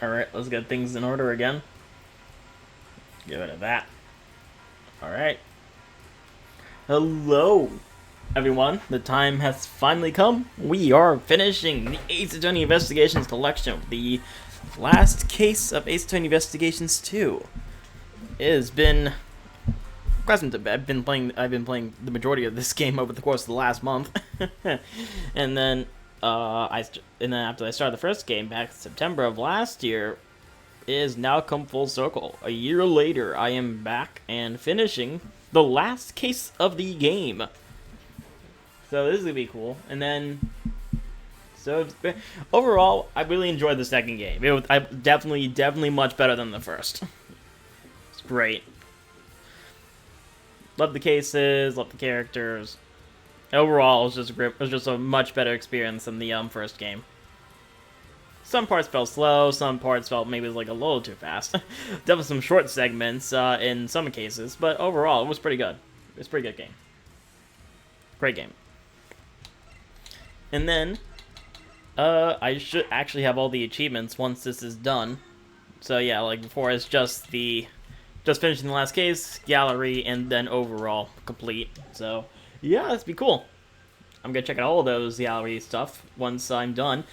Alright, let's get things in order again. Get rid of that. Alright. Hello, everyone. The time has finally come. We are finishing the Ace Attorney Investigations collection, the last case of Ace Attorney Investigations 2. It has been I've been playing the majority of this game over the course of the last month. and then after I started the first game back in September of last year, it has now come full circle. A year later, I am back and finishing the last case of the game. So this is gonna be cool. And then, overall, I really enjoyed the second game. I definitely much better than the first. It's great. Love the cases, love the characters. Overall, it was just a much better experience than the first game. Some parts felt slow, some parts felt maybe like a little too fast. Definitely some short segments in some cases, but overall, it was pretty good. It was a pretty good game. Great game. And then, I should actually have all the achievements once this is done. So yeah, like before, it's just finishing the last case, gallery, and then overall complete. So yeah, that'd be cool. I'm gonna check out all of those gallery stuff once I'm done.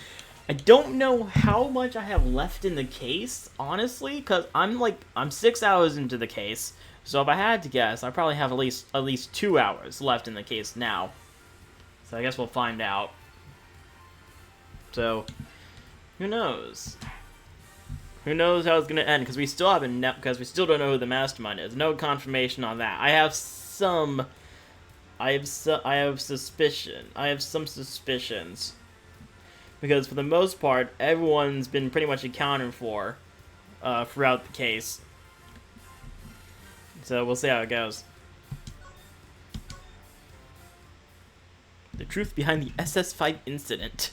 I don't know how much I have left in the case, honestly, because I'm 6 hours into the case. So if I had to guess, I probably have at least 2 hours left in the case now. So I guess we'll find out. So who knows? Who knows how it's gonna end? Because we still don't know who the mastermind is. No confirmation on that. I have some suspicions. Because for the most part, everyone's been pretty much accounted for throughout the case. So we'll see how it goes. The truth behind the SS5 incident.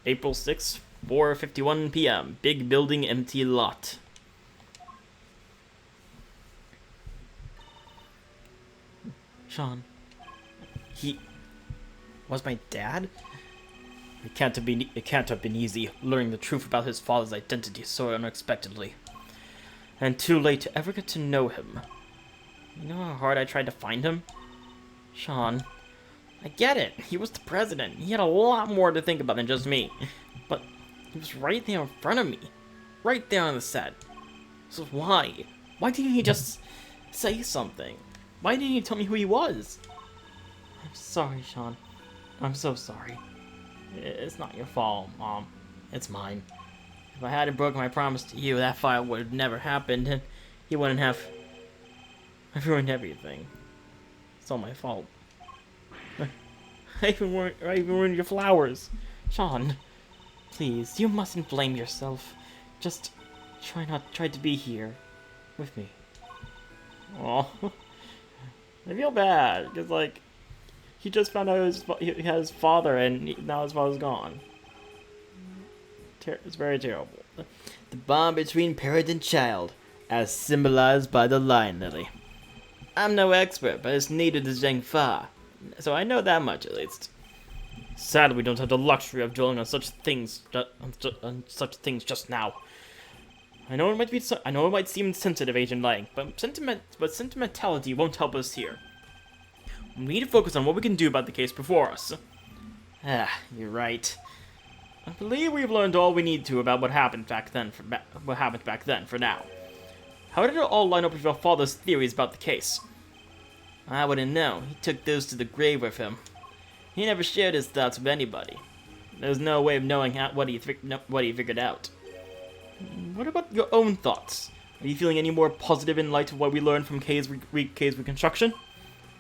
April 6th, 4:51 p.m. Big building, empty lot. Sean. He was my dad? It can't have been easy, learning the truth about his father's identity so unexpectedly. And too late to ever get to know him. You know how hard I tried to find him? Sean, I get it. He was the president. He had a lot more to think about than just me. But he was right there in front of me. Right there on the set. So why? Why didn't he just say something? Why didn't he tell me who he was? I'm sorry, Sean. I'm so sorry. It's not your fault, Mom. It's mine. If I hadn't broken my promise to you, that fire would have never happened, and you wouldn't have... I've ruined everything. It's all my fault. I even ruined your flowers. Sean, please, you mustn't blame yourself. Just try to be here with me. Aw. I feel bad, because, like, he just found out he had his father, and now his father's gone. It's very terrible. The bond between parent and child, as symbolized by the lion lily. I'm no expert, but it's needed to Zheng Fa, so I know that much at least. Sadly, we don't have the luxury of dwelling on such things just now. I know it might seem insensitive, Agent Lang, but sentimentality won't help us here. We need to focus on what we can do about the case before us. You're right. I believe we've learned all we need to about what happened back then. For now, how did it all line up with your father's theories about the case? I wouldn't know. He took those to the grave with him. He never shared his thoughts with anybody. There's no way of knowing what he figured out. What about your own thoughts? Are you feeling any more positive in light of what we learned from case reconstruction?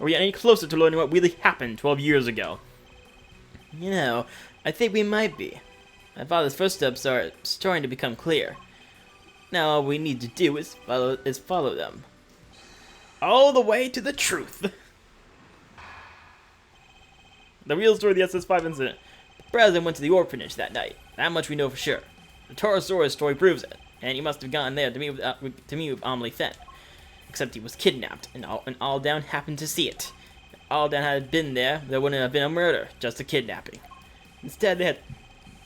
Are we any closer to learning what really happened 12 years ago? You know, I think we might be. My father's first steps are starting to become clear. Now all we need to do is follow them. All the way to the truth! The real story of the SS5 incident. The president went to the orphanage that night. That much we know for sure. The Taurosaurus story proves it, and he must have gone there to meet with Amelie Fenn. Except he was kidnapped, and Aldown happened to see it. If Aldown had been there, there wouldn't have been a murder, just a kidnapping. Instead, they had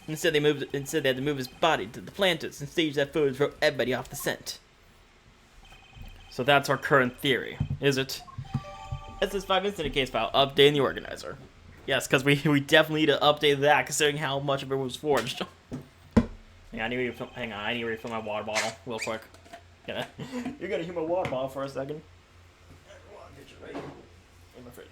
Instead, they had to move his body to the planters and stage that footage throw everybody off the scent. So that's our current theory, is it? SS5 incident case file, updating the organizer. Yes, because we definitely need to update that, considering how much of it was forged. Hang on, I need to refill my water bottle real quick. You're gonna hear my water bottle for a second. I'll get you right in my fridge.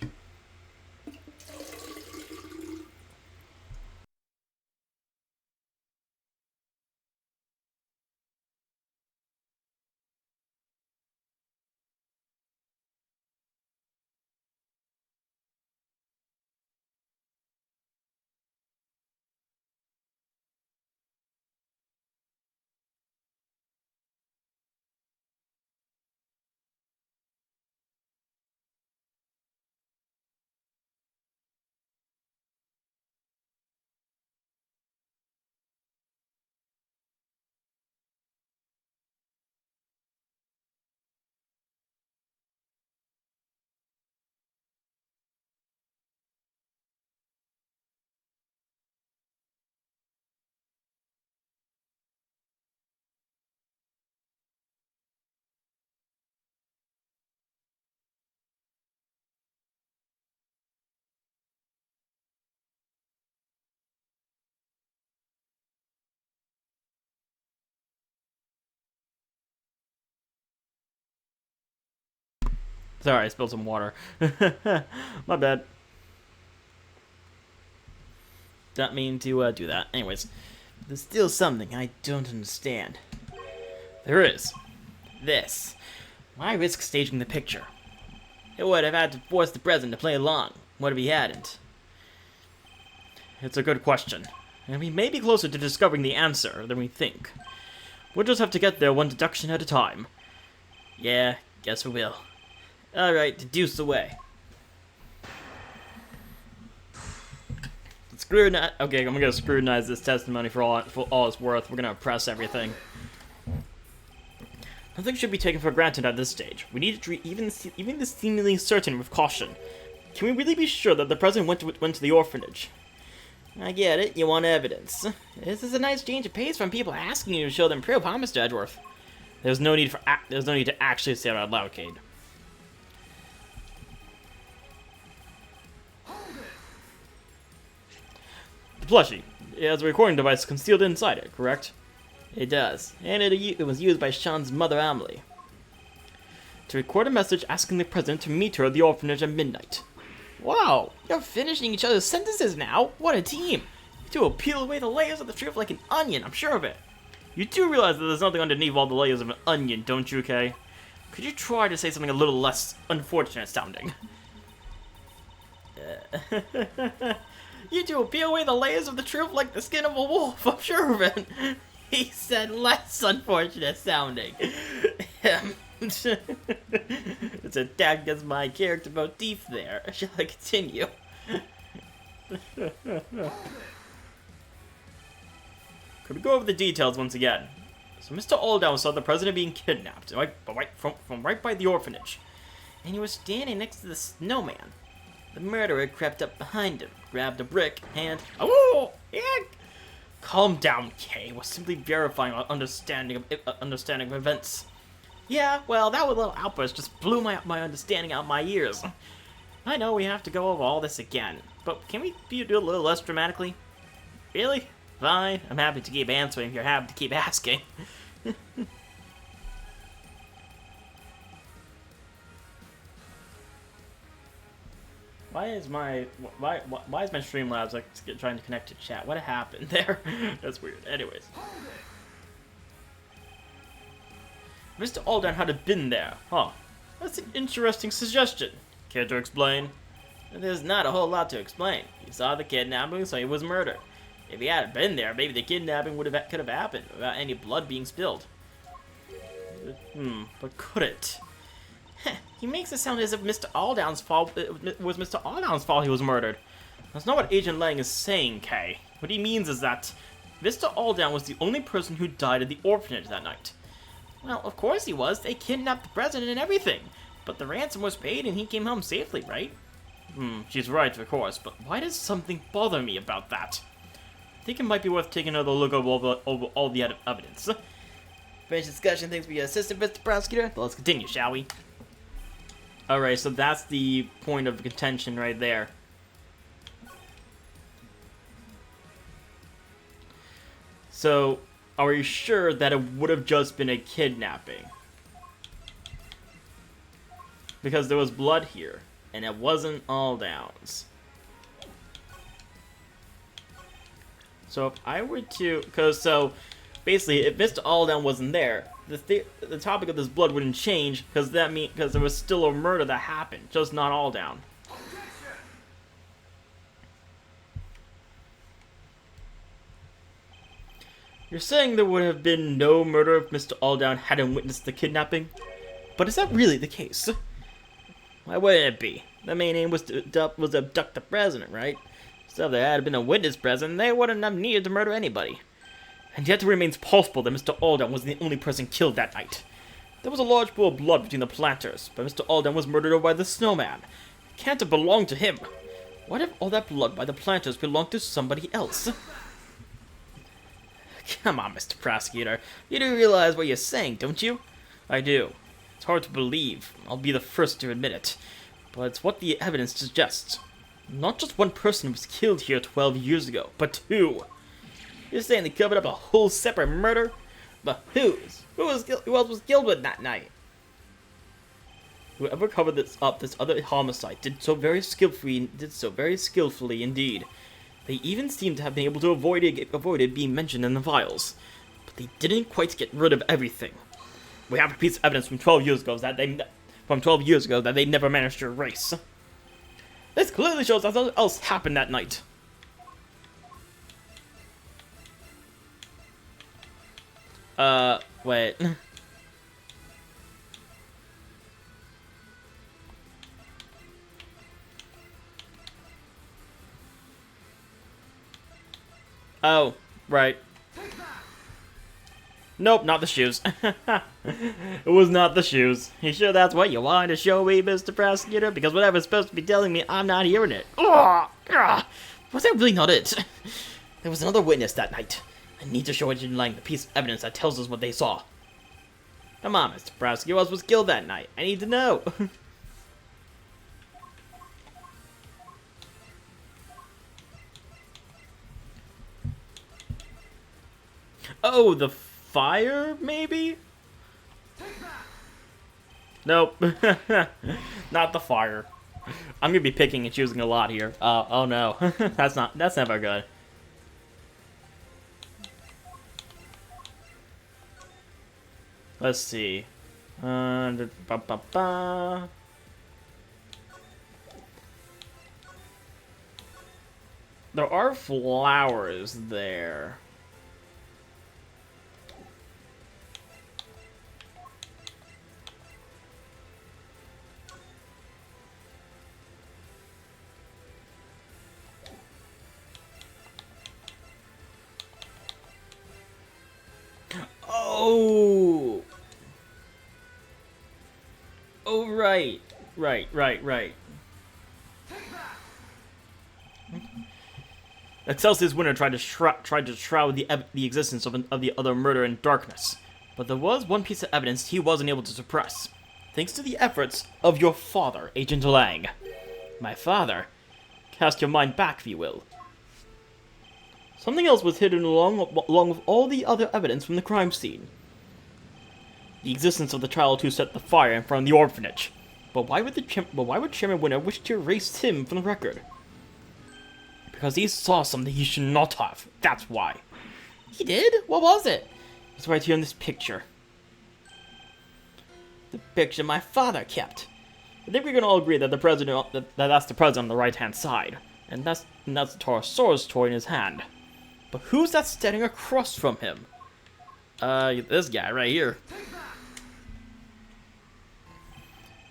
Sorry, I spilled some water. My bad. Didn't mean to do that. Anyways, there's still something I don't understand. There is. This. Why risk staging the picture? It would have had to force the president to play along. What if he hadn't? It's a good question. And we may be closer to discovering the answer than we think. We'll just have to get there one deduction at a time. Yeah, guess we will. Alright, deduce away. Okay, I'm gonna scrutinize this testimony for all it's worth. We're gonna press everything. Nothing should be taken for granted at this stage. We need to treat even the seemingly certain with caution. Can we really be sure that the president went to the orphanage? I get it, you want evidence. This is a nice change of pace from people asking you to show them proof, huh, Mr. Edgeworth? There's no need to actually say it out loud, Cade. The plushie. It has a recording device concealed inside it, correct? It does, and it was used by Sean's mother, Amelie, to record a message asking the president to meet her at the orphanage at midnight. Wow, you're finishing each other's sentences now. What a team! You two will peel away the layers of the truth like an onion, I'm sure of it. You do realize that there's nothing underneath all the layers of an onion, don't you, Kay? Could you try to say something a little less unfortunate sounding? You two will peel away the layers of the truth like the skin of a wolf, I'm sure of it. He said less unfortunate sounding. It's a tag against my character motif there. Shall I continue? Could we go over the details once again? So Mr. Aldown saw the president being kidnapped, from right by the orphanage. And he was standing next to the snowman. The murderer crept up behind him, grabbed a brick, and... Oh! Yeah. Calm down, Kay. We're simply verifying our understanding of events. Yeah, well, that little outburst just blew my understanding out my ears. I know we have to go over all this again, but can we do a little less dramatically? Really? Fine. I'm happy to keep answering if you're happy to keep asking. Why is my Streamlabs like trying to connect to chat? What happened there? That's weird. Anyways, Mr. Alden had have been there, huh? That's an interesting suggestion. Care to explain? There's not a whole lot to explain. He saw the kidnapping, so he was murdered. If he hadn't been there, maybe the kidnapping could have happened without any blood being spilled. But could it? He makes it sound as if Mr. Aldown's fault was Mr. Aldown's fault he was murdered. That's not what Agent Lang is saying, Kay. What he means is that Mr. Aldown was the only person who died at the orphanage that night. Well, of course he was. They kidnapped the president and everything. But the ransom was paid and he came home safely, right? She's right, of course, but why does something bother me about that? think it might be worth taking another look over all the evidence. Finish discussion. Thanks for your assistant, Mr. Prosecutor. But let's continue, shall we? Alright, so that's the point of contention right there. So, are you sure that it would have just been a kidnapping? Because there was blood here, and it wasn't Aldowns. So if I were to, basically, if Mr. Aldown wasn't there, the topic of this blood wouldn't change, because there was still a murder that happened, just not Aldown. You're saying there would have been no murder if Mr. Aldown hadn't witnessed the kidnapping? But is that really the case? Why wouldn't it be? The main aim was to abduct the president, right? So if there had been a witness present, they wouldn't have needed to murder anybody. And yet it remains possible that Mr. Aldown was the only person killed that night. There was a large pool of blood between the planters, but Mr. Aldown was murdered over by the snowman. It can't have belonged to him. What if all that blood by the planters belonged to somebody else? Come on, Mr. Prosecutor. You do realize what you're saying, don't you? I do. It's hard to believe. I'll be the first to admit it. But it's what the evidence suggests. Not just one person was killed here 12 years ago, but two. You're saying they covered up a whole separate murder? But who else was killed with that night? Whoever covered this other homicide did so very skillfully indeed. They even seem to have been able to avoid it being mentioned in the files. But they didn't quite get rid of everything. We have a piece of evidence from 12 years ago that they never managed to erase. This clearly shows that something else happened that night. Wait. Oh, right. Nope, not the shoes. It was not the shoes. You sure that's what you wanted to show me, Mr. Prosecutor? Because whatever's supposed to be telling me, I'm not hearing it. Was that really not it? There was another witness that night. I need to show Agent Lang the piece of evidence that tells us what they saw. Come on, Mr. Prosecutor, who else was killed that night? I need to know. Oh, the fire, maybe? Nope. Not the fire. I'm gonna be picking and choosing a lot here. Oh no. That's never good. Let's see. There are flowers there. Oh! Oh, right. Right. Excelsior's winner tried to shroud the existence of the other murder in darkness. But there was one piece of evidence he wasn't able to suppress. Thanks to the efforts of your father, Agent Lang. My father? Cast your mind back, if you will. Something else was hidden along with all the other evidence from the crime scene. The existence of the child who set the fire in front of the orphanage. But why would Chairman Winner wish to erase him from the record? Because he saw something he should not have. That's why. He did? What was it? It's right here in this picture. The picture my father kept. I think we can all agree that that's the president on the right-hand side. And that's the Taurosaurus toy in his hand. But who's that standing across from him? This guy right here.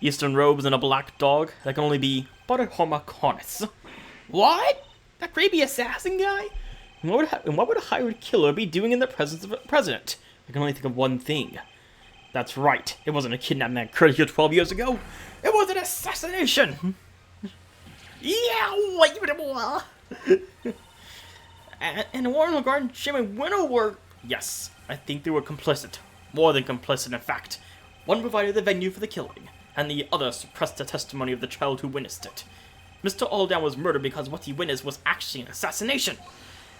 Eastern robes and a black dog. That can only be Butterhomaconis. What? That creepy assassin guy? And what would a hired killer be doing in the presence of a president? I can only think of one thing. That's right. It wasn't a kidnapping that occurred here 12 years ago. It was an assassination. Yeah, wait a minute. And the Warren Garden Jim and Winnow were... Yes, I think they were complicit. More than complicit, in fact. One provided the venue for the killing, and the other suppressed the testimony of the child who witnessed it. Mr. Aldown was murdered because what he witnessed was actually an assassination,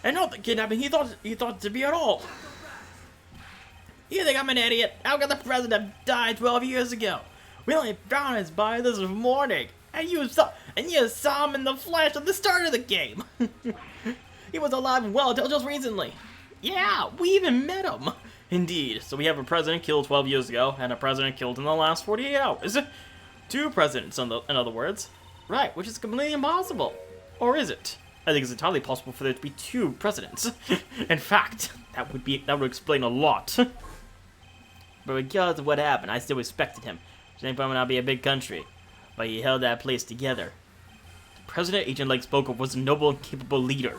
and not the kidnapping he thought it to be at all. You think I'm an idiot? How could the president die 12 years ago? We only found his body this morning, and you saw him in the flesh at the start of the game. He was alive and well until just recently. Yeah, we even met him. Indeed, so we have a president killed 12 years ago, and a president killed in the last 48 hours. 2 presidents, in other words. Right, which is completely impossible. Or is it? I think it's entirely possible for there to be 2 presidents. In fact, that would explain a lot. But regardless of what happened, I still respected him. Zhangfang might not be a big country, but he held that place together. The president Agent Lake spoke of was a noble and capable leader.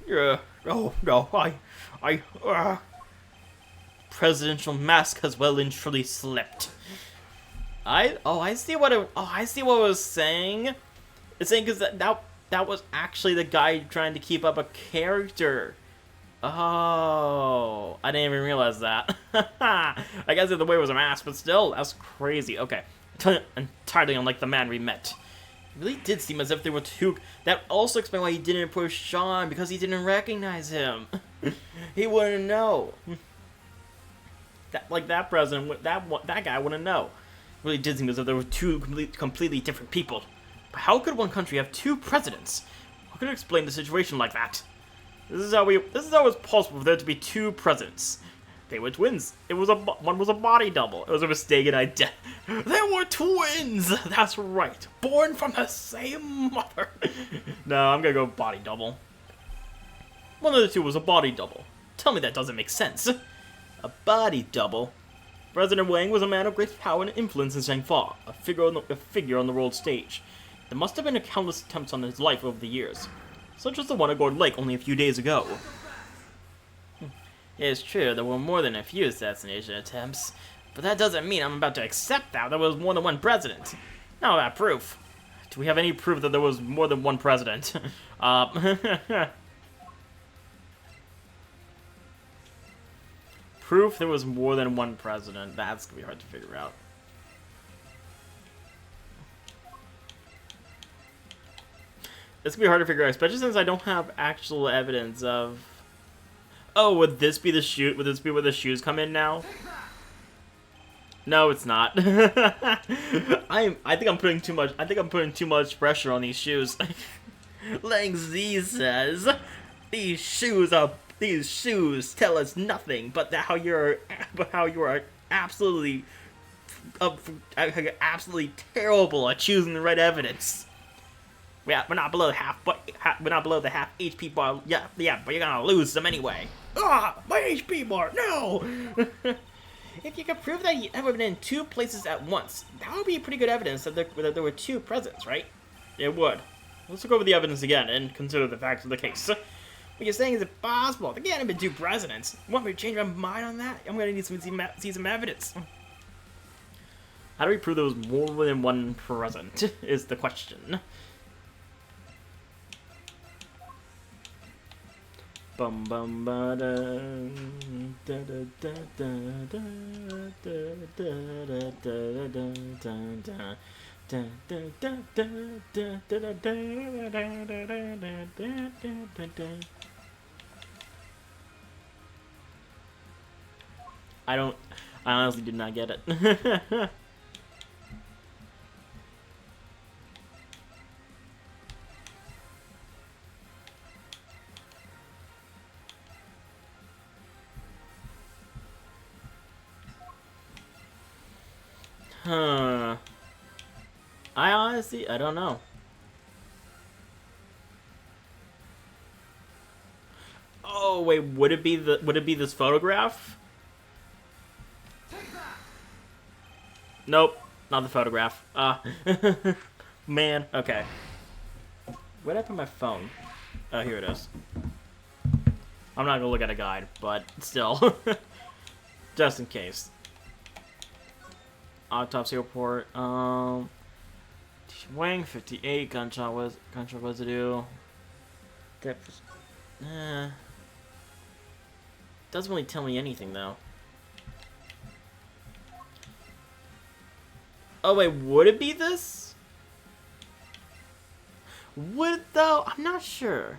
Yeah. Oh no, presidential mask has well and truly slipped. I see what it was saying. It's saying because that was actually the guy trying to keep up a character. Oh, I didn't even realize that. I guess the way it was a mask, but still, that's crazy. Okay, entirely unlike the man we met. It really did seem as if there were 2. That also explained why he didn't approach Sean, because he didn't recognize him. He wouldn't know. That president, that guy wouldn't know. It really did seem as if there were 2 completely different people. But how could one country have 2 presidents? What could explain the situation like that? This is how it's possible for there to be 2 presidents. They were twins. One was a body double. It was a mistaken identity. They were twins. That's right. Born from the same mother. No, I'm gonna go body double. One of the 2 was a body double. Tell me that doesn't make sense. A body double. President Wang was a man of great power and influence in Zhangfa, a figure on the world stage. There must have been countless attempts on his life over the years, such as the one at Gourd Lake only a few days ago. It's true, there were more than a few assassination attempts, but that doesn't mean I'm about to accept that there was more than one president. Now about proof. Do we have any proof that there was more than one president? Proof there was more than one president. That's gonna be hard to figure out. It's gonna be hard to figure out, especially since I don't have actual evidence of... Oh, would this be the shoe? Would this be where the shoes come in now? No, it's not. I think I'm putting too much. I think I'm putting too much pressure on these shoes. Lang Z says, "These shoes tell us nothing, but how you are absolutely terrible at choosing the right evidence. Yeah, we're not below half, but we're not below the half HP bar. Yeah, but you're gonna lose them anyway. Ah, my HP bar, no! If you could prove that you ever been in 2 places at once, that would be pretty good evidence that there were 2 presidents, right? It would. Let's look over the evidence again and consider the facts of the case. What you're saying is impossible. There can't have been 2 presidents. You want me to change my mind on that? I'm gonna need to see some evidence. How do we prove there was more than one president? Is the question. Bum bum ba da da da da da da da da. I honestly did not get it. I honestly, I don't know. Oh wait, would it be this photograph? Nope, not the photograph. Man, okay. Where'd I put my phone? Oh, here it is. I'm not gonna look at a guide, but still, just in case. Autopsy report. Wang 58 gunshot residue. Doesn't really tell me anything though. Oh wait, would it be this? Would it though? I'm not sure.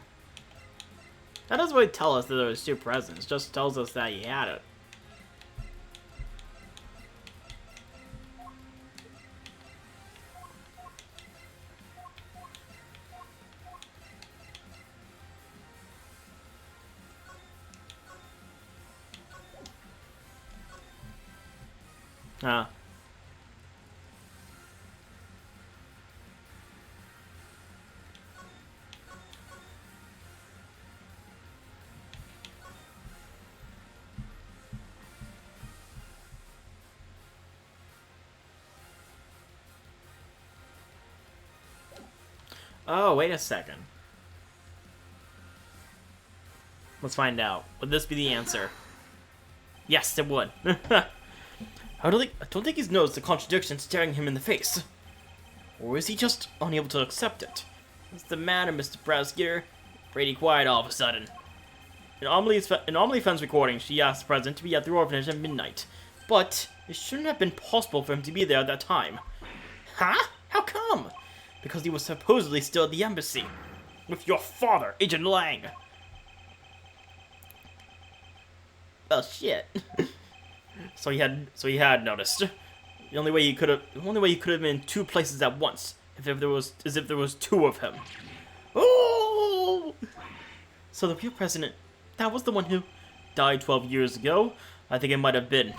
That doesn't really tell us that there was two presidents, just tells us that he had it. Oh, wait a second. Let's find out. Would this be the answer? Yes, it would. I don't think he's noticed the contradiction staring him in the face. Or is he just unable to accept it? What's the matter, Mr. Prosecutor? Pretty quiet all of a sudden. In Amelie Fenn's recording, she asked the president to be at the orphanage at midnight. But it shouldn't have been possible for him to be there at that time. Huh? How come? Because he was supposedly still at the embassy. With your father, Agent Lang. Well, shit. So he had noticed. The only way he could have been in two places at once, if there was two of him. Oh! So the real president, that was the one who died 12 years ago. I think it might have been.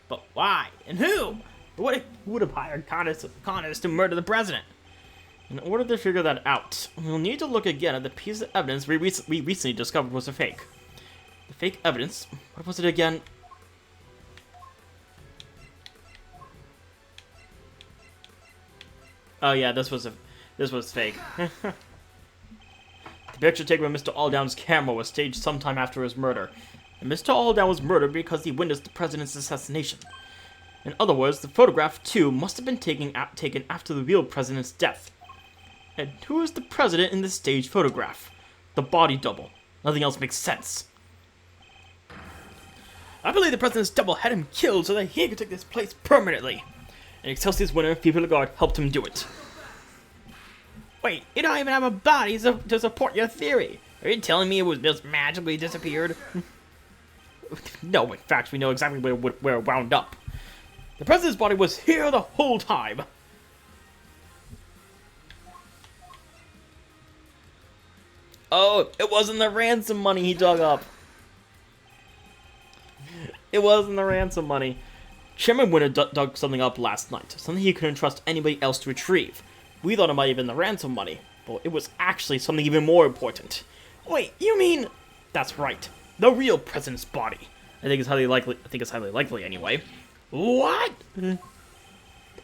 But why? And who? Who would have hired Connors to murder the president? In order to figure that out, we'll need to look again at the piece of evidence we recently discovered was a fake. The fake evidence? What was it again? Oh yeah, this was fake. The picture taken with Mr. Aldown's camera was staged sometime after his murder. And Mr. Aldown was murdered because he witnessed the president's assassination. In other words, the photograph too must have been taken after the real president's death. And who is the president in this staged photograph? The body double. Nothing else makes sense. I believe the president's double had him killed so that he could take this place permanently. And Excelsior's winner, People of God, helped him do it. Wait, you don't even have a body to support your theory. Are you telling me it was just magically disappeared? No, in fact, we know exactly where it wound up. The president's body was here the whole time. Oh, it wasn't the ransom money he dug up. It wasn't the ransom money. Chairman Winter dug something up last night, something he couldn't trust anybody else to retrieve. We thought it might have been the ransom money, but it was actually something even more important. Wait, you mean... That's right. The real president's body. I think it's highly likely anyway. What? The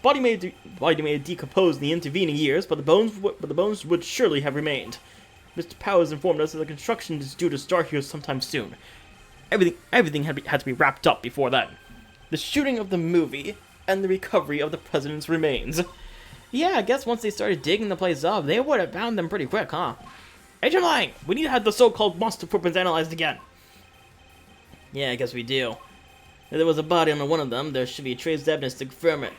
body may have decomposed in the intervening years, but the bones would surely have remained. Mr. Powers informed us that the construction is due to start here sometime soon. Everything had to be wrapped up before then. The shooting of the movie and the recovery of the president's remains. Yeah, I guess once they started digging the place up, they would have found them pretty quick, huh? Agent Lang, we need to have the so-called monster footprints analyzed again. Yeah, I guess we do. If there was a body on one of them, there should be trace evidence to confirm it.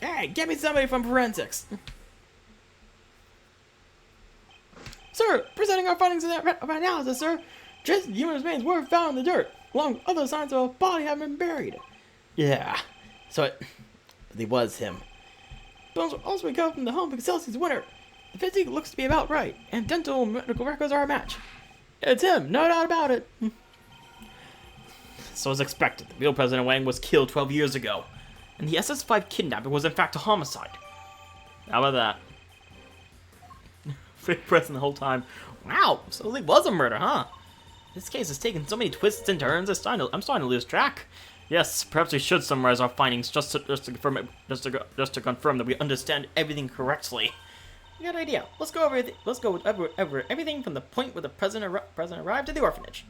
Hey, get me somebody from forensics. Sir, presenting our findings of analysis, sir. Traces of human remains were found in the dirt, along with other signs of a body having been buried. Yeah, so it really was him. Bones were also recovered from the home of Excelsior's winner. The physique looks to be about right, and dental and medical records are a match. It's him, no doubt about it. So as expected, the real President Wang was killed 12 years ago, and the SS-5 kidnapping was in fact a homicide. How about that? Fake president the whole time. Wow, so it was a murder, huh? This case has taken so many twists and turns, I'm starting to lose track. Yes, perhaps we should summarize our findings just to confirm that we understand everything correctly. Good idea. Let's go over everything from the point where the president arrived to the orphanage.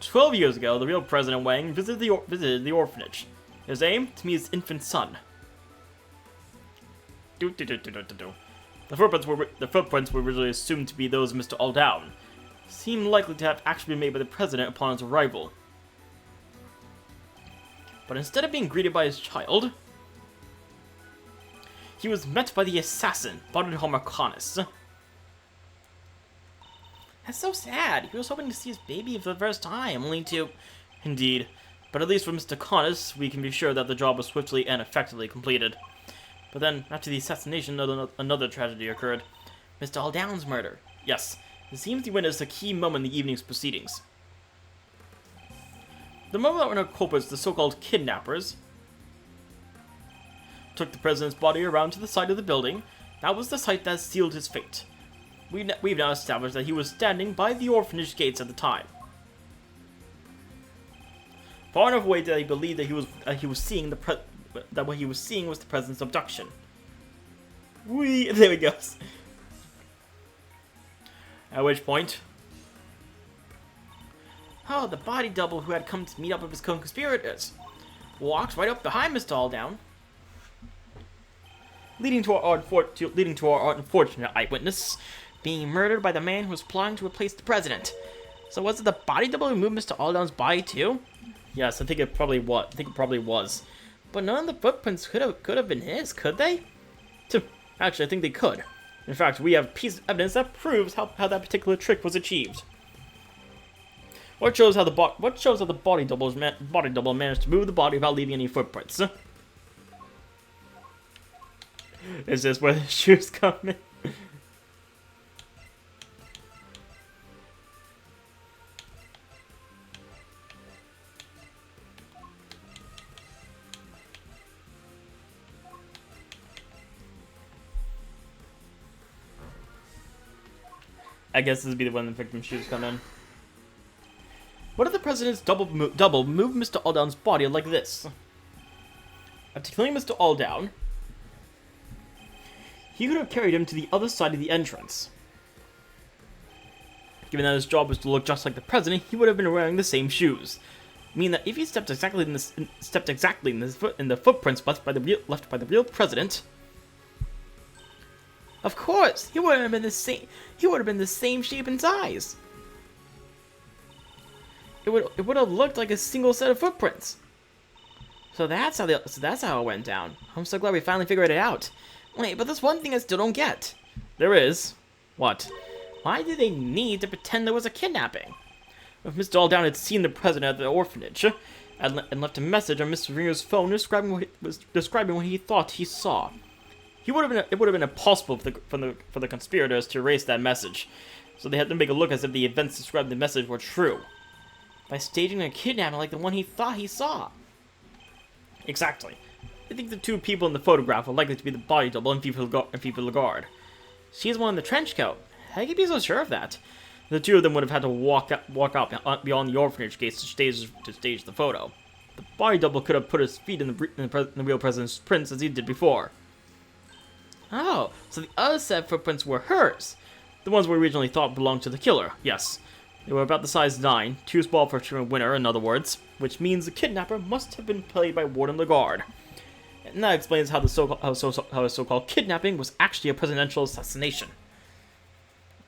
12 years ago, the real President Wang visited the orphanage. His aim? To meet his infant son. The footprints were originally assumed to be those of Mr. Aldown. Seem likely to have actually been made by the president upon his arrival. But instead of being greeted by his child, he was met by the assassin, Baden Connors. That's so sad. He was hoping to see his baby for the first time, only to... Indeed. But at least for Mr. Connors, we can be sure that the job was swiftly and effectively completed. But then, after the assassination, another tragedy occurred. Mr. Aldown's murder. Yes, it seems he witnessed a key moment in the evening's proceedings. The moment that when our culprits, the so-called kidnappers, took the president's body around to the side of the building, that was the sight that sealed his fate. We've now established that he was standing by the orphanage gates at the time. Far enough away that he believed that he was seeing that what he was seeing was the president's abduction. There we go. At which point, the body double who had come to meet up with his co-conspirators walked right up behind Mr. Aldown, leading to our unfortunate eyewitness being murdered by the man who was plotting to replace the president. So was it the body double who moved Mr. Aldown's body too? Yes, I think it probably was. But none of the footprints could have been his, could they? Actually, I think they could. In fact, we have a piece of evidence that proves how that particular trick was achieved. What shows how the body double managed to move the body without leaving any footprints? Is this where the shoes come in? I guess this would be the one the victim's shoes come in. What if the president's double moved Mr. Aldown's body like this? After killing Mr. Aldown, he could have carried him to the other side of the entrance. Given that his job was to look just like the president, he would have been wearing the same shoes. Meaning that if he stepped exactly in the footprints left by the real president, of course, he would have been the same. He would have been the same shape and size. It would have looked like a single set of footprints. So that's how it went down. I'm so glad we finally figured it out. Wait, but there's one thing I still don't get. There is. What? Why did they need to pretend there was a kidnapping? If Mr. Aldown had seen the president at the orphanage and left a message on Mr. Ringer's phone describing what he thought he saw, it would have been impossible for the conspirators to erase that message. So they had to make it look as if the events described in the message were true, by staging a kidnapping like the one he thought he saw. Exactly. I think the two people in the photograph are likely to be the body double and Fifi Lagarde. She's one in the trench coat. How can you be so sure of that? The two of them would have had to walk out beyond the orphanage gates to stage the photo. The body double could have put his feet in the real president's prints as he did before. Oh, so the other set of footprints were hers. The ones we originally thought belonged to the killer, yes. They were about the size 9, too small for a winner, in other words, which means the kidnapper must have been played by Warden Lagarde. And that explains how a so-called kidnapping was actually a presidential assassination.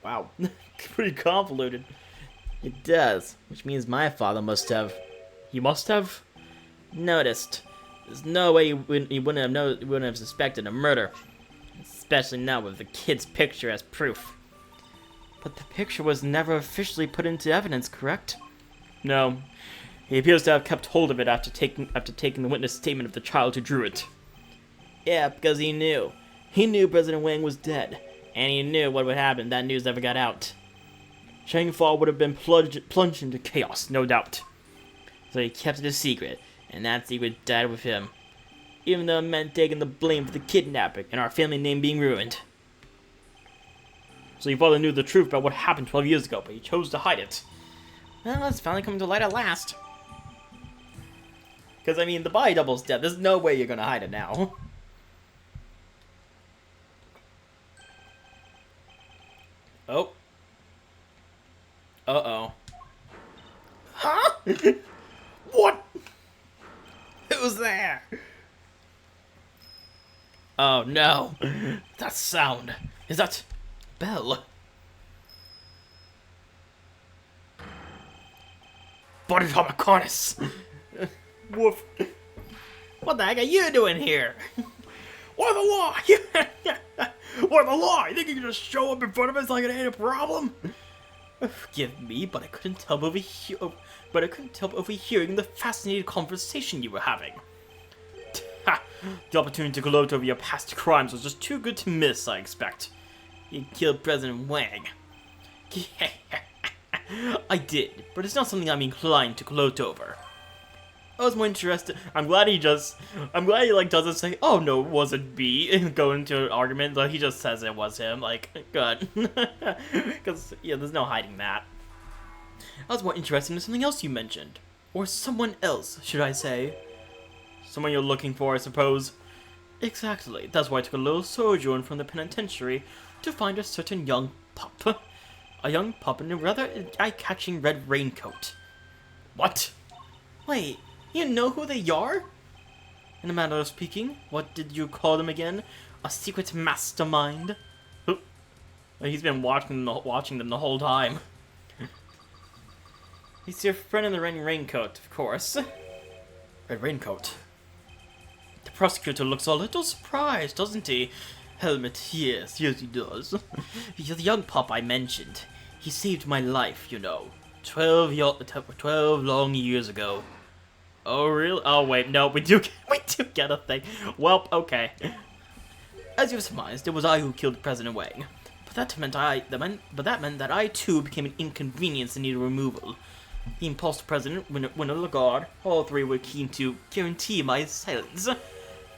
Wow, pretty convoluted. It does, which means my father must have... He must have noticed. There's no way he wouldn't have suspected a murder. Especially now with the kid's picture as proof. But the picture was never officially put into evidence, correct? No. He appears to have kept hold of it after taking the witness statement of the child who drew it. Yeah, because he knew. He knew President Wang was dead. And he knew what would happen if that news ever got out. Chang Fa would have been plunged into chaos, no doubt. So he kept it a secret, and that secret died with him. Even though it meant taking the blame for the kidnapping and our family name being ruined. So your father knew the truth about what happened 12 years ago, but he chose to hide it. Well, it's finally coming to light at last. Because, I mean, the body double's dead. There's no way you're going to hide it now. Oh. Uh-oh. Huh? What? Who's there? Oh, no. That sound. Is that Belle? Body Homiconis! Woof. What the heck are you doing here? What the law? What the law? You think you can just show up in front of us like it ain't a problem? Forgive me, but I couldn't help overhearing the fascinating conversation you were having. The opportunity to gloat over your past crimes was just too good to miss, I expect. You killed President Wang. I did, but it's not something I'm inclined to gloat over. I was more interested. I'm glad he like doesn't say, "Oh no, it wasn't me," and go into an argument. Like he just says it was him. Like, good, because yeah, there's no hiding that. I was more interested in something else you mentioned, or someone else, should I say? Someone you're looking for, I suppose. Exactly. That's why I took a little sojourn from the penitentiary to find a certain young pup. A young pup in a rather eye-catching red raincoat. What? Wait, you know who they are? In a manner of speaking, what did you call them again? A secret mastermind? Oh, he's been watching them the whole time. He's your friend in the red raincoat, of course. Red raincoat. The prosecutor looks a little surprised, doesn't he? Helmet, yes he does. The young pup I mentioned. He saved my life, you know. 12 long years ago. Oh, really? Oh, wait, no, we do get a thing. Well, okay. As you surmised, it was I who killed President Wang. But that meant that I, too, became an inconvenience and needed removal. The impulse president, Winner Lagarde, all three were keen to guarantee my silence.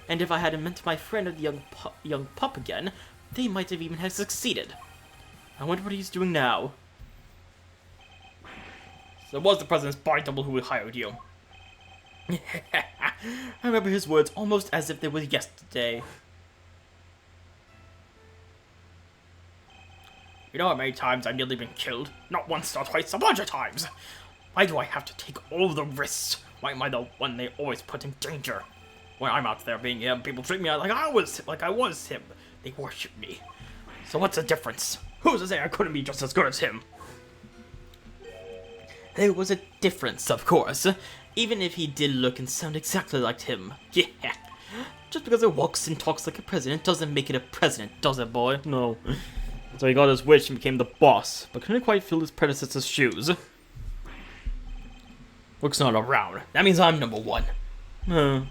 And if I hadn't met my friend of the young pup again, they might have even succeeded. I wonder what he's doing now. So it was the president's body double who hired you. I remember his words almost as if they were yesterday. You know how many times I've nearly been killed? Not once, not twice, a bunch of times! Why do I have to take all the risks? Why am I the one they always put in danger? When I'm out there being him, people treat me like I was him. They worship me. So what's the difference? Who's to say I couldn't be just as good as him? There was a difference, of course. Even if he did look and sound exactly like him. Yeah. Just because he walks and talks like a president doesn't make it a president, does it, boy? No. So he got his wish and became the boss, but couldn't quite fill his predecessor's shoes. Looks not around. That means I'm number one. I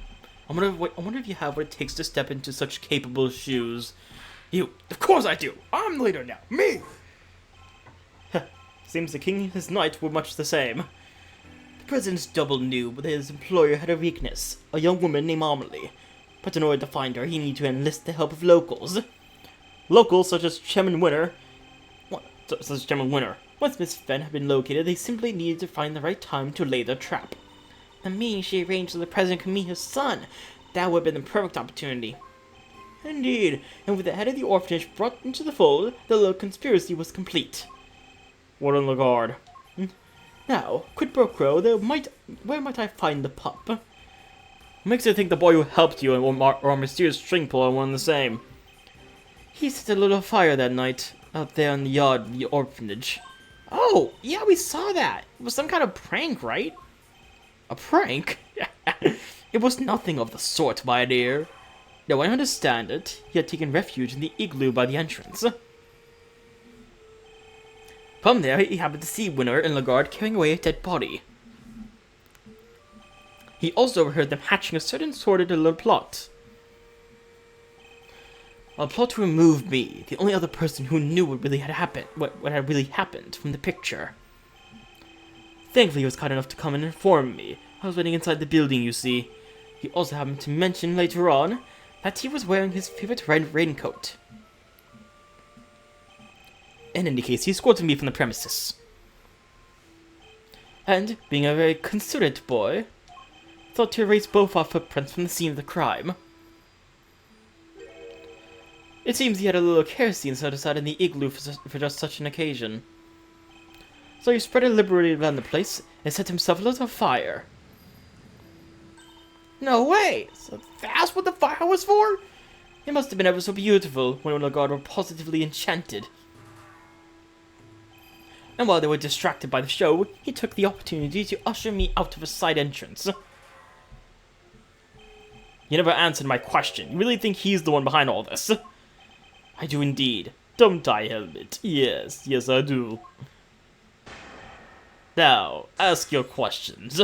wonder if you have what it takes to step into such capable shoes. You. Of course I do. I'm the leader now. Me. Seems the king and his knight were much the same. The president's double knew that his employer had a weakness, a young woman named Amelie. But in order to find her, he needed to enlist the help of locals. Locals such as Chairman Winner. Once Miss Fenn had been located, they simply needed to find the right time to lay their trap. And meaning she arranged that the president could meet his son. That would have been the perfect opportunity. Indeed, and with the head of the orphanage brought into the fold, the little conspiracy was complete. Warden Lagarde. Now, quid pro quo, where might I find the pup? What makes you think the boy who helped you or our mysterious string puller are one and the same? He set a little fire that night, out there in the yard of the orphanage. Oh, yeah, we saw that. It was some kind of prank, right? A prank? It was nothing of the sort, my dear. No, I understand it. He had taken refuge in the igloo by the entrance. From there, he happened to see Winner and Lagarde carrying away a dead body. He also overheard them hatching a certain sordid little plot. A plot to remove me, the only other person who knew what had really happened from the picture. Thankfully, he was kind enough to come and inform me. I was waiting inside the building, you see. He also happened to mention later on that he was wearing his favorite red raincoat. In any case, he escorted me from the premises. And, being a very considerate boy, thought to erase both our footprints from the scene of the crime. It seems he had a little kerosene set aside in the igloo for just such an occasion. So he spread it liberally around the place and set himself a little fire. No way! So that's what the fire was for? It must have been ever so beautiful when the guard were positively enchanted. And while they were distracted by the show, he took the opportunity to usher me out of a side entrance. You never answered my question. You really think he's the one behind all this? I do indeed. Don't I, Helmet? Yes, yes I do. Now, ask your questions.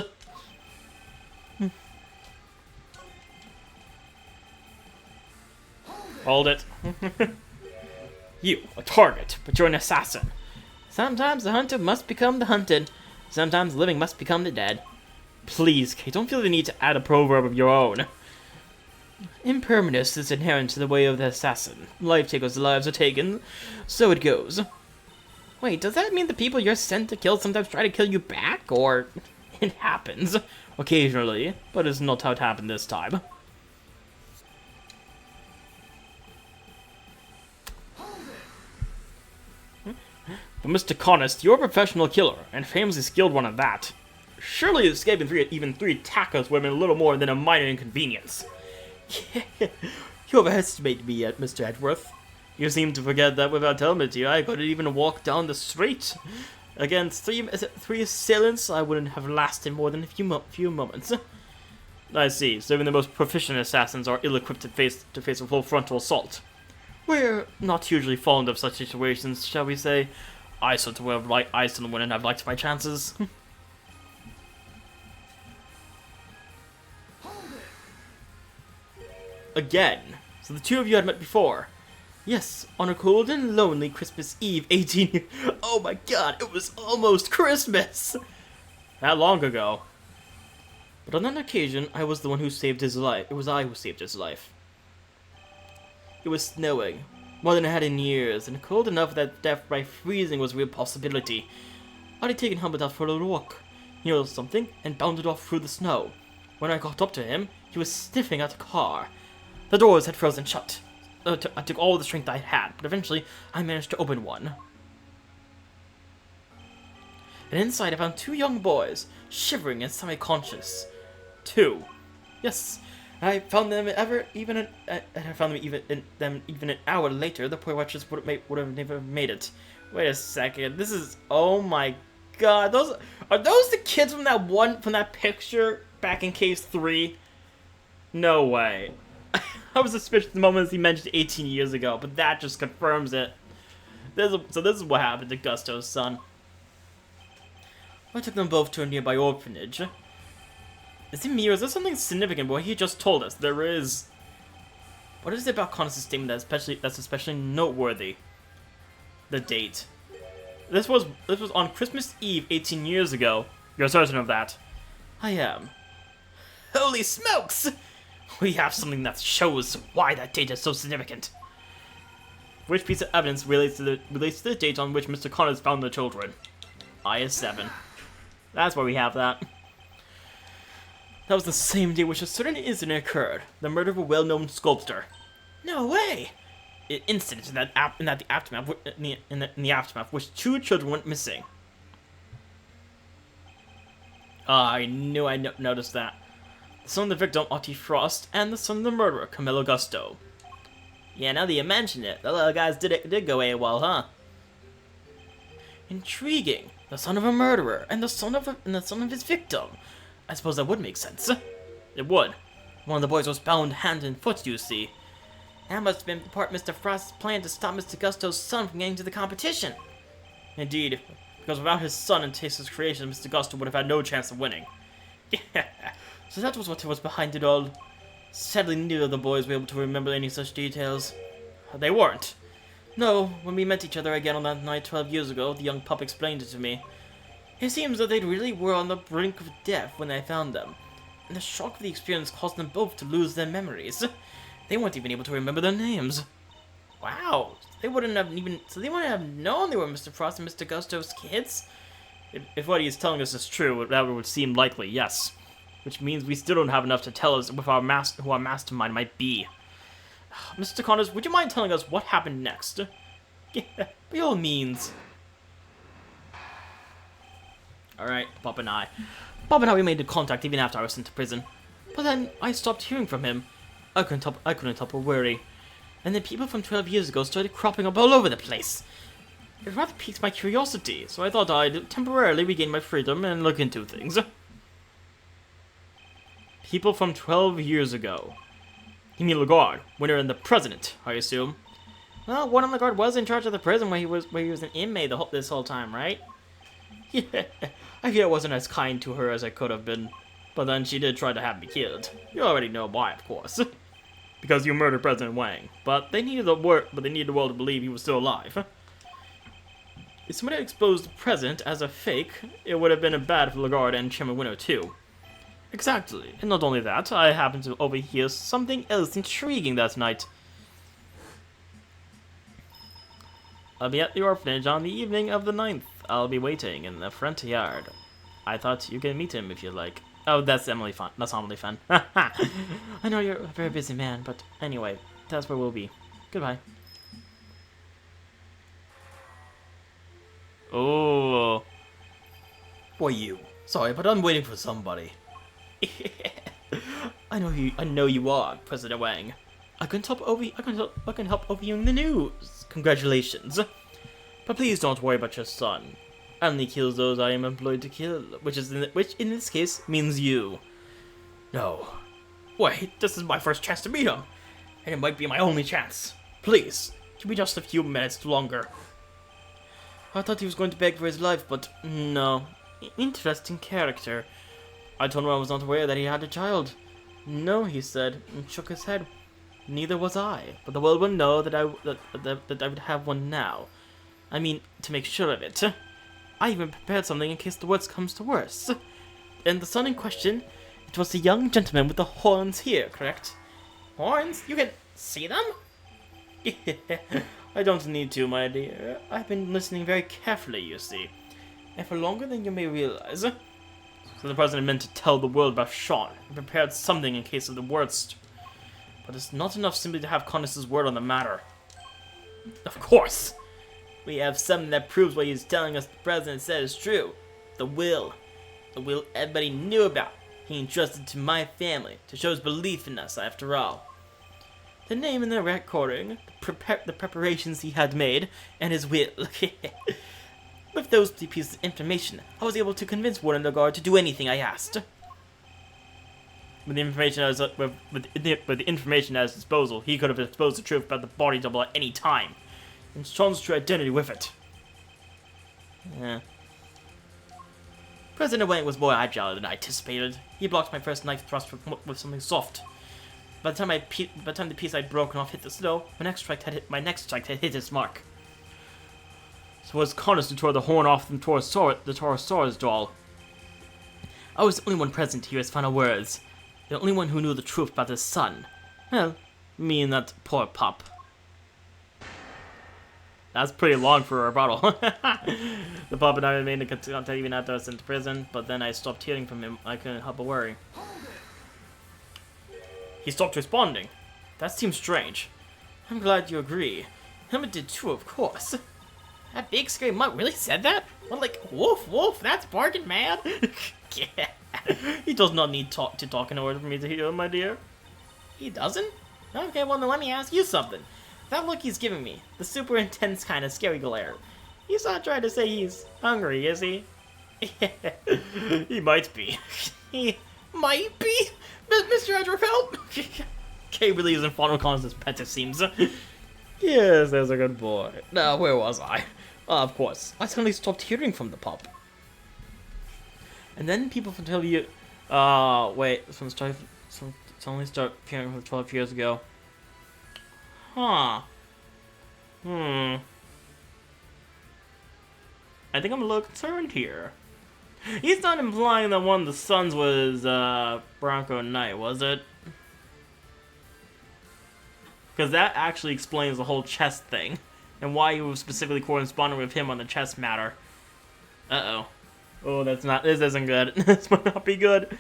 Hold it. You, a target, but you're an assassin. Sometimes the hunter must become the hunted. Sometimes the living must become the dead. Please, Kate, don't feel the need to add a proverb of your own. Impermanence is inherent to the way of the assassin. Life takers' lives are taken, so it goes. Wait, does that mean the people you're sent to kill sometimes try to kill you back? Or it happens occasionally, but it's not how it happened this time. But Mr. Connist, you're a professional killer, and famously skilled one at that. Surely escaping even three attackers would have been a little more than a minor inconvenience. You overestimate me yet, Mr. Edgeworth. You seem to forget that without helmet here, I couldn't even walk down the street. Against three assailants, I wouldn't have lasted more than a few moments. I see, so even the most proficient assassins are ill-equipped to face a full frontal assault. We're not hugely fond of such situations, shall we say. I certainly wouldn't have liked my chances. Again. So the two of you had met before. Yes, on a cold and lonely Christmas Eve, 18... Oh my god, it was almost Christmas! That long ago. But on that occasion, I was the one who saved his life. It was I who saved his life. It was snowing. More than I had in years, and cold enough that death by freezing was a real possibility. I had taken Helmet out for a little walk. He noticed something, and bounded off through the snow. When I got up to him, he was sniffing at a car. The doors had frozen shut. I took all the strength I had, but eventually I managed to open one. And inside I found two young boys, shivering and semi-conscious. Two. Yes, I found them even an hour later. The poor wretches would have never made it. Wait a second. This is, oh my god. Are those the kids from that picture back in case 3? No way. I was suspicious the moment he mentioned 18 years ago, but that just confirms it. So this is what happened to Gusto's son. I took them both to a nearby orphanage. Is it me, or is there something significant what he just told us? There is. What is it about Connor's statement that's especially noteworthy? The date. This was on Christmas Eve 18 years ago. You're certain of that? I am. Holy smokes! We have something that shows why that date is so significant. Which piece of evidence relates to the date on which Mr. Connors found the children? IS-7. That's why we have that. That was the same day which a certain incident occurred. The murder of a well-known sculptor. No way! An incident in the aftermath, which 2 children went missing. I knew I noticed that. The son of the victim, Ottie Frost, and the son of the murderer, Camillo Gusto. Yeah, now that you mention it, the little guys did go AWOL, huh? Intriguing. The son of a murderer, and the son of his victim. I suppose that would make sense. It would. One of the boys was bound hand and foot, you see. That must have been part of Mr. Frost's plan to stop Mr. Gusto's son from getting to the competition. Indeed, because without his son and Taste's creation, Mr. Gusto would have had no chance of winning. Yeah. So that was what was behind it all. Sadly, neither of the boys were able to remember any such details. They weren't. No, when we met each other again on that night 12 years ago, the young pup explained it to me. It seems that they really were on the brink of death when I found them, and the shock of the experience caused them both to lose their memories. They weren't even able to remember their names. Wow, they wouldn't have known they were Mr. Frost and Mr. Gusto's kids? If what he is telling us is true, that would seem likely, yes. Which means we still don't have enough to tell us who our mastermind might be. Mr. Connors, would you mind telling us what happened next? Yeah, by all means. Alright, Bob and I, we made the contact even after I was sent to prison. But then I stopped hearing from him. I couldn't help but worry. and then people from 12 years ago started cropping up all over the place. It rather piqued my curiosity, so I thought I'd temporarily regain my freedom and look into things. People from 12 years ago. You mean Lagarde, winner and the president, I assume? Well, Warden Lagarde was in charge of the prison where he was an inmate this whole time, right? Yeah, I fear I wasn't as kind to her as I could have been. But then she did try to have me killed. You already know why, of course. Because you murdered President Wang. But they needed the world to believe he was still alive. If somebody had exposed the president as a fake, it would have been bad for Lagarde and Chairman Winnow too. Exactly. And not only that, I happened to overhear something else intriguing that night. I'll be at the orphanage on the evening of the 9th. I'll be waiting in the front yard. I thought you could meet him if you'd like. Oh, that's Emily Fun. That's Emily Fun. I know you're a very busy man, but anyway, that's where we'll be. Goodbye. Oh. Boy, you. Sorry, but I'm waiting for somebody. I know you are, President Wang. I can help overviewing the news. Congratulations. But please don't worry about your son. I only kill those I am employed to kill, which in this case means you. No. Wait, this is my first chance to meet him, and it might be my only chance. Please, give me just a few minutes longer. I thought he was going to beg for his life, but no. Interesting character. I told him I was not aware that he had a child. No, he said, and shook his head. Neither was I, but the world will know that I would have one now. I mean, to make sure of it. I even prepared something in case the worst comes to worse. And the son in question, it was the young gentleman with the horns here, correct? Horns? You can see them? I don't need to, my dear. I've been listening very carefully, you see. And for longer than you may realize. So the president meant to tell the world about Sean, and prepared something in case of the worst. But it's not enough simply to have Connis's word on the matter. Of course! We have something that proves what he's telling us the president said is true. The will. The will everybody knew about. He entrusted to my family to show his belief in us, after all. The name in the recording, the preparations he had made, and his will. With those 3 pieces of information, I was able to convince Warden Lagarde to do anything I asked. With the information at his disposal, he could have exposed the truth about the body double at any time. And Sean's true identity with it. Yeah. President Wang was more agile than I anticipated. He blocked my first knife thrust with something soft. By the time the piece I'd broken off hit the snow, my next strike had hit its mark. So it was Connis who tore the horn off the Torosaurus doll. I was the only one present to hear his final words. The only one who knew the truth about his son. Well, me and that poor pup. That's pretty long for a rebuttal. The pup and I remained in contact even after I was sent to prison, but then I stopped hearing from him. I couldn't help but worry. He stopped responding. That seems strange. I'm glad you agree. Helmet did too, of course. That big scary mutt really said that? Well, like, woof, woof, that's barking mad. Yeah. He does not need to talk in order for me to hear him, my dear. He doesn't? Okay, well then let me ask you something. That look he's giving me, the super intense kind of scary glare, he's not trying to say he's hungry, is he? He might be. He might be? Mr. Edgeworth, help! Kay really isn't fond of Connis's pet, it seems. Yes, there's a good boy. Now, where was I? Of course, I suddenly stopped hearing from the pup. And then people from 12 years... suddenly start appearing from 12 years ago. Huh. I think I'm a little concerned here. He's not implying that one of the sons was, Bronco Knight, was it? Because that actually explains the whole chess thing. And why he was specifically corresponding with him on the chess matter. Uh-oh. Oh, this isn't good. This might not be good.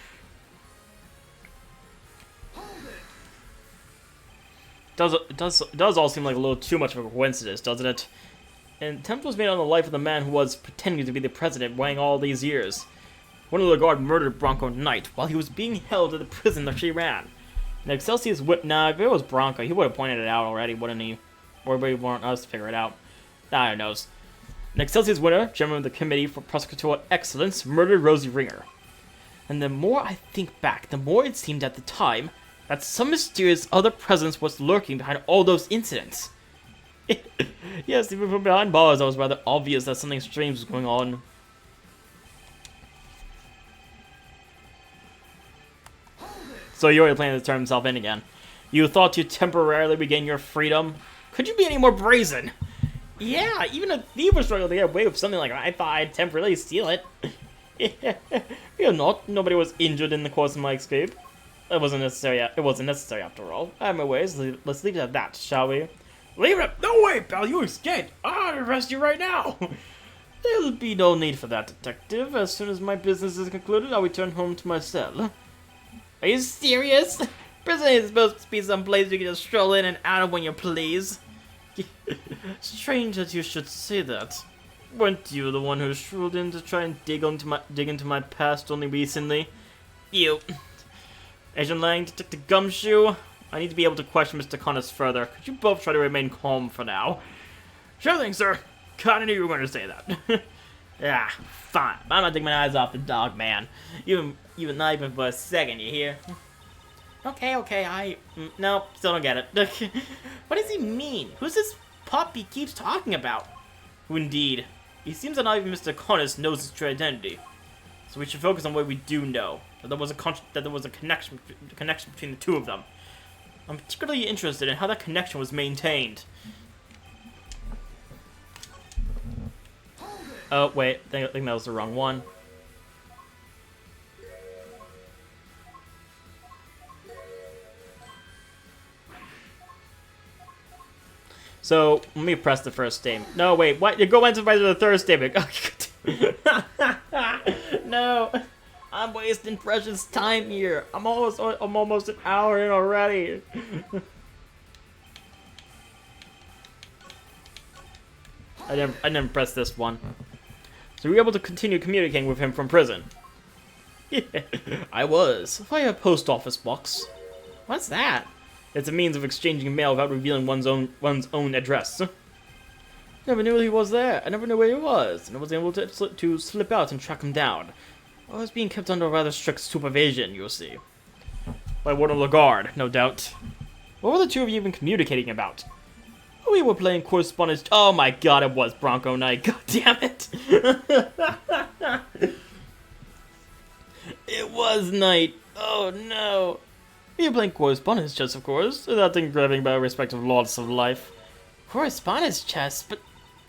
It does all seem like a little too much of a coincidence, doesn't it? An attempt was made on the life of the man who was pretending to be the president Wang all these years. One of the guard murdered Bronco Knight while he was being held at the prison that she ran. And Excelsior's whip. Nah, if it was Bronco, he would have pointed it out already, wouldn't he? Or would he want us to figure it out? Nah, who knows. And Excelsior's winner, chairman of the Committee for Prosecutor Excellence, murdered Rosie Ringer. And the more I think back, the more it seemed at the time that some mysterious other presence was lurking behind all those incidents. Yes, even from behind bars, it was rather obvious that something strange was going on. So you're already planning to turn himself in again. You thought to temporarily regain your freedom? Could you be any more brazen? Yeah, even a thief would struggle to get away with something like that. I thought I'd temporarily steal it. You're not. Nobody was injured in the course of my escape. It wasn't necessary after all. I have my ways. Let's leave it at that, shall we? Leave it? No way, pal. You escaped. I'll arrest you right now. There'll be no need for that, detective. As soon as my business is concluded, I'll return home to my cell. Are you serious? Prison is supposed to be some place you can just stroll in and out of when you please. Strange that you should say that. Weren't you the one who strolled in to try and dig into my past only recently? You. Agent Lang, Detective Gumshoe, I need to be able to question Mr. Connors further. Could you both try to remain calm for now? Sure thing, sir. Kinda knew you were going to say that. Yeah, fine. I'm not taking my eyes off the dog, man. Even not even for a second, you hear? Okay, no, still don't get it. What does he mean? Who's this pup he keeps talking about? Who indeed? He seems that not even Mr. Connors knows his true identity. So we should focus on what we do know. That there was a connection between the two of them. I'm particularly interested in how that connection was maintained. Oh, wait. I think that was the wrong one. So, let me press the first statement. No, wait, what? You go into the third statement. No, I'm wasting precious time here. I'm almost an hour in already. I didn't press this one. So we were able to continue communicating with him from prison. Yeah, I was. Via post office box. What's that? It's a means of exchanging mail without revealing one's own address. Never knew he was there. I never knew where he was, and I was able to slip out and track him down. I was being kept under rather strict supervision, you'll see. By Warden Lagarde, no doubt. What were the two of you even communicating about? We were playing correspondence. Oh my god, it was Bronco Knight. God damn it. It was Knight. Oh no. We were playing correspondence chess, of course, without thinking anything about respective laws of life. Correspondence chess? But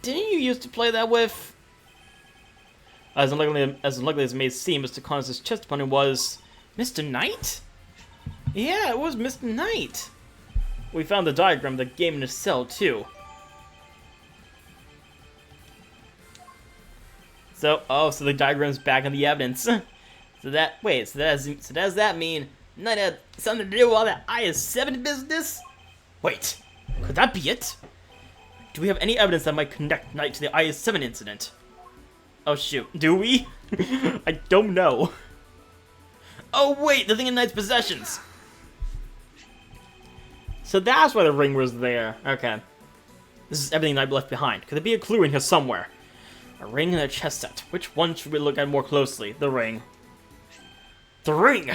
didn't you used to play that with... As unlikely as it may seem, Mr. Connors' chess opponent was... Mr. Knight? Yeah, it was Mr. Knight. We found the diagram of the game in his cell, too. So the diagram's back in the evidence. So does that mean Knight had something to do with all that IS-7 business? Wait, could that be it? Do we have any evidence that might connect Knight to the IS-7 incident? Oh shoot, do we? I don't know. Oh wait, the thing in Knight's possessions! So that's why the ring was there. Okay. This is everything Knight left behind. Could there be a clue in here somewhere? A ring and a chess set. Which one should we look at more closely? The ring. The ring!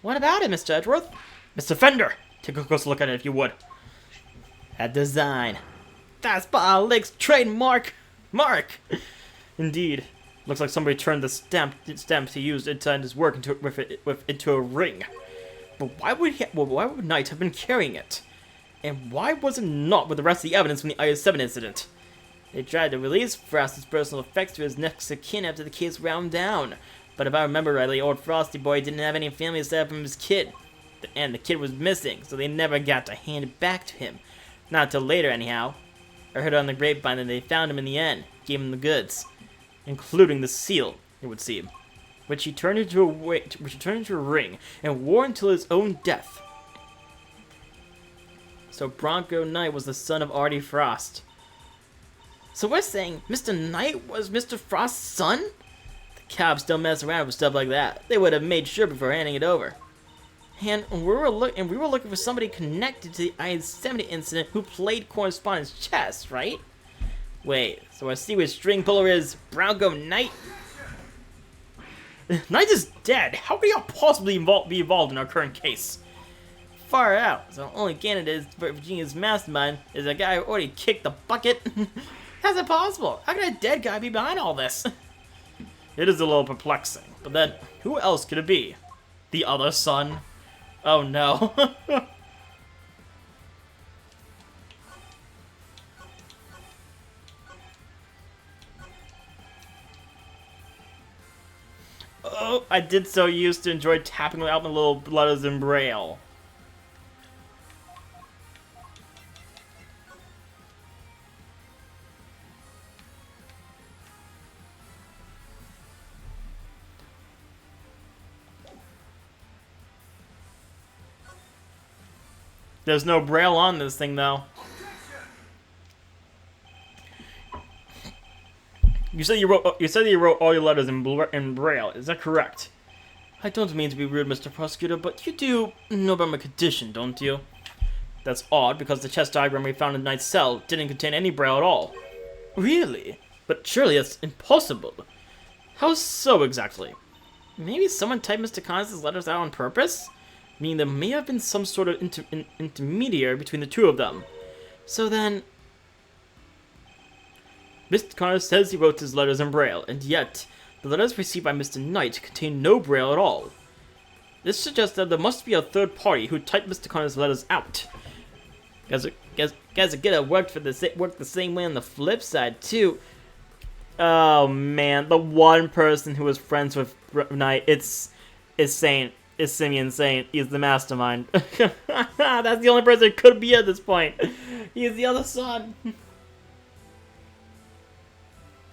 What about it, Mr. Edgeworth? Mr. Fender! Take a close look at it if you would. That design. That's Paul Lake's trademark! Mark! Indeed. Looks like somebody turned the stamp he used inside his work into a ring. But why would Knight have been carrying it? And why was it not with the rest of the evidence from the IS-7 incident? They tried to release Frost's personal effects to his next of kin after the case wound down. But if I remember rightly, old Frosty Boy didn't have any family aside from his kid. And the kid was missing, so they never got to hand it back to him. Not till later, anyhow. I heard on the grapevine that they found him in the end, gave him the goods. Including the seal, it would seem. Which he turned into a ring, and wore until his own death. So Bronco Knight was the son of Artie Frost. So we're saying Mr. Knight was Mr. Frost's son? The cops don't mess around with stuff like that. They would have made sure before handing it over. And we were looking for somebody connected to the I-70 incident who played correspondence chess, right? Wait, so I see where string puller is Bronco Knight? Knight is dead. How could he possibly be involved in our current case? Far out. So the only candidate for Virginia's mastermind is a guy who already kicked the bucket. How's it possible? How could a dead guy be behind all this? It is a little perplexing. But then, who else could it be? The other son? Oh no. Oh, I did so used to enjoy tapping out my little letters in Braille. There's no Braille on this thing, though. You said you wrote all your letters in Braille. Is that correct? I don't mean to be rude, Mr. Prosecutor, but you do know about my condition, don't you? That's odd, because the chess diagram we found in Knight's cell didn't contain any Braille at all. Really? But surely that's impossible. How so exactly? Maybe someone typed Mr. Connors' letters out on purpose? Meaning there may have been some sort of intermediary between the two of them. So then, Mr. Connors says he wrote his letters in Braille, and yet the letters received by Mr. Knight contain no Braille at all. This suggests that there must be a third party who typed Mr. Connors' letters out. Guys get it worked the same way on the flip side too. Oh man, the one person who was friends with Knight, it's Simeon Saint. He's the mastermind. That's the only person it could be at this point. He's the other son.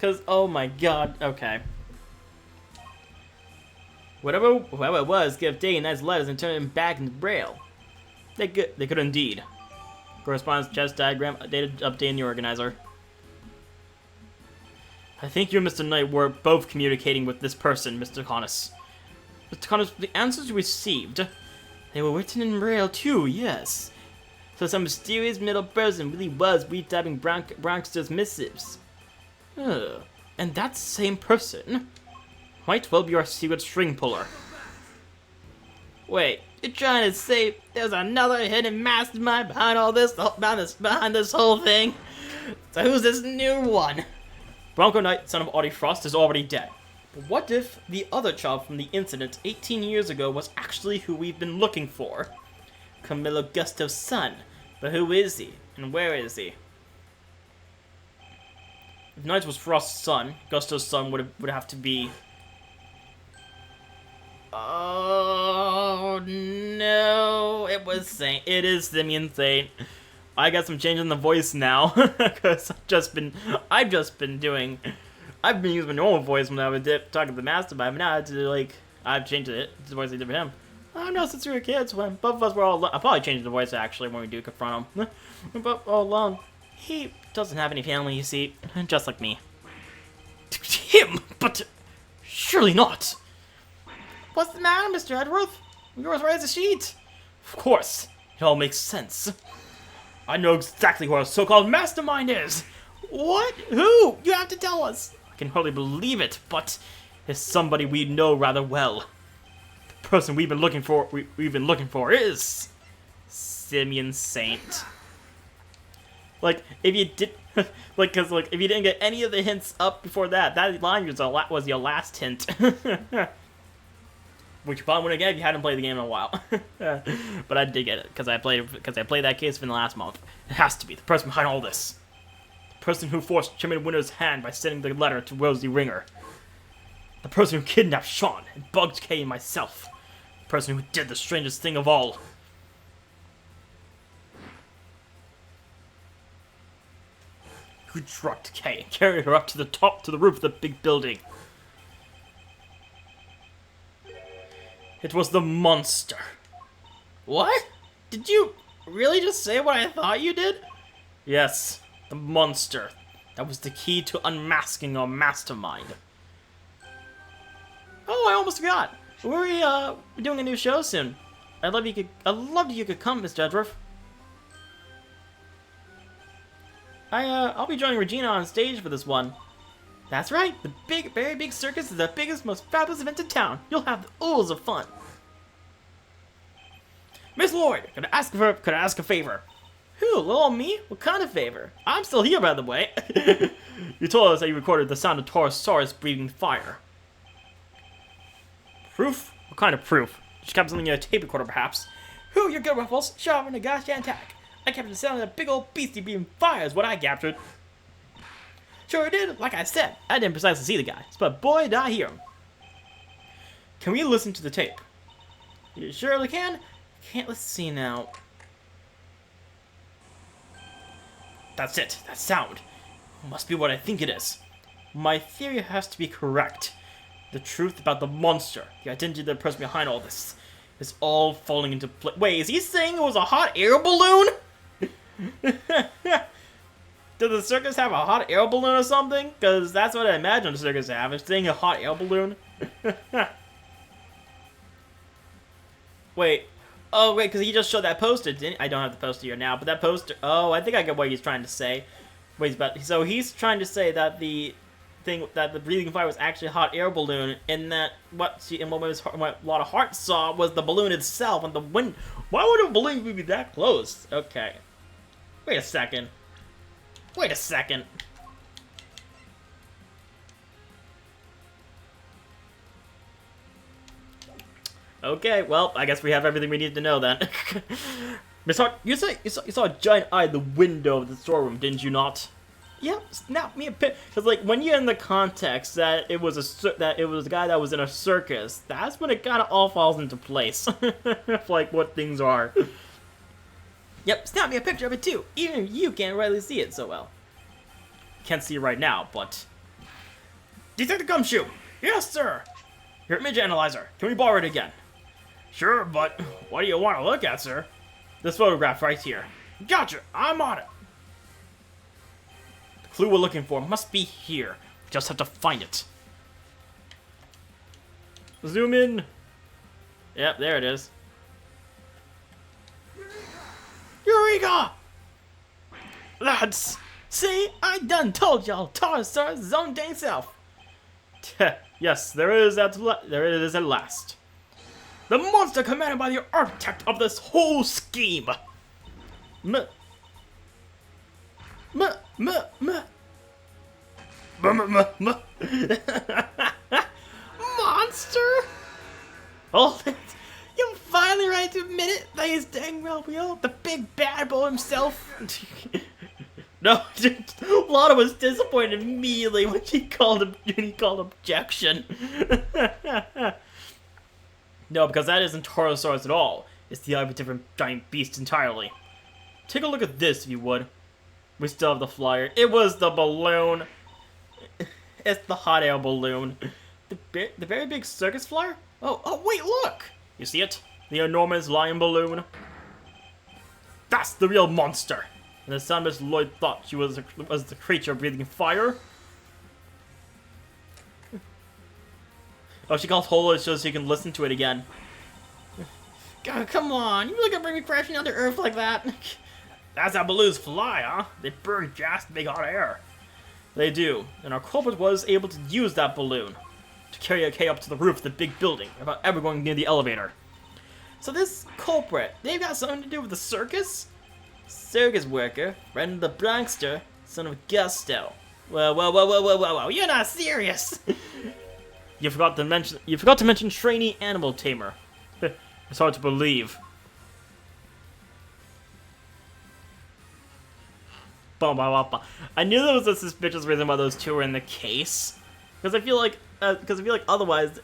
Cause oh my god, okay. Whoever it was, gave Day and Knight's letters and turned them back into Braille. They could indeed. Correspondence chess diagram update in the organizer. I think you and Mr. Knight were both communicating with this person, Mr. Connors. Mr. Connors, the answers you received, they were written in Braille too, yes. So some mysterious middle person really was retyping Bronxter's missives. And that same person might well be our secret string puller. Wait, you're trying to say there's another hidden mastermind behind all this, behind this whole thing? So who's this new one? Bronco Knight, son of Audie Frost, is already dead. But what if the other child from the incident 18 years ago was actually who we've been looking for? Camillo Gusto's son. But who is he? And where is he? If Knight was Frost's son, Gusto's son would have to be... Oh no! It was Saint. It is Simeon Saint. I got some change in the voice now because I've just been using my normal voice when I was talking to the mastermind, but now I've changed it to the voice I did for him. I know since we were kids, when both of us were all alone. I'll probably change the voice actually when we do confront him. We're both all alone. He doesn't have any family, you see, just like me. Him? But surely not. What's the matter, Mr. Edgeworth? You're as right as a sheet. Of course, it all makes sense. I know exactly who our so-called mastermind is. What? Who? You have to tell us. I can hardly believe it, but it's somebody we know rather well. The person we've been looking for is Simeon Saint. Like, if you did, if you didn't get any of the hints up before that, that line was your last hint. Which you probably wouldn't get if you hadn't played the game in a while. But I did get it because I played that case for the last month. It has to be the person behind all this. The person who forced Chairman Winter's hand by sending the letter to Rosie Ringer. The person who kidnapped Sean and bugged Kay and myself. The person who did the strangest thing of all. Who drugged Kay and carried her up to the roof of the big building. It was the monster. What? Did you really just say what I thought you did? Yes, the monster. That was the key to unmasking our mastermind. Oh, I almost forgot. We're doing a new show soon. I'd love you could come, Mr. Edgeworth. I'll be joining Regina on stage for this one. That's right, the very big circus is the biggest, most fabulous event in town. You'll have oodles of fun. Miss Lloyd, could I ask a favor? Who, little me? What kind of favor? I'm still here, by the way. You told us that you recorded the sound of Torosaurus breathing fire. Proof? What kind of proof? Just kept something in a tape recorder, perhaps. Who, you're good, Ruffles. Show up in a gosh attack. I captured the sound of that big old beastie breathing fire is what I captured. Sure did. Like I said, I didn't precisely see the guy, but boy, did I hear him. Can we listen to the tape? You surely can. Let's see now. That's it. That sound. Must be what I think it is. My theory has to be correct. The truth about the monster, the identity of the person behind all this, is all falling into place. Wait, is he saying it was a hot air balloon? Did the circus have a hot air balloon or something? Because that's what I imagine the circus have. It's saying a hot air balloon. Wait. Oh, wait, because he just showed that poster, didn't he? I don't have the poster here now, but that poster... Oh, I think I get what he's trying to say. Wait, but so he's trying to say that the breathing fire was actually a hot air balloon, and that what a lot of hearts saw was the balloon itself and the wind. Why would a balloon be that close? Okay. Wait a second. Wait a second. Okay, well, I guess we have everything we need to know then. Miss Hart, you saw a giant eye in the window of the storeroom, didn't you not? Yeah, snap me a pic. Because like when you're in the context that it was a guy that was in a circus, that's when it kind of all falls into place. Like what things are. Yep, snap me a picture of it too. Even you can't really see it so well. Can't see it right now, but... Detective Gumshoe! Yes, sir! Your image analyzer, can we borrow it again? Sure, but what do you want to look at, sir? This photograph right here. Gotcha, I'm on it! The clue we're looking for must be here. We just have to find it. Zoom in. Yep, there it is. Eureka! Lads, see, I done told y'all Torosaurus his own dang self. Yes, there it is at last. The monster commanded by the architect of this whole scheme. Monster? Oh, you finally ready to admit it? That he's dang well real? The big bad boy himself? No, Lana was disappointed immediately when he called objection. No, because that isn't Torosaurus at all. It's the eye of a different giant beast entirely. Take a look at this, if you would. We still have the flyer. It was the balloon. It's the hot air balloon. The very big circus flyer? Oh, wait, look! You see it? The enormous lion balloon? That's the real monster! And the son Miss Lloyd thought she was the creature breathing fire. Oh, she called Holo so she can listen to it again. God, come on, you really gonna bring me crashing down to Earth like that? That's how balloons fly, huh? They burn gas to make hot air. They do, and our culprit was able to use that balloon to carry a K up to the roof of the big building without ever going near the elevator. So this culprit, they've got something to do with the circus? Circus worker, friend of the Bronxster, son of Gusto. Whoa, you're not serious! You forgot to mention trainee animal tamer. It's hard to believe. I knew there was a suspicious reason why those two were in the case. Because I feel like otherwise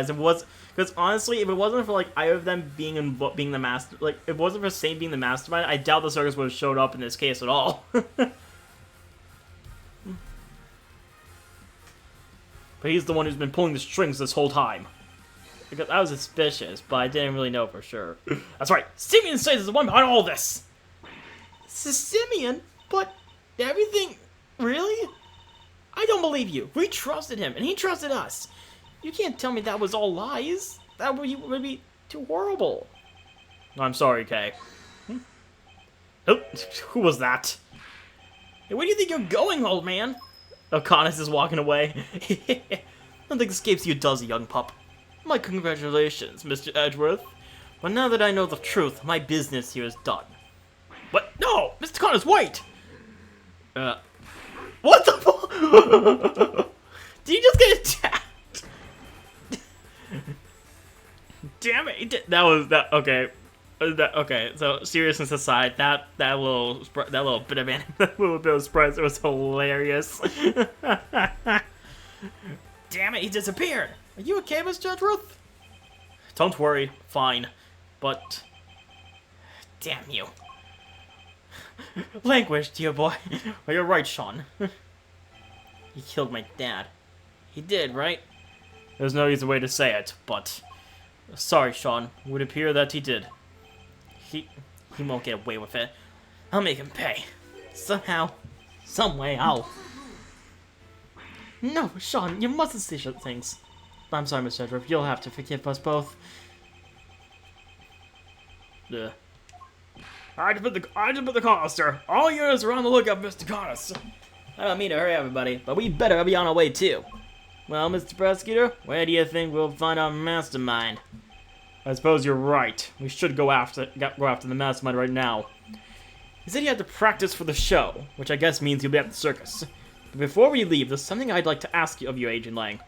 it was. Because honestly, if it wasn't for like either of them being the master, like if it wasn't for Saint being the mastermind, I doubt the circus would have showed up in this case at all. But he's the one who's been pulling the strings this whole time. Because I was suspicious, but I didn't really know for sure. That's right, Simeon says is the one behind all this. Simeon? But everything, really? I don't believe you. We trusted him, and he trusted us. You can't tell me that was all lies. That would be too horrible. I'm sorry, Kay. Oh, who was that? Hey, where do you think you're going, old man? O'Connor is walking away. Nothing escapes you, does it, young pup? My congratulations, Mr. Edgeworth. But now that I know the truth, my business here is done. What? No! Mr. Connors, wait! What the fuck? Did you just get attacked? Damn it! That was that. Okay. Okay. So seriousness aside, that little bit of that little bit of surprise, it was hilarious. Damn it! He disappeared. Are you okay, Mr. Edgeworth? Don't worry. Fine. But damn you. Language, dear boy. Well, you're right, Sean. He killed my dad. He did, right? There's no easy way to say it, but sorry, Sean. It would appear that he did. He won't get away with it. I'll make him pay. Somehow. Some way, No, Sean, you mustn't say such things. I'm sorry, Mr. Edgeworth. You'll have to forgive us both. I just put the canister. All yours are on the lookout, Mr. Connors. I don't mean to hurry everybody, but we better be on our way too. Well, Mr. Prosecutor, where do you think we'll find our mastermind? I suppose you're right. We should go after the mastermind right now. He said he had to practice for the show, which I guess means he'll be at the circus. But before we leave, there's something I'd like to ask you of you, Agent Lang.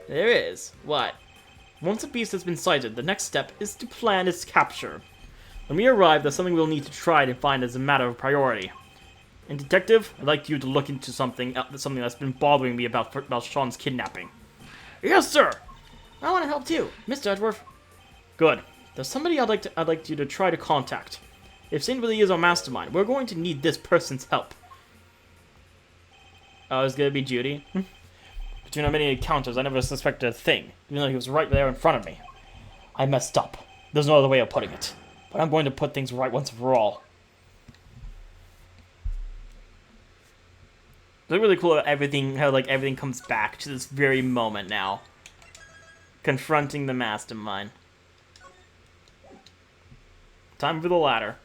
There is. What? Once a beast has been sighted, the next step is to plan its capture. When we arrive, there's something we'll need to try to find as a matter of priority. And Detective, I'd like you to look into something that's been bothering me about Sean's kidnapping. Yes, sir. I want to help too, Mr. Edgeworth. Good. There's somebody I'd like you to try to contact. If Saint really is our mastermind, we're going to need this person's help. Oh, it's gonna be Judy. Between our many encounters, I never suspected a thing, even though he was right there in front of me. I messed up. There's no other way of putting it. But I'm going to put things right once and for all. It's really cool how everything comes back to this very moment now. Confronting the mastermind. Time for the ladder.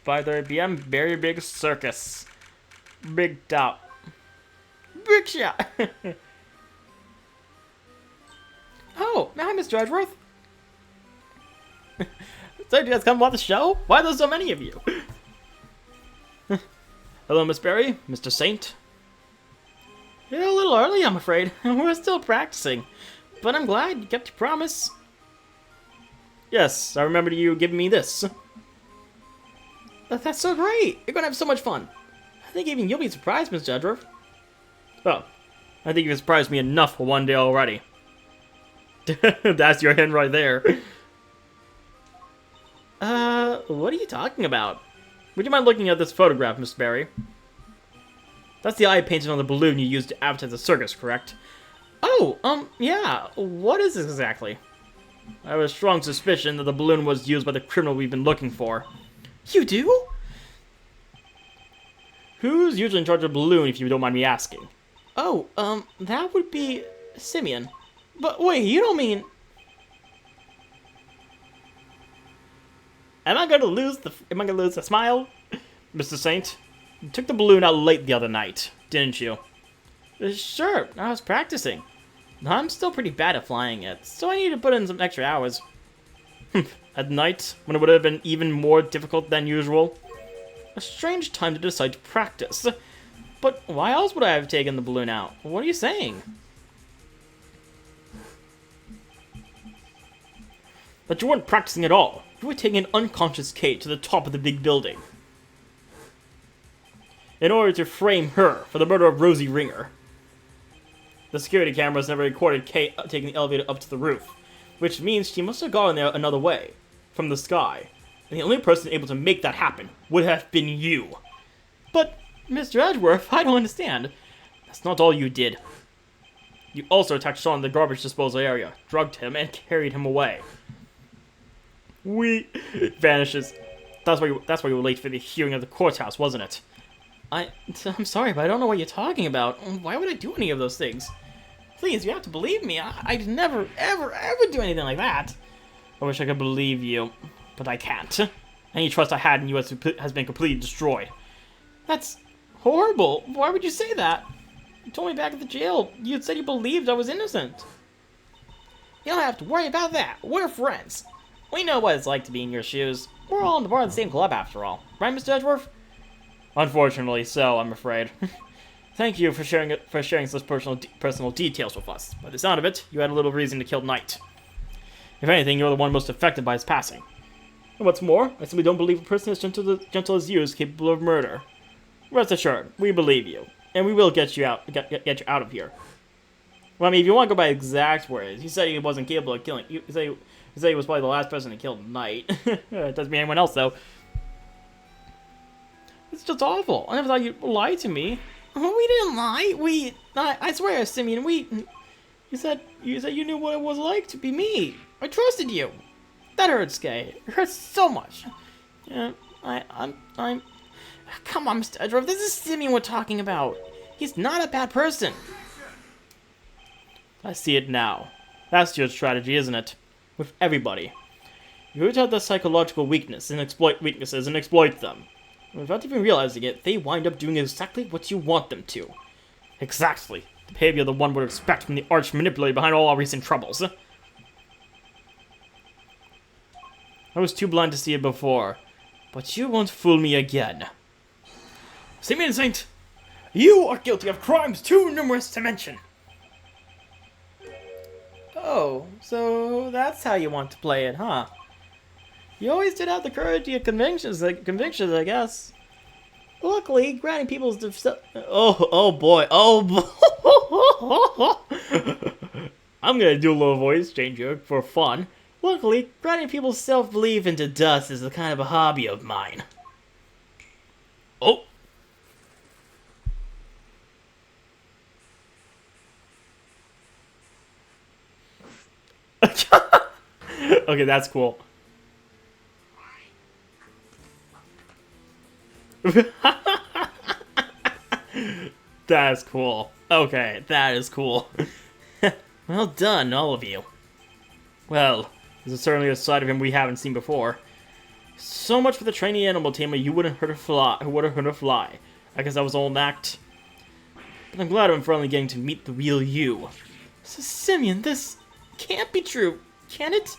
5:30 p.m. Very big circus. Big top. Big shot. Oh, hi, Mr. Edgeworth. So you guys come watch the show? Why are there so many of you? Hello, Miss Berry, Mr. Saint. You're a little early, I'm afraid. We're still practicing. But I'm glad you kept your promise. Yes, I remember you giving me this. That's so great. You're gonna have so much fun. I think even you'll be surprised, Mr. Edgeworth. Oh, I think you've surprised me enough for one day already. That's your hint right there. What are you talking about? Would you mind looking at this photograph, Miss Berry? That's the eye painted on the balloon you used to advertise the circus, correct? Oh, yeah. What is this exactly? I have a strong suspicion that the balloon was used by the criminal we've been looking for. You do? Who's usually in charge of the balloon, if you don't mind me asking? Oh, that would be Simeon. But wait, you don't mean... Am I gonna lose the smile? Mr. Saint, you took the balloon out late the other night, didn't you? Sure, I was practicing. I'm still pretty bad at flying it, so I need to put in some extra hours. At night, when it would have been even more difficult than usual. A strange time to decide to practice. But why else would I have taken the balloon out? What are you saying? That you weren't practicing at all. You were taking an unconscious Kate to the top of the big building. In order to frame her for the murder of Rosie Ringer. The security cameras never recorded Kate taking the elevator up to the roof, which means she must have gone there another way, from the sky. And the only person able to make that happen would have been you. But, Mr. Edgeworth, I don't understand. That's not all you did. You also attacked Sean in the garbage disposal area, drugged him, and carried him away. Vanishes. That's why you were late for the hearing of the courthouse, wasn't it? I'm sorry, but I don't know what you're talking about. Why would I do any of those things? Please, you have to believe me. I'd never, ever, ever do anything like that. I wish I could believe you, but I can't. Any trust I had in you has been completely destroyed. That's horrible. Why would you say that? You told me back at the jail you said you believed I was innocent. You don't have to worry about that. We're friends. We know what it's like to be in your shoes. We're all in part of the same club after all. Right, Mr. Edgeworth? Unfortunately so, I'm afraid. Thank you for sharing such personal details with us. By the sound of it, you had a little reason to kill Knight. If anything, you're the one most affected by his passing. And what's more, I simply don't believe a person as gentle as you is capable of murder. Rest assured, we believe you, and we will get you out of here. Well, I mean, if you want to go by exact words, he said he wasn't capable of killing. He said he was probably the last person to kill Knight. It doesn't mean anyone else, though. It's just awful. I never thought you'd lie to me. Oh, we didn't lie. I swear, Simeon, You said you knew what it was like to be me. I trusted you. That hurts, Kay. It hurts so much. Yeah, I'm. Come on, Mr. Edgeworth. This is Simeon we're talking about. He's not a bad person. I see it now. That's your strategy, isn't it? With everybody. You root out their psychological weaknesses and exploit them. Without even realizing it, they wind up doing exactly what you want them to. Exactly. The behavior the one would expect from the arch manipulator behind all our recent troubles. I was too blind to see it before, but you won't fool me again. Simeon Saint, you are guilty of crimes too numerous to mention. Oh, so that's how you want to play it, huh? You always did have the courage to get convictions, I guess. Luckily, granting people's oh boy. I'm gonna do a little voice changer for fun. Luckily, grinding people's self-belief into dust is a kind of a hobby of mine. Oh. Okay, that's cool. That is cool. Okay, that is cool. Well done, all of you. Well, this is certainly a side of him we haven't seen before. So much for the trainee animal tamer you wouldn't hurt a fly. I guess that was all an act. But I'm glad I'm finally getting to meet the real you. So Simeon, this can't be true, can it?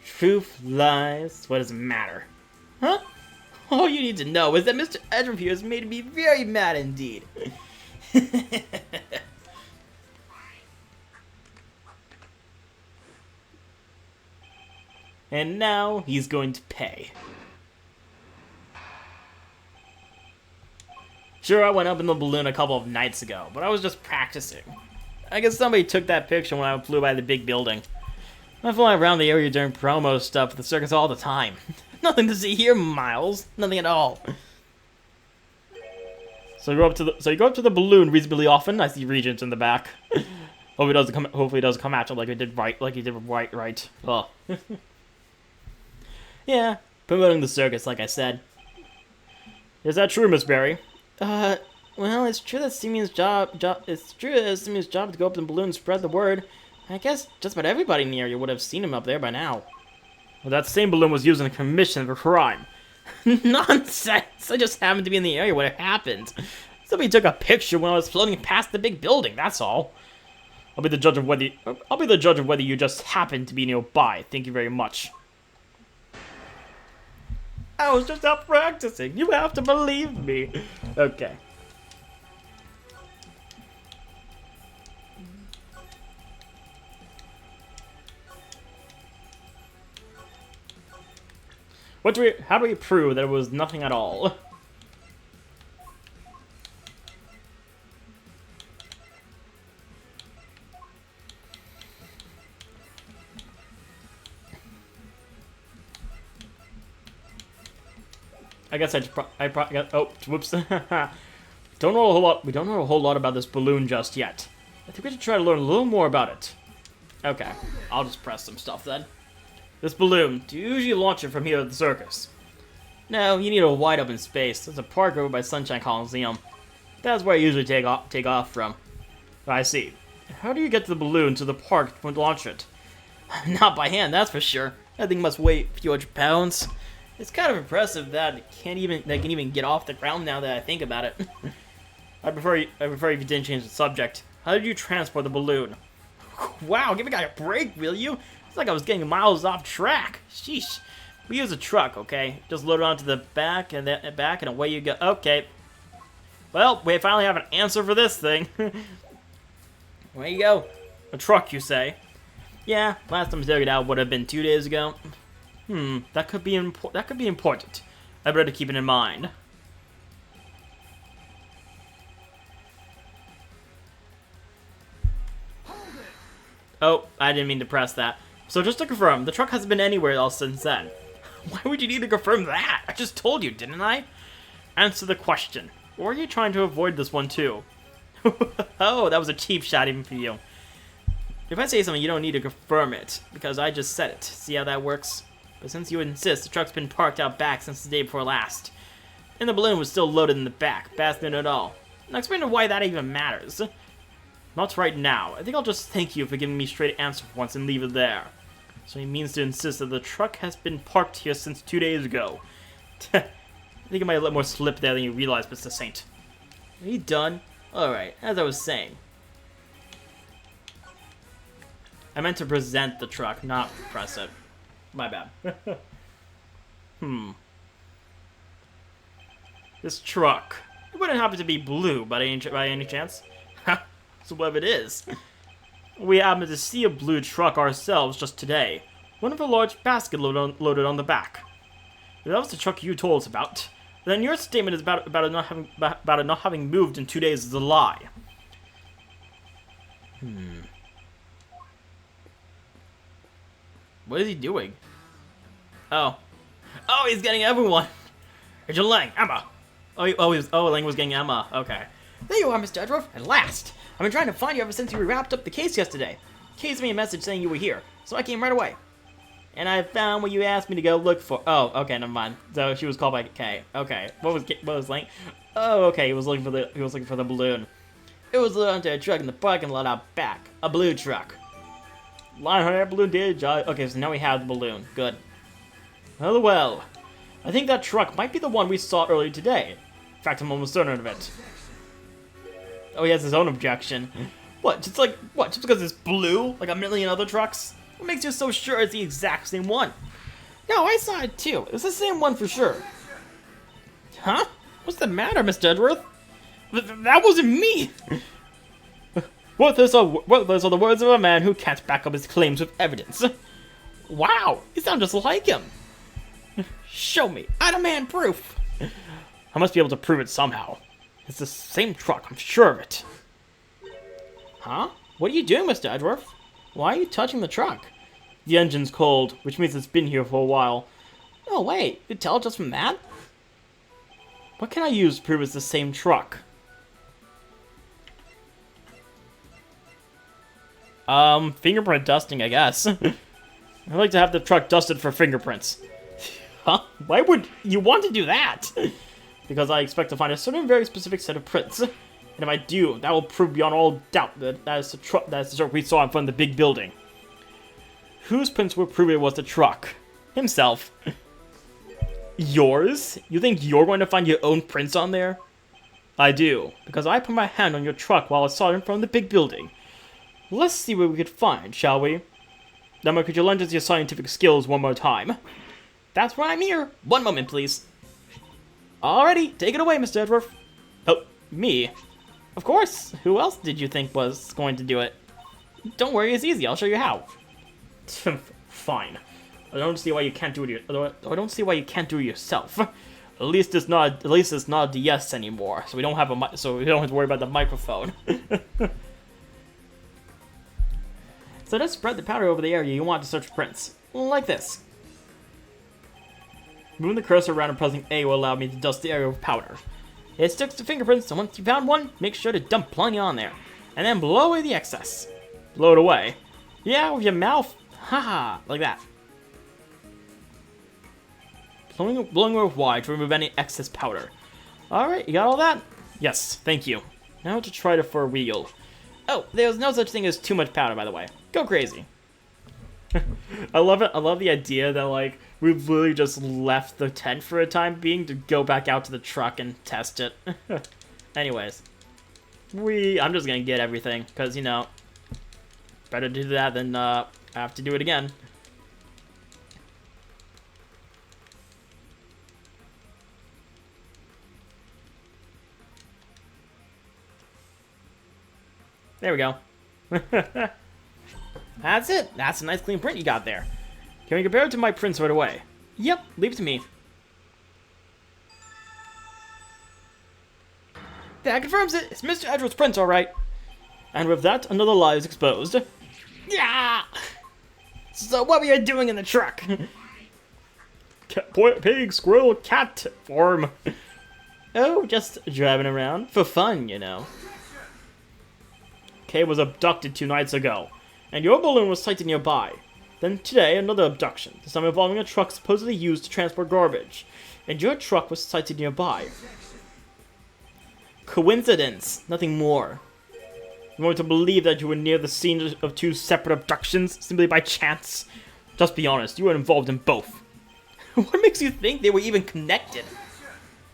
Truth, lies, what does it matter? Huh? All you need to know is that Mr. Edgeworth has made me very mad indeed. And now he's going to pay. Sure, I went up in the balloon a couple of nights ago, but I was just practicing. I guess somebody took that picture when I flew by the big building. I fly around the area during promo stuff at the circus all the time. Nothing to see here, Miles. Nothing at all. So you go up to the balloon reasonably often. I see Regent in the back. Hopefully he doesn't come at you like he did right. Oh. Yeah, promoting the circus, like I said. Is that true, Miss Berry? Well, it's true that Simeon's job to go up in the balloon and spread the word. I guess just about everybody in the area would have seen him up there by now. Well, that same balloon was used in a commission of a crime. Nonsense! I just happened to be in the area when it happened. Somebody took a picture when I was floating past the big building, that's all. I'll be the judge of whether you just happened to be nearby. Thank you very much. I was just out practicing. You have to believe me. Okay. How do we prove that it was nothing at all? I guess oh, whoops. We don't know a whole lot about this balloon just yet. I think we should try to learn a little more about it. Okay, I'll just press some stuff then. This balloon, do you usually launch it from here at the circus? No, you need a wide open space. There's a park over by Sunshine Coliseum. That's where I usually take off from. I see. How do you get the balloon to the park to launch it? Not by hand, that's for sure. That thing must weigh a few hundred pounds. It's kind of impressive that it can even get off the ground now that I think about it. I prefer if you didn't change the subject. How did you transport the balloon? Wow, give a guy a break, will you? It's like I was getting miles off track. Sheesh. We use a truck, okay? Just load it onto the back and away you go. Okay. Well, we finally have an answer for this thing. Where you go? A truck, you say? Yeah, last time I figured it out would have been 2 days ago. That could be important. I better keep it in mind. Oh, I didn't mean to press that. So just to confirm, the truck hasn't been anywhere else since then. Why would you need to confirm that? I just told you, didn't I? Answer the question. Or are you trying to avoid this one too? Oh, that was a cheap shot even for you. If I say something, you don't need to confirm it, because I just said it. See how that works? But since you insist, the truck's been parked out back since the day before last. And the balloon was still loaded in the back, faster than all. Now explain why that even matters. Not right now. I think I'll just thank you for giving me a straight answer for once and leave it there. So he means to insist that the truck has been parked here since 2 days ago. I think I might have let more slip there than you realize, Mr. Saint. Are you done? Alright, as I was saying. I meant to present the truck, not press it. My bad. This truck. It wouldn't happen to be blue by any chance. So what if it is? We happened to see a blue truck ourselves just today. One of a large basket loaded on the back. If that was the truck you told us about, then your statement is about it not having moved in 2 days is a lie. What is he doing? Oh, he's getting everyone. Agent Lang, Emma. Lang was getting Emma. Okay. There you are, Mr. Edgeworth, at last. I've been trying to find you ever since we wrapped up the case yesterday. Kay sent me a message saying you were here, so I came right away. And I found what you asked me to go look for. Oh, okay, never mind. So she was called by Kay. Okay, what was Lang? Oh, okay, he was looking for the balloon. It was loaded onto a truck in the parking lot out back. A blue truck. Line on that balloon did job. Okay, so now we have the balloon. Good. Well. I think that truck might be the one we saw earlier today. In fact, I'm almost certain of it. Oh, he has his own objection. What? Just because it's blue? Like a million other trucks? What makes you so sure it's the exact same one? No, I saw it too. It's the same one for sure. Huh? What's the matter, Mr. Edgeworth? That wasn't me! What those are the words of a man who can't back up his claims with evidence. Wow, you sound just like him. Show me. I demand proof. I must be able to prove it somehow. It's the same truck, I'm sure of it. Huh? What are you doing, Mr. Edgeworth? Why are you touching the truck? The engine's cold, which means it's been here for a while. Oh, wait. You could tell just from that? What can I use to prove it's the same truck? Fingerprint dusting, I guess. I'd like to have the truck dusted for fingerprints. Huh? Why would you want to do that? Because I expect to find a certain very specific set of prints. And if I do, that will prove beyond all doubt that that's the truck we saw in front of the big building. Whose prints will prove it was the truck? Himself. Yours? You think you're going to find your own prints on there? I do, because I put my hand on your truck while I saw it in front of the big building. Let's see what we could find, shall we? Now, could you lend us your scientific skills one more time? That's why I'm here. One moment, please. Alrighty, take it away, Mr. Edgeworth. Oh, me? Of course. Who else did you think was going to do it? Don't worry, it's easy. I'll show you how. Fine. I don't see why you can't do it. I don't see why you can't do it yourself. At least it's not a DS anymore, so we don't have so we don't have to worry about the microphone. So let's spread the powder over the area you want to search for prints, like this. Moving the cursor around and pressing A will allow me to dust the area with powder. It sticks to fingerprints, so once you found one, make sure to dump plenty on there, and then blow away the excess. Blow it away. Yeah, with your mouth. Haha, like that. Blowing it wide to remove any excess powder. Alright, you got all that? Yes, thank you. Now to try it for real. Oh, there's no such thing as too much powder, by the way. Go crazy. I love it. I love the idea that, like, we literally just left the tent for a time being to go back out to the truck and test it. Anyways. I'm just gonna get everything, because, you know, better to do that than, have to do it again. There we go. That's it. That's a nice clean print you got there. Can we compare it to my prints right away? Yep, leave it to me. That confirms it. It's Mr. Edgeworth's print, alright. And with that, another lie is exposed. Yeah! So what were you doing in the truck? Pig, squirrel, cat form. Oh, just driving around. For fun, you know. Kay was abducted 2 nights ago, and your balloon was sighted nearby. Then today, another abduction, this time involving a truck supposedly used to transport garbage, and your truck was sighted nearby. Coincidence, nothing more. You want to believe that you were near the scene of 2 separate abductions simply by chance? Just be honest, you were involved in both. What makes you think they were even connected?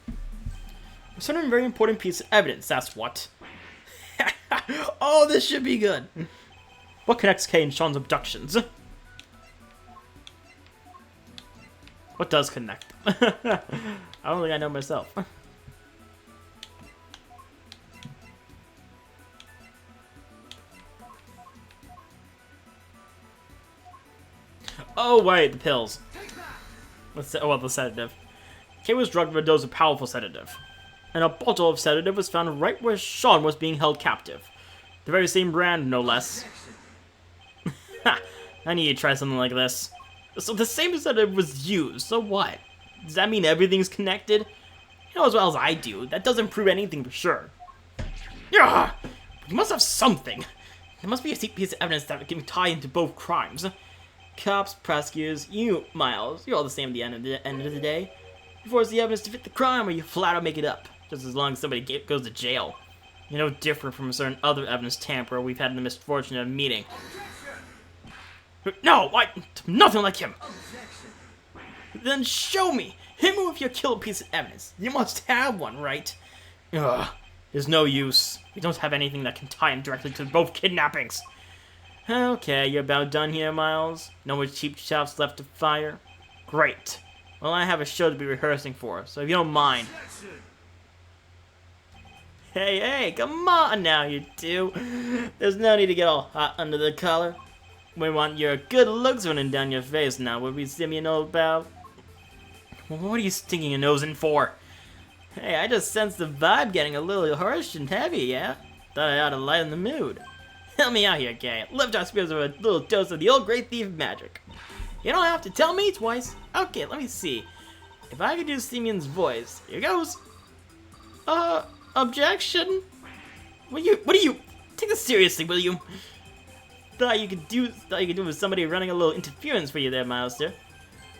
We're certain very important piece of evidence, that's what. Oh, this should be good. What connects Kay and Sean's abductions? What does connect? I don't think I know myself. Oh, wait, the pills. The sedative. Kay was drugged with a dose of powerful sedative. And a bottle of sedative was found right where Sean was being held captive. The very same brand, no less. Ha! I need to try something like this. So the same sedative was used, so what? Does that mean everything's connected? You know as well as I do, that doesn't prove anything for sure. Yeah, you must have something. There must be a piece of evidence that can tie into both crimes. Cops, prosecutors, you, Miles, you're all the same at the end of the day. You force the evidence to fit the crime, or you flat out make it up. Just as long as somebody goes to jail. You're no different from a certain other evidence tamperer we've had the misfortune of meeting. No, nothing like him. Then show me. Hit me with your killer piece of evidence. You must have one, right? Ugh, there's no use. We don't have anything that can tie him directly to both kidnappings. Okay, you're about done here, Miles. No more cheap shots left to fire. Great. Well, I have a show to be rehearsing for, so if you don't mind. Hey, come on now, you two. There's no need to get all hot under the collar. We want your good looks running down your face now, would we, Simeon, old pal? What are you sticking your nose in for? Hey, I just sensed the vibe getting a little harsh and heavy, yeah? Thought I ought to lighten the mood. Help me out here, Kay. Lift our spirits with a little dose of the old great thief magic. You don't have to tell me twice. Okay, let me see. If I could do Simeon's voice, here goes. Objection? What are you? Take this seriously, will you? Thought you could do with somebody running a little interference for you there, Milester.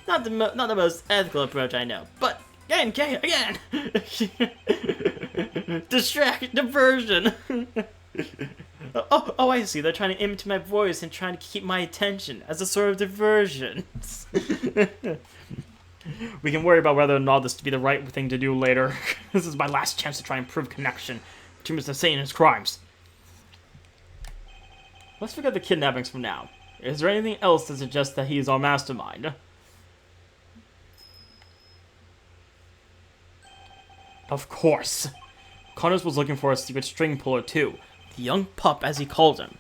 Not the most ethical approach I know, but again, diversion. Oh, I see. They're trying to imitate my voice and trying to keep my attention as a sort of diversion. We can worry about whether or not this to be the right thing to do later. This is my last chance to try and prove connection between Mr. Satan and his crimes. Let's forget the kidnappings for now. Is there anything else to suggest that he is our mastermind? Of course. Connors was looking for a secret string puller too. The young pup, as he called him.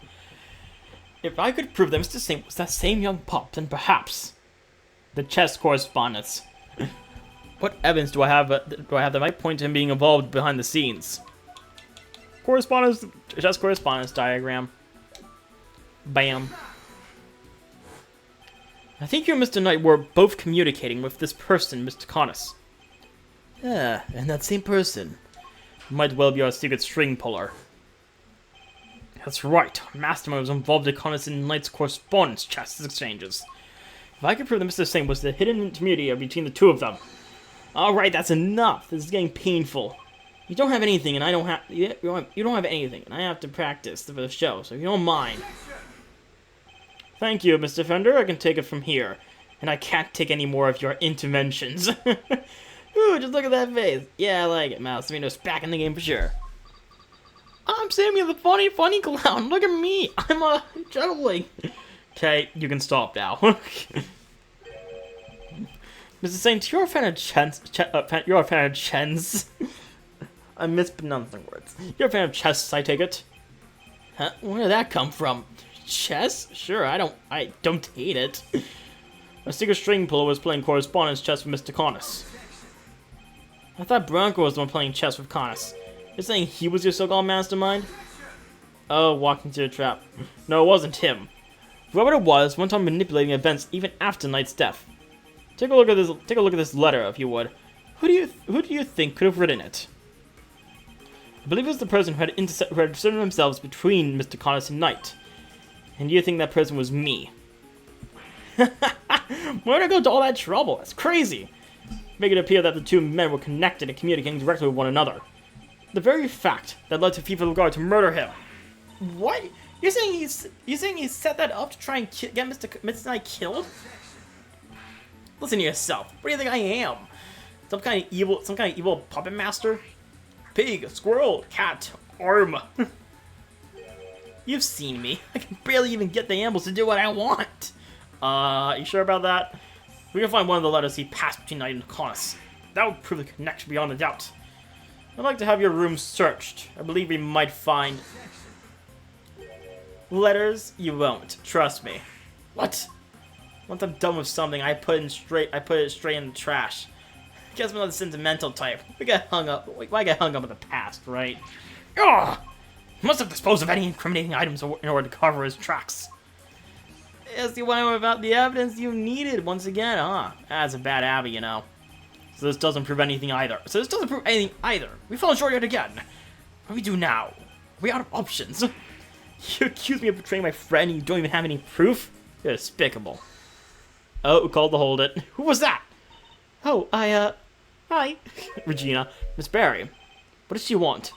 If I could prove that Mr. Saint was that same young pup, then perhaps... The chess correspondence. What evidence do I have that might point to him being involved behind the scenes? Chess correspondence diagram. Bam. I think you and Mr. Knight were both communicating with this person, Mr. Connors. Yeah, and that same person might well be our secret string puller. That's right. Mastermind was involved in Connors and Knight's correspondence chess exchanges. If I could prove that Mr. Singh was the hidden intermediary between the two of them. Alright, that's enough. This is getting painful. You don't have anything, and I don't have... You don't have anything, and I have to practice for the show, so if you don't mind. Thank you, Mr. Fender. I can take it from here. And I can't take any more of your interventions. Ooh, just look at that face. Yeah, I like it, Mouse. Samino's back in the game for sure. I'm Sammy the funny clown. Look at me. I'm juggling. Okay, you can stop now. Mr. Saint, you're a fan of you're a fan of Chen's. I'm mispronouncing words. You're a fan of chess, I take it. Huh? Where did that come from? Chess? Sure, I don't hate it. A secret string puller was playing correspondence chess with Mr. Connors. I thought Bronco was the one playing chess with Connors. You're saying he was your so-called mastermind? Oh, walking to a trap. No, it wasn't him. Whoever it was went on manipulating events even after Knight's death. Take a look at this. Take a look at this letter, if you would. Who do you think could have written it? I believe it was the person who had inserted themselves between Mr. Connors and Knight. And you think that person was me? Why did I go to all that trouble? That's crazy. Make it appear that the two men were connected and communicating directly with one another. The very fact that led to FIFA Lugard to murder him. What? You're saying he set that up to try and get Mr. Knight killed? Listen to yourself. What do you think I am? Some kind of evil puppet master? Pig, squirrel, cat, arm. You've seen me. I can barely even get the animals to do what I want. You sure about that? We can find one of the letters he passed between Knight and Connors. That would prove the connection beyond a doubt. I'd like to have your room searched. I believe we might find... Letters? You won't. Trust me. What? Once I'm done with something, I put it straight in the trash. Guess I'm not the sentimental type. I get hung up in the past, right? Ugh! He must have disposed of any incriminating items in order to cover his tracks. Yes, you went about the evidence you needed once again, huh? That's a bad habit, you know. So this doesn't prove anything either. We fall short yet again. What do we do now? We out of options. You accuse me of betraying my friend and you don't even have any proof? You're despicable. Oh, called to hold it. Who was that? Oh, hi. Regina. Miss Barry. What does she want?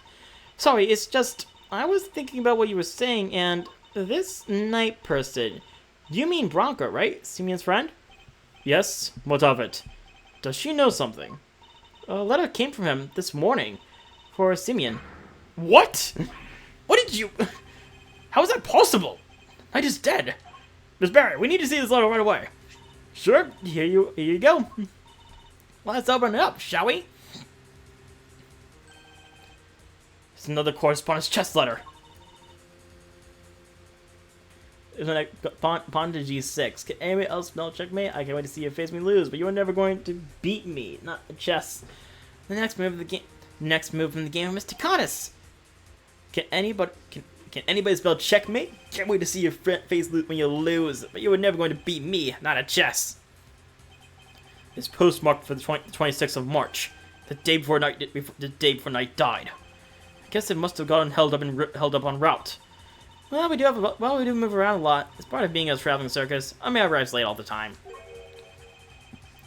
Sorry, it's just... I was thinking about what you were saying, and... This Knight person... You mean Bronco, right? Simeon's friend? Yes. What of it? Does she know something? A letter came from him this morning. For Simeon. What? What did you... How is that possible? Knight is dead. Miss Barry, we need to see this letter right away. Sure. Here you go. Let's open it up, shall we? It's another correspondence chest letter. Pawn to G6. Can anybody else spell checkmate? I can't wait to see you face me lose, but you are never going to beat me. Not the chess. The next move of the game. Next move from the game, Mr. Connors. Can anybody spell checkmate? Can't wait to see your face lose when you lose, but you are never going to beat me. Not a chess. It's postmarked for the 26th of March, the day before Knight died. I guess it must have gotten held up en route. Well, we do move around a lot. It's part of being a traveling circus. I may arrive late all the time.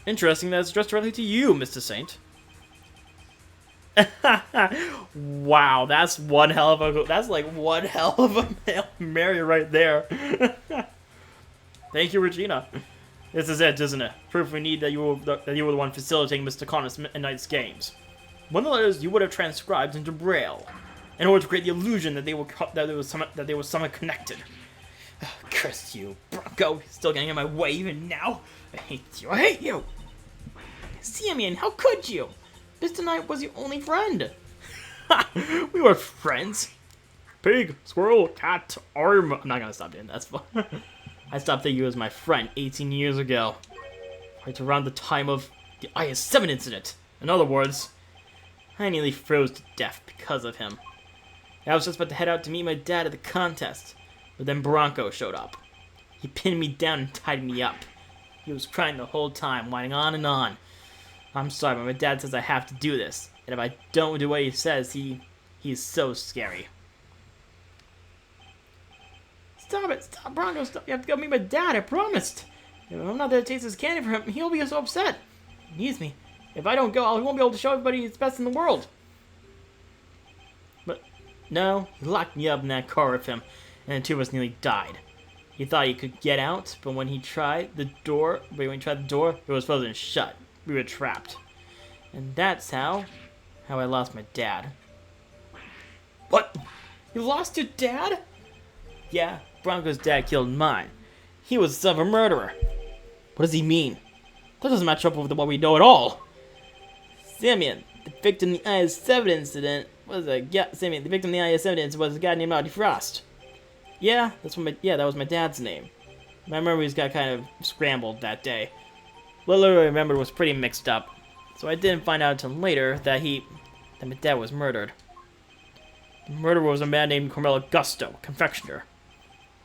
Interesting that it's addressed directly to you, Mr. Saint. Wow, that's one hell of a Hail Mary right there. Thank you, Regina. This is it, isn't it? Proof we need that you were the one facilitating Mr. Connors and Knight's games. One of the letters you would have transcribed into Braille, in order to create the illusion that they were somehow connected. Oh, curse you, Bronco! Still getting in my way even now. I hate you. I hate you. Simeon, how could you? Mr. Knight was your only friend. We were friends. Pig, squirrel, cat, arm. I'm not gonna stop doing that. That's fun. I stopped thinking you as my friend 18 years ago. Right around the time of the IS-7 incident. In other words, I nearly froze to death because of him. I was just about to head out to meet my dad at the contest, but then Bronco showed up. He pinned me down and tied me up. He was crying the whole time, whining on and on. I'm sorry, but my dad says I have to do this, and if I don't do what he says, he's so scary. Stop, Bronco, stop. You have to go meet my dad, I promised. If I'm not there to taste his candy for him, he'll be so upset. He needs me. If I don't go, he won't be able to show everybody he's best in the world. No, he locked me up in that car with him, and the two of us nearly died. He thought he could get out, but when he tried the door, it was frozen shut. We were trapped. And that's how I lost my dad. What? You lost your dad? Yeah, Bronco's dad killed mine. He was the son of a murderer. What does he mean? That doesn't match up with what we know at all. Simeon, the victim in the IS-7 incident was a guy named Audie Frost. Yeah, that was my dad's name. My memories got kind of scrambled that day. What I remembered was pretty mixed up, so I didn't find out until later that my dad was murdered. The murderer was a man named Carmelo Gusto, confectioner.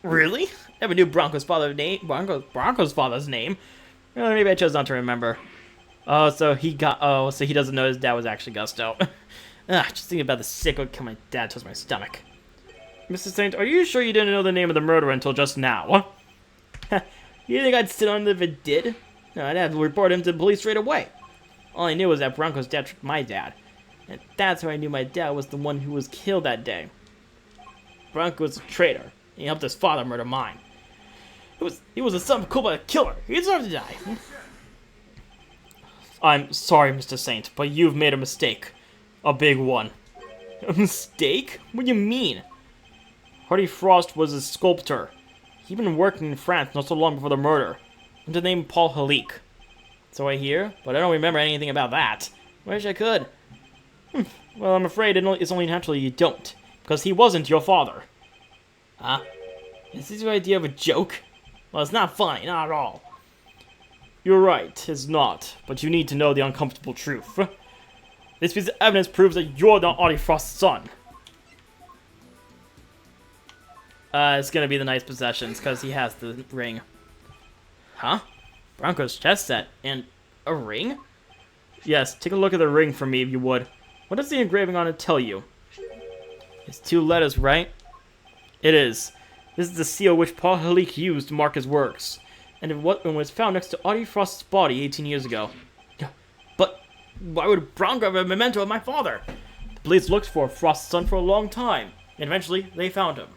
Really? Never knew Bronco's father's name. Well, maybe I chose not to remember. So he doesn't know his dad was actually Gusto. Just thinking about the sick look my dad touched my stomach. Mr. Saint, are you sure you didn't know the name of the murderer until just now? You think I'd sit on it if it did? No, I'd have to report him to the police straight away. All I knew was that Bronco's dad tricked my dad. And that's how I knew my dad was the one who was killed that day. Bronco was a traitor. He helped his father murder mine. He was a son of a killer. He deserved to die. I'm sorry, Mr. Saint, but you've made a mistake. A big one. A mistake? What do you mean? Audie Frost was a sculptor. He'd been working in France not so long before the murder. Under the name Paul Halik. So I hear, but I don't remember anything about that. Wish I could. Well, I'm afraid it's only natural you don't, because he wasn't your father. Huh? Is this your idea of a joke? Well, it's not funny, not at all. You're right, it's not, but you need to know the uncomfortable truth. This piece of evidence proves that you're not Audie Frost's son. It's gonna be the nice possessions, because he has the ring. Huh? Bronco's chest set, and a ring? Yes, take a look at the ring for me if you would. What does the engraving on it tell you? It's 2 letters, right? It is. This is the seal which Paul Halik used to mark his works, and it was found next to Audie Frost's body 18 years ago. But why would Bronco have a memento of my father? The police looked for Frost's son for a long time, and eventually they found him.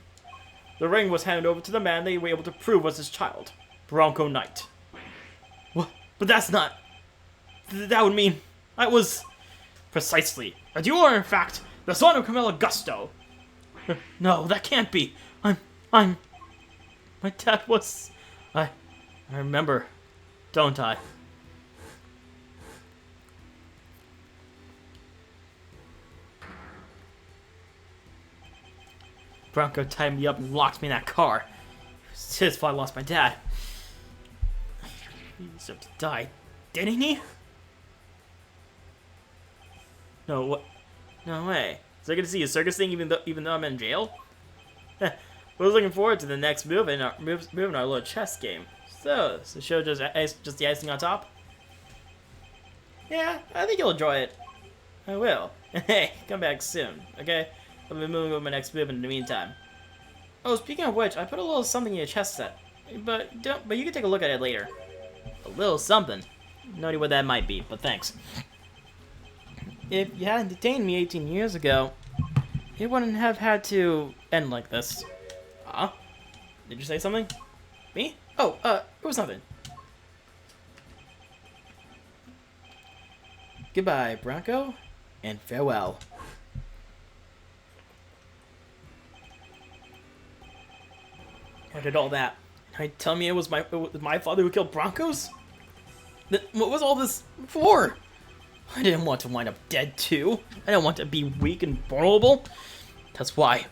The ring was handed over to the man they were able to prove was his child, Bronco Knight. What? But that's not... That would mean I was... Precisely. That you are, in fact, the son of Carmelo Gusto. No, that can't be. My dad was... I remember, don't I? Bronco tied me up and locked me in that car. It's his fault I lost my dad. He deserved to die, didn't he? No, what? No way. So I get to see a circus thing even though I'm in jail? We're looking forward to the next move in our little chess game. So, is the show just the icing on top? Yeah, I think you'll enjoy it. I will. Hey, come back soon, okay? I'll be moving with my next move in the meantime. Oh, speaking of which, I put a little something in your chess set. But you can take a look at it later. A little something. No idea what that might be, but thanks. If you hadn't detained me 18 years ago, it wouldn't have had to end like this. Huh? Did you say something? Me? Oh, it was nothing. Goodbye, Bronco, and farewell. I did all that. Now you tell me it was my father who killed Broncos? What was all this for? I didn't want to wind up dead too. I didn't want to be weak and vulnerable. That's why.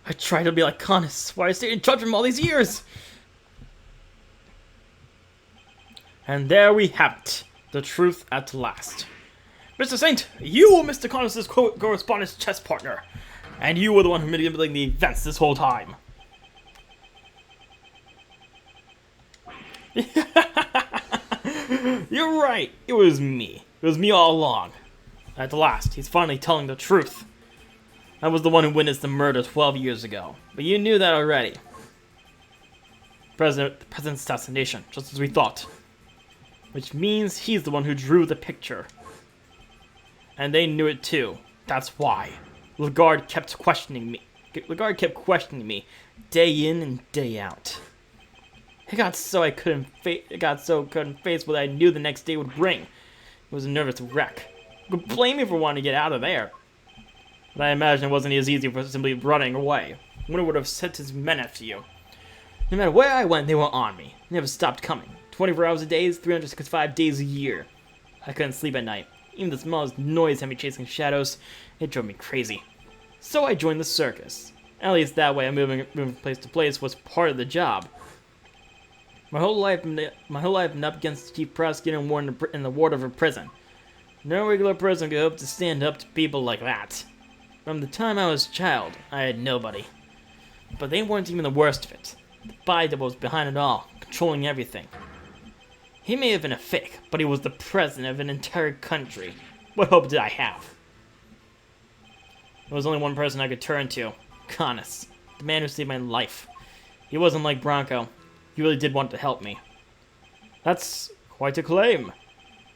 I tried to be like Connus, why I stayed in touch with him all these years. And there we have it. The truth at last. Mr. Saint, you were Mr. Connus' correspondence chess partner. And you were the one who manipulated the events this whole time. You're right. It was me. It was me all along. At last, he's finally telling the truth. I was the one who witnessed the murder 12 years ago. But you knew that already. The president's assassination, just as we thought. Which means he's the one who drew the picture. And they knew it too. That's why. Lagarde kept questioning me. Day in and day out. It got so I couldn't face what I knew the next day would bring. It was a nervous wreck. You could blame me for wanting to get out of there. But I imagine it wasn't as easy for simply running away. Winter would have sent his men after you. No matter where I went, they were on me. They never stopped coming. 24 hours a day, 365 days a year. I couldn't sleep at night. Even the smallest noise had me chasing shadows. It drove me crazy. So I joined the circus. At least that way, moving from place to place was part of the job. My whole life been up against the chief prosecutor and the ward of a prison. No regular person could hope to stand up to people like that. From the time I was a child, I had nobody. But they weren't even the worst of it. The body was behind it all, controlling everything. He may have been a fake, but he was the president of an entire country. What hope did I have? There was only one person I could turn to. Connus, the man who saved my life. He wasn't like Bronco. He really did want to help me. That's quite a claim.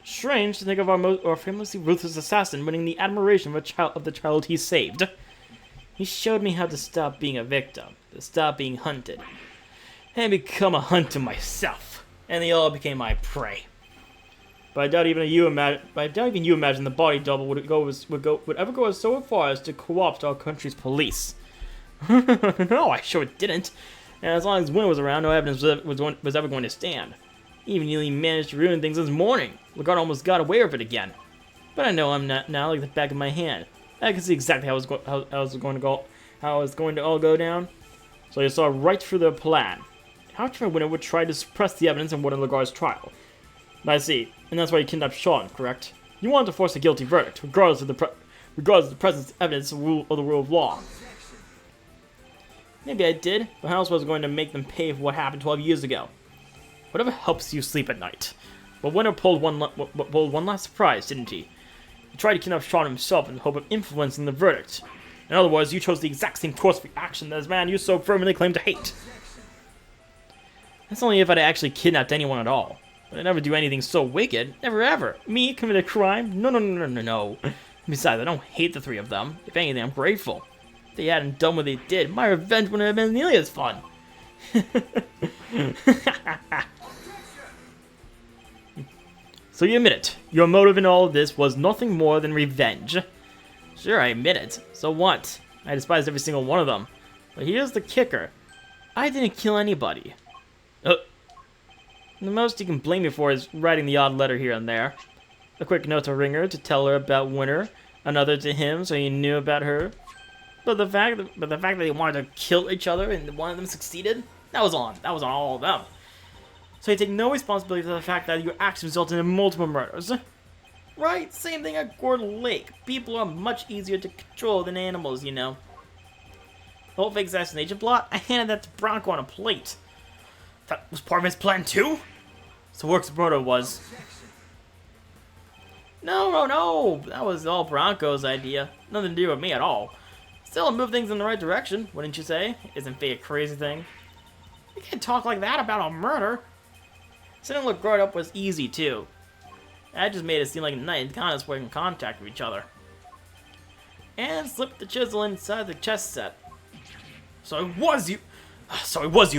Strange to think of our famously ruthless assassin winning the admiration of the child he saved. He showed me how to stop being a victim, to stop being hunted, and become a hunter myself. And they all became my prey. But I doubt even you imagine the body double would ever go so far as to co-opt our country's police. No, I sure didn't. And as long as Winter was around, no evidence was ever going to stand. He even nearly managed to ruin things this morning. Lagarde almost got away with it again. But I know I'm not now like the back of my hand. I can see exactly how it was going to all go down. So you saw right through their plan. How Winter would try to suppress the evidence in one of Lagarde's trial. I see, and that's why you kidnapped Sean, correct? You wanted to force a guilty verdict, regardless of the presence of evidence of the rule of law. Maybe I did, but how else was I going to make them pay for what happened 12 years ago? Whatever helps you sleep at night. But Winter pulled one last surprise, didn't he? He tried to kidnap Sean himself in the hope of influencing the verdict. In other words, you chose the exact same course of action as man you so firmly claim to hate. That's only if I'd actually kidnapped anyone at all. But I'd never do anything so wicked. Never ever. Me commit a crime? No. Besides, I don't hate the three of them. If anything, I'm grateful. If they hadn't done what they did, my revenge wouldn't have been nearly as fun. So you admit it. Your motive in all of this was nothing more than revenge. Sure, I admit it. So what? I despised every single one of them. But here's the kicker. I didn't kill anybody. The most you can blame me for is writing the odd letter here and there. A quick note to Ringer to tell her about Winter, another to him so he knew about her. But the fact that they wanted to kill each other and one of them succeeded, that was on all of them. So you take no responsibility for the fact that your actions resulted in multiple murders. Right? Same thing at Gordon Lake. People are much easier to control than animals, you know. The whole fake assassination plot, I handed that to Bronco on a plate. That was part of his plan too? So Work's murder was... No. That was all Bronco's idea. Nothing to do with me at all. Still, it moved things in the right direction, wouldn't you say? Isn't fate a crazy thing? You can't talk like that about a murder. Setting Lagarde up was easy, too. That just made it seem like Knight and Connus were in contact with each other. And slipped the chisel inside the chest set. So it was you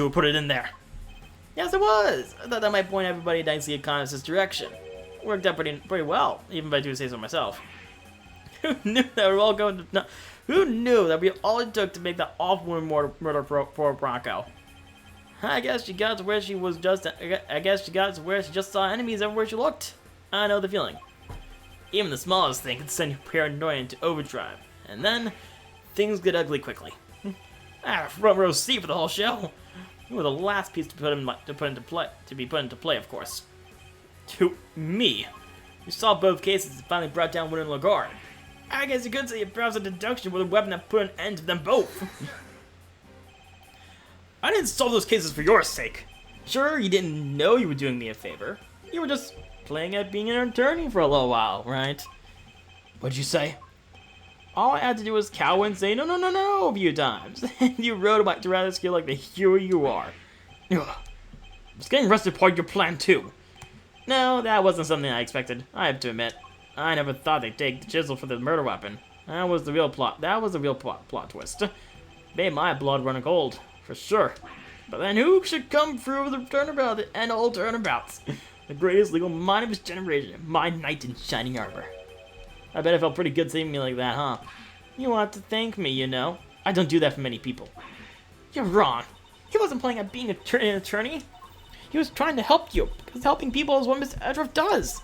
who put it in there. Yes, it was. I thought that might point everybody nicely in Connus' direction. It worked out pretty well, even if I do say so myself. Who knew that we were all going to... Who knew that we all it took to make that awful murder for Bronco? I guess she got to where she just saw enemies everywhere she looked. I know the feeling. Even the smallest thing can send your paranoia into overdrive, and then things get ugly quickly. I had a front row seat for the whole show. You were the last piece to be put into play, of course. To me, you saw both cases and finally brought down Winter and Lagarde. I guess you could say it perhaps a deduction with a weapon that put an end to them both. I didn't solve those cases for your sake. Sure, you didn't know you were doing me a favor. You were just playing at being an attorney for a little while, right? What'd you say? All I had to do was cower and say no a few times. And you rode back to rather skill like the hero you are. Ugh. Was getting arrested part of your plan too? No, that wasn't something I expected, I have to admit. I never thought they'd take the chisel for the murder weapon. That was the real plot. That was the real plot twist. Made my blood run cold, for sure. But then who should come through the turnabout and all turnabouts? The greatest legal mind of his generation, my knight in shining armor. I bet it felt pretty good seeing me like that, huh? You want to thank me, you know. I don't do that for many people. You're wrong. He wasn't playing at being an attorney. He was trying to help you, because helping people is what Mr. Edgeworth does.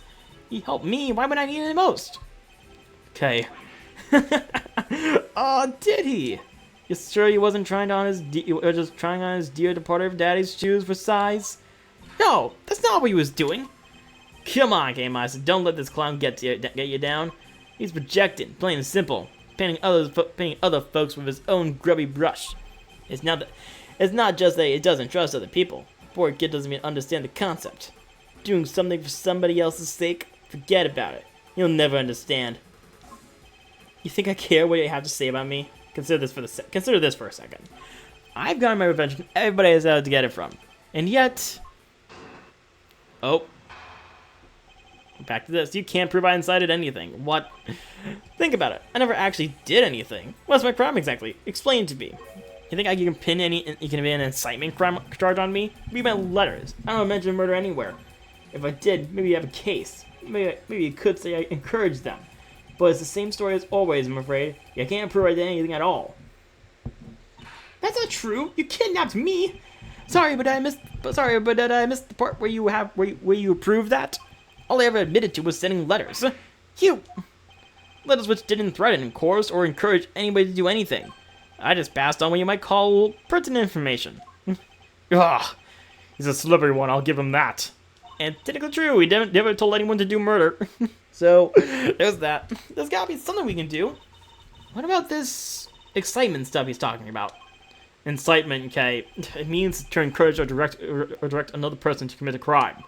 He helped me, why would I need it most? Okay. Oh, did he? You sure he wasn't trying on his just trying on his dear departed daddy's shoes for size? No, that's not what he was doing. Come on, Game Master, don't let this clown get you down. He's projecting, plain and simple, painting other folks with his own grubby brush. It's not just that he doesn't trust other people. Poor kid doesn't even understand the concept. Doing something for somebody else's sake, forget about it. You'll never understand. You think I care what you have to say about me? Consider this for a second. I've gotten my revenge from everybody I was out to get it from. And yet... Oh. Back to this. You can't prove I incited anything. What? Think about it. I never actually did anything. What's my crime exactly? Explain to me. You think you can pin an incitement crime charge on me? Read my letters. I don't mention murder anywhere. If I did, maybe you have a case. Maybe you could say I encouraged them. But it's the same story as always, I'm afraid. You can't prove I did anything at all. That's not true. You kidnapped me. Sorry, but I missed the part where you proved that. All I ever admitted to was sending letters. Letters which didn't threaten, coerce, or encourage anybody to do anything. I just passed on what you might call pertinent information. Ugh. He's a slippery one, I'll give him that. And technically true, he never told anyone to do murder. So, there's that. There's gotta be something we can do. What about this excitement stuff he's talking about? Incitement, okay. It means to encourage or direct another person to commit a crime.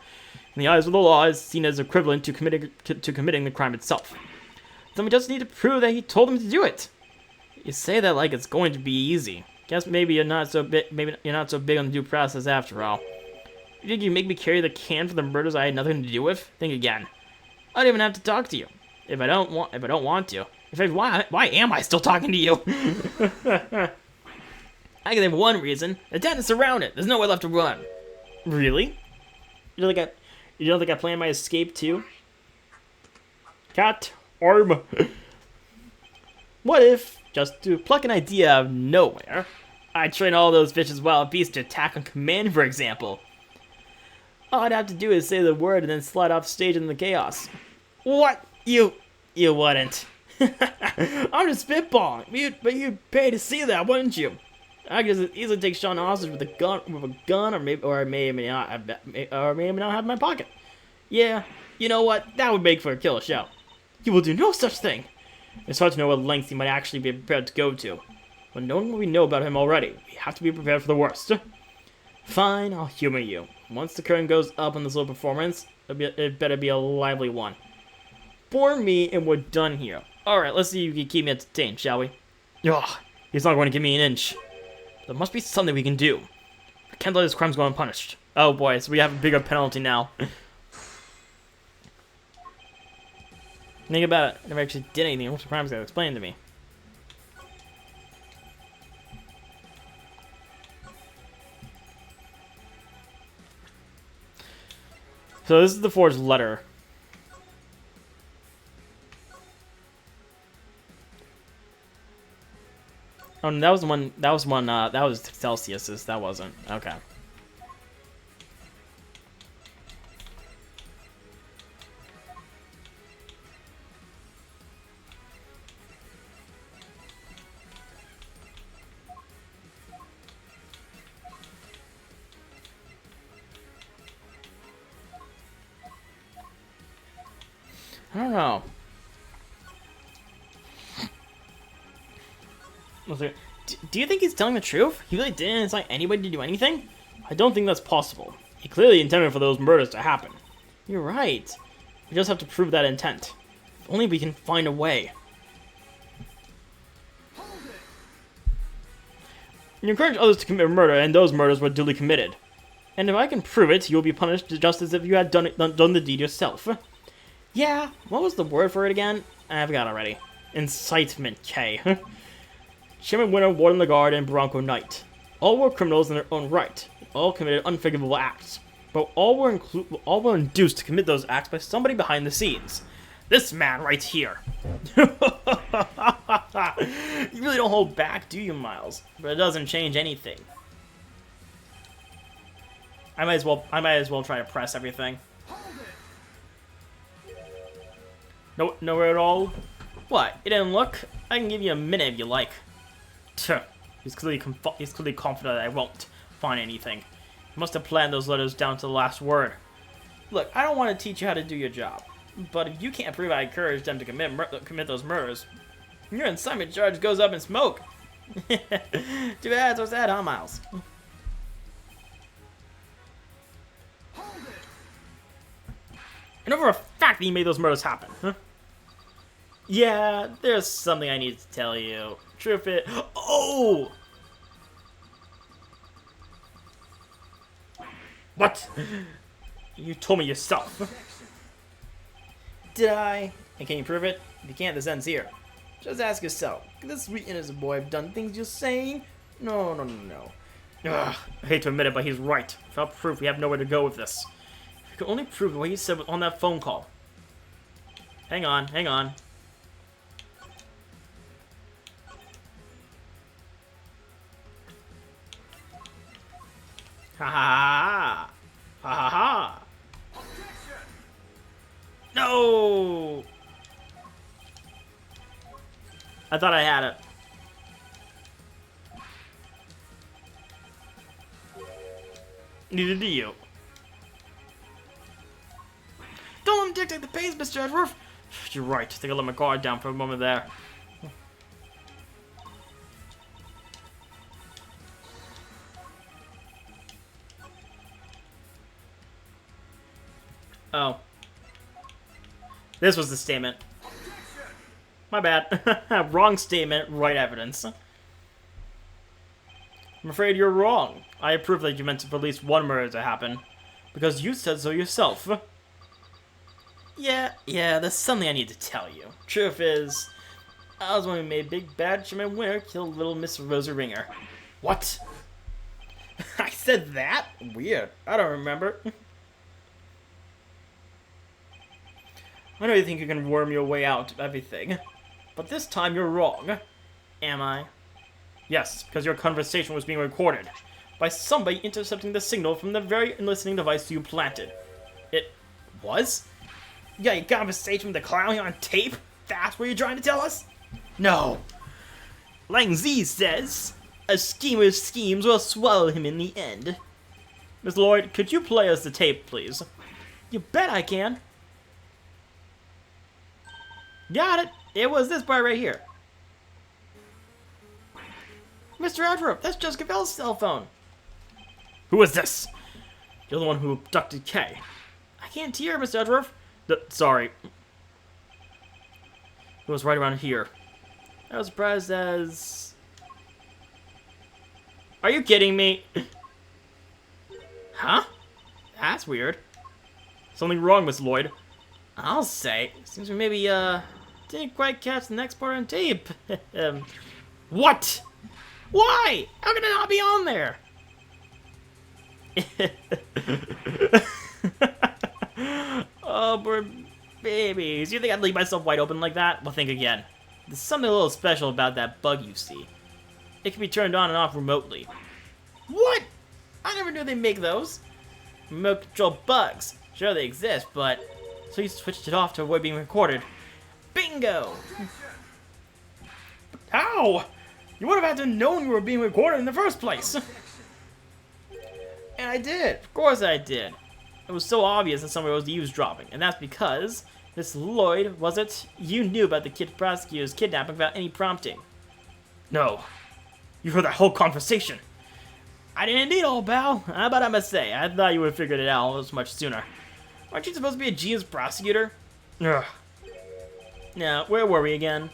In the eyes of the law, it's seen as equivalent to committing the crime itself. Then we just need to prove that he told him to do it. You say that like it's going to be easy. Guess maybe you're not so big on the due process after all. You think you make me carry the can for the murders I had nothing to do with? Think again. I don't even have to talk to you. If I don't want to. In fact, why am I still talking to you? I can think of one reason. The tent is surrounded. There's nowhere left to run. Really? You don't think I planned my escape too? Cat arm. What if, just to pluck an idea out of nowhere, I train all those vicious wild beasts to attack on command, for example? All I'd have to do is say the word and then slide off stage in the chaos. What? You wouldn't. I'm just spitballing. But you'd pay to see that, wouldn't you? I could easily take Sean hostage with a gun, or I may or may not have in my pocket. Yeah, you know what? That would make for a killer show. You will do no such thing. It's hard to know what lengths he might actually be prepared to go to. But knowing what we know about him already, we have to be prepared for the worst. Fine, I'll humor you. Once the curtain goes up on this little performance, it better be a lively one. Bore me and we're done here. Alright, let's see if you can keep me entertained, shall we? Ugh, he's not going to give me an inch. There must be something we can do. I can't let his crimes go unpunished. Oh boy, so we have a bigger penalty now. Think about it. I never actually did anything. What's the crimes gotta explain to me? So this is the forged letter. Oh, no, that was one. That was Celsius's. That wasn't. Okay. I don't know. Do you think he's telling the truth? He really didn't incite anybody to do anything? I don't think that's possible. He clearly intended for those murders to happen. You're right. We just have to prove that intent. If only we can find a way. You encourage others to commit murder, and those murders were duly committed. And if I can prove it, you'll be punished just as if you had done the deed yourself. Yeah, what was the word for it again? I forgot already. Incitement, K. Chairman Winter, Warden Lagarde, and Bronco Knight. All were criminals in their own right. All committed unforgivable acts. But all were induced to commit those acts by somebody behind the scenes. This man right here. You really don't hold back, do you, Miles? But it doesn't change anything. I might as well try to press everything. No, nowhere at all. What? You didn't look? I can give you a minute if you like. Tuh. He's clearly confident that I won't find anything. He must have planned those letters down to the last word. Look, I don't want to teach you how to do your job, but if you can't prove I encouraged them to commit those murders, your incitement charge goes up in smoke. Too bad, so sad, huh, Miles? And over a fact that you made those murders happen, huh? Yeah, there's something I need to tell you. Truth is... Oh! What? You told me yourself. Did I? And can you prove it? If you can't, this ends here. Just ask yourself. Could this sweet innocent boy have done things you're saying? No. Ugh, I hate to admit it, but he's right. Without proof, we have nowhere to go with this. If we could only prove what he said on that phone call. Hang on. Ha ha ha ha ha ha. No! I thought I had it. Neither do you. Don't let him dictate the pace, Mr. Edgeworth. You're right. I think I'll let my guard down for a moment there. Oh. This was the statement. My bad. Wrong statement, right evidence. I'm afraid you're wrong. I approve that you meant for at least one murder to happen. Because you said so yourself. Yeah, there's something I need to tell you. Truth is, I was the one who made Big Bad Chairman Winter kill little Miss Rosa Ringer. What? I said that? Weird. I don't remember. I know you think you can worm your way out of everything, but this time you're wrong. Am I? Yes, because your conversation was being recorded by somebody intercepting the signal from the very listening device you planted. It was? You got your conversation with the clown on tape? That's what you're trying to tell us? No. Lang Z says, a schemer's schemes will swallow him in the end. Miss Lloyd, could you play us the tape, please? You bet I can. Got it. It was this part right here. Mr. Edgeworth, that's Jessica Bell's cell phone. Who is this? You're the one who abducted Kay. I can't hear, Mr. Edgeworth. Sorry. It was right around here. I was surprised as... Are you kidding me? Huh? That's weird. Something wrong, Miss Lloyd. I'll say. Seems we maybe, didn't quite catch the next part on tape. What? Why? How can it not be on there? Oh, we're babies. You think I'd leave myself wide open like that? Well, think again. There's something a little special about that bug you see. It can be turned on and off remotely. What? I never knew they make those. Remote control bugs. Sure, they exist, but... So you switched it off to avoid being recorded. Bingo! How? You would have had to know you were being recorded in the first place. And I did. Of course I did. It was so obvious that somebody was eavesdropping, and that's because Miss Lloyd, was it? You knew about the prosecutor's kidnapping without any prompting. No. You heard that whole conversation. I did indeed, old pal. But I must say, I thought you would have figured it out much sooner. Aren't you supposed to be a genius prosecutor? Ugh. Now, where were we again?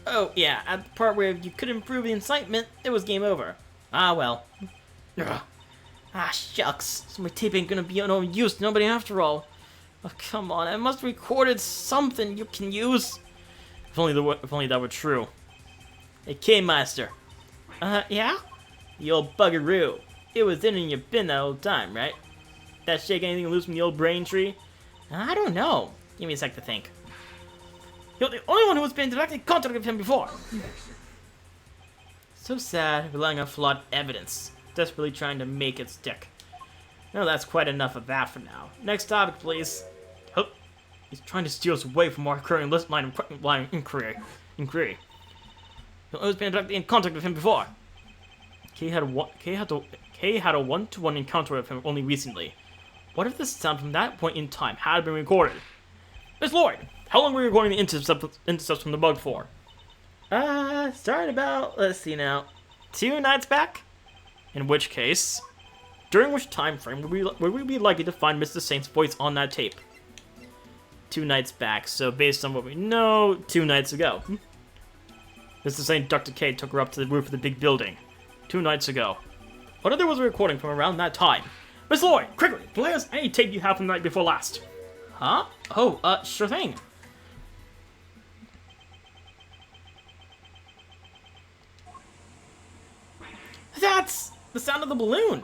Oh, yeah, at the part where if you couldn't prove the incitement, it was game over. Ah, well. Ugh. Ah, shucks. So my tape ain't gonna be of no use to nobody after all. Oh, come on, I must have recorded something you can use. If only that were true. Hey, K-Master. Yeah? The old buggeroo. It was in your bin that whole time, right? That shake anything loose from the old brain tree? I don't know. Give me a sec to think. You're the only one who has been in direct contact with him before. So sad, relying on flawed evidence. Desperately trying to make it stick. No, that's quite enough of that for now. Next topic, please. Oh, he's trying to steer us away from our current line of inquiry. You've always been directly in contact with him before. Kay had a one-to-one encounter with him only recently. What if the sound from that point in time had been recorded? Miss Lloyd, how long were you recording the intercepts from the bug for? Starting about, let's see now, 2 nights back? In which case, during which time frame would we be likely to find Mr. Saint's voice on that tape? 2 nights back, so based on what we know, 2 nights ago. Mr. Saint Dr. K took her up to the roof of the big building. 2 nights ago. What other was a recording from around that time? Miss Lloyd, quickly, play us any tape you have from the night before last. Huh? Oh, sure thing. That's the sound of the balloon.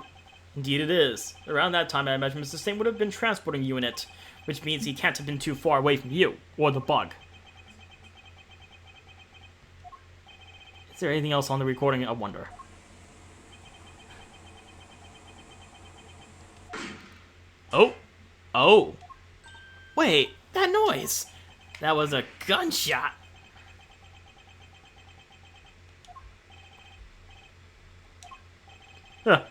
Indeed it is. Around that time, I imagine Mr. Saint would have been transporting you in it, which means he can't have been too far away from you, or the bug. Is there anything else on the recording? I wonder. Oh. Wait, that noise. That was a gunshot. Huh.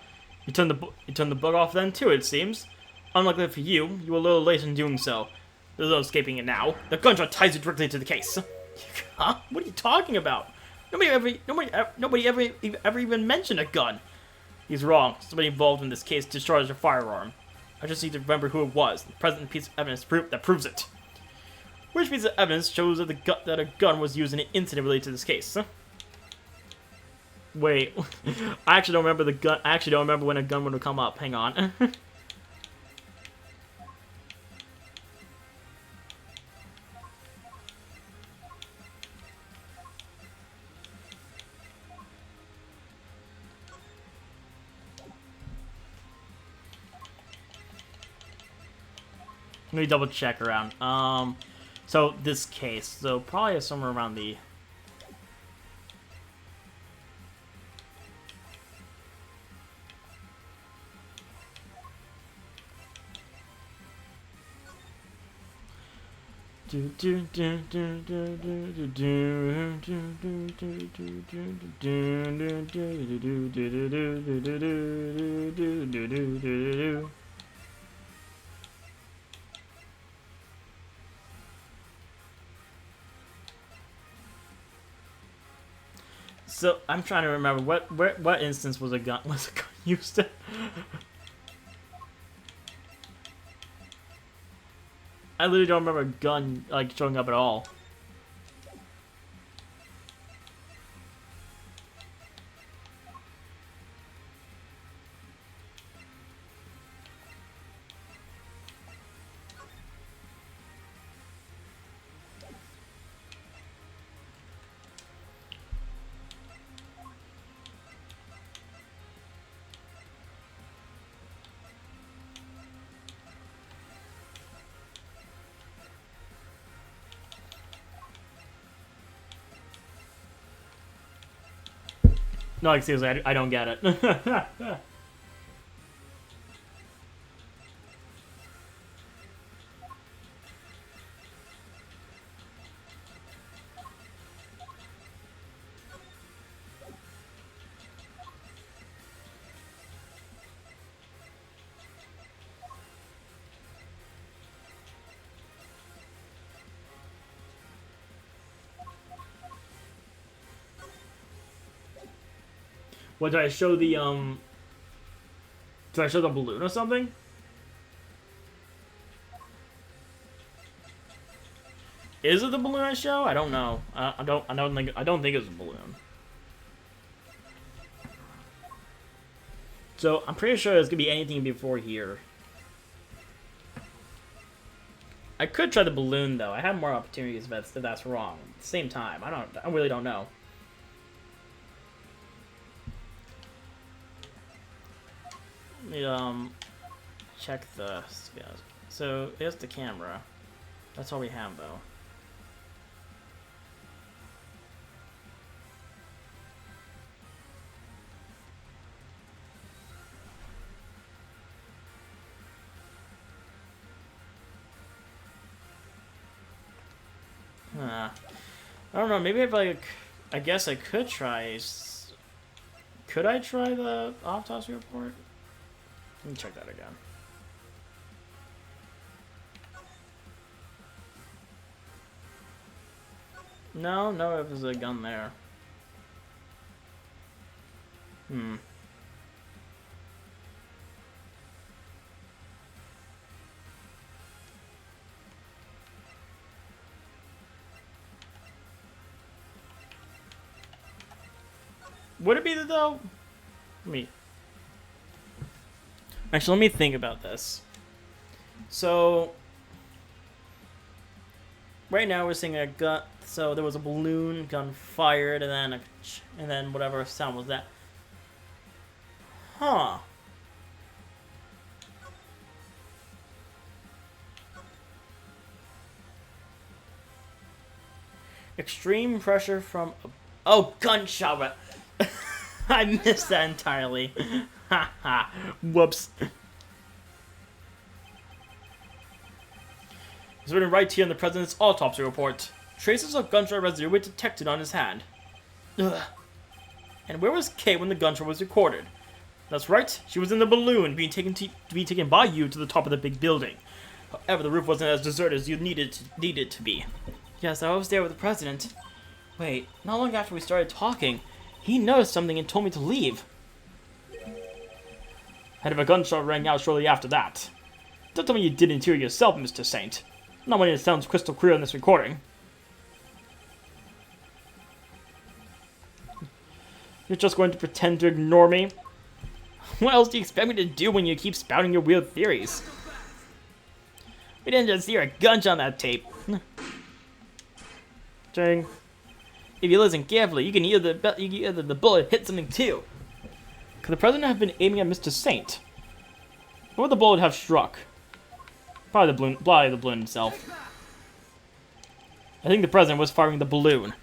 You turned the bug off then too, it seems. Unluckily for you, you were a little late in doing so. There's no escaping it now. The gunshot ties you directly to the case. Huh? What are you talking about? Nobody ever even mentioned a gun. He's wrong. Somebody involved in this case discharged a firearm. I just need to remember who it was. The present piece of evidence that proves it. Which piece of evidence shows that a gun was used in an incident related to this case? Huh? Wait, I actually don't remember the gun. I actually don't remember when a gun would have come up. Hang on. Let me double check around. So this case, so probably somewhere around the. So I'm trying to remember what instance was a gun used in? I literally don't remember a gun like showing up at all. No, like, seriously, I don't get it. What, did I show the, Did I show the balloon or something? Is it the balloon I show? I don't know. I don't think it's a balloon. So I'm pretty sure it's gonna be anything before here. I could try the balloon though. I have more opportunities if that's wrong. At the same time, I really don't know. Let me check the scales. So there's the camera. That's all we have though. I don't know, maybe if I guess I could try... Could I try the autopsy report? Let me check that again. No, if there's a gun there. Would it be though? Actually, let me think about this. So, right now we're seeing a gun. So there was a balloon, gun fired, and then whatever sound was that. Huh. Extreme pressure from. Oh, gunshot! I missed that entirely. Haha. Whoops. It's written right here in the president's autopsy report. Traces of gunshot residue were detected on his hand. Ugh. And where was Kate when the gunshot was recorded? That's right, she was in the balloon being taken by you to the top of the big building. However, the roof wasn't as deserted as you needed to be. Yes, I was there with the president. Wait, not long after we started talking, he noticed something and told me to leave. And if a gunshot rang out shortly after that. Don't tell me you didn't hear yourself, Mr. Saint. Not when it sounds crystal clear in this recording. You're just going to pretend to ignore me? What else do you expect me to do when you keep spouting your weird theories? We didn't just hear a gunshot on that tape. Dang. If you listen carefully, you can hear the bullet hit something too. Could the president have been aiming at Mr. Saint? What would the bullet have struck? Probably the balloon itself. I think the president was firing the balloon.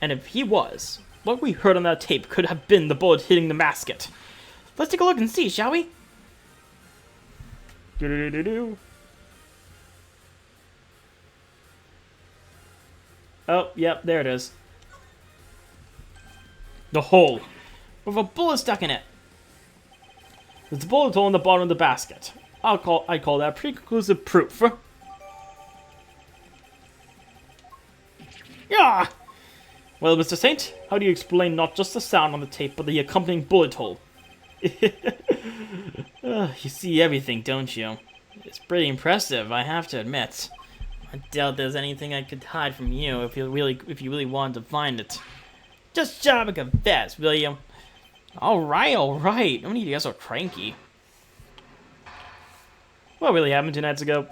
And if he was, what we heard on that tape could have been the bullet hitting the masket. Let's take a look and see, shall we? Do-do-do-do-do. Oh, yep, there it is. The hole. With a bullet stuck in it. There's a bullet hole in the bottom of the basket. I call that pretty conclusive proof. Yeah. Well, Mr. Saint, how do you explain not just the sound on the tape, but the accompanying bullet hole? You see everything, don't you? It's pretty impressive, I have to admit. I doubt there's anything I could hide from you if you really wanted to find it. Just shut up and confess, will you? Alright. No need to get so cranky. What really happened 2 nights ago?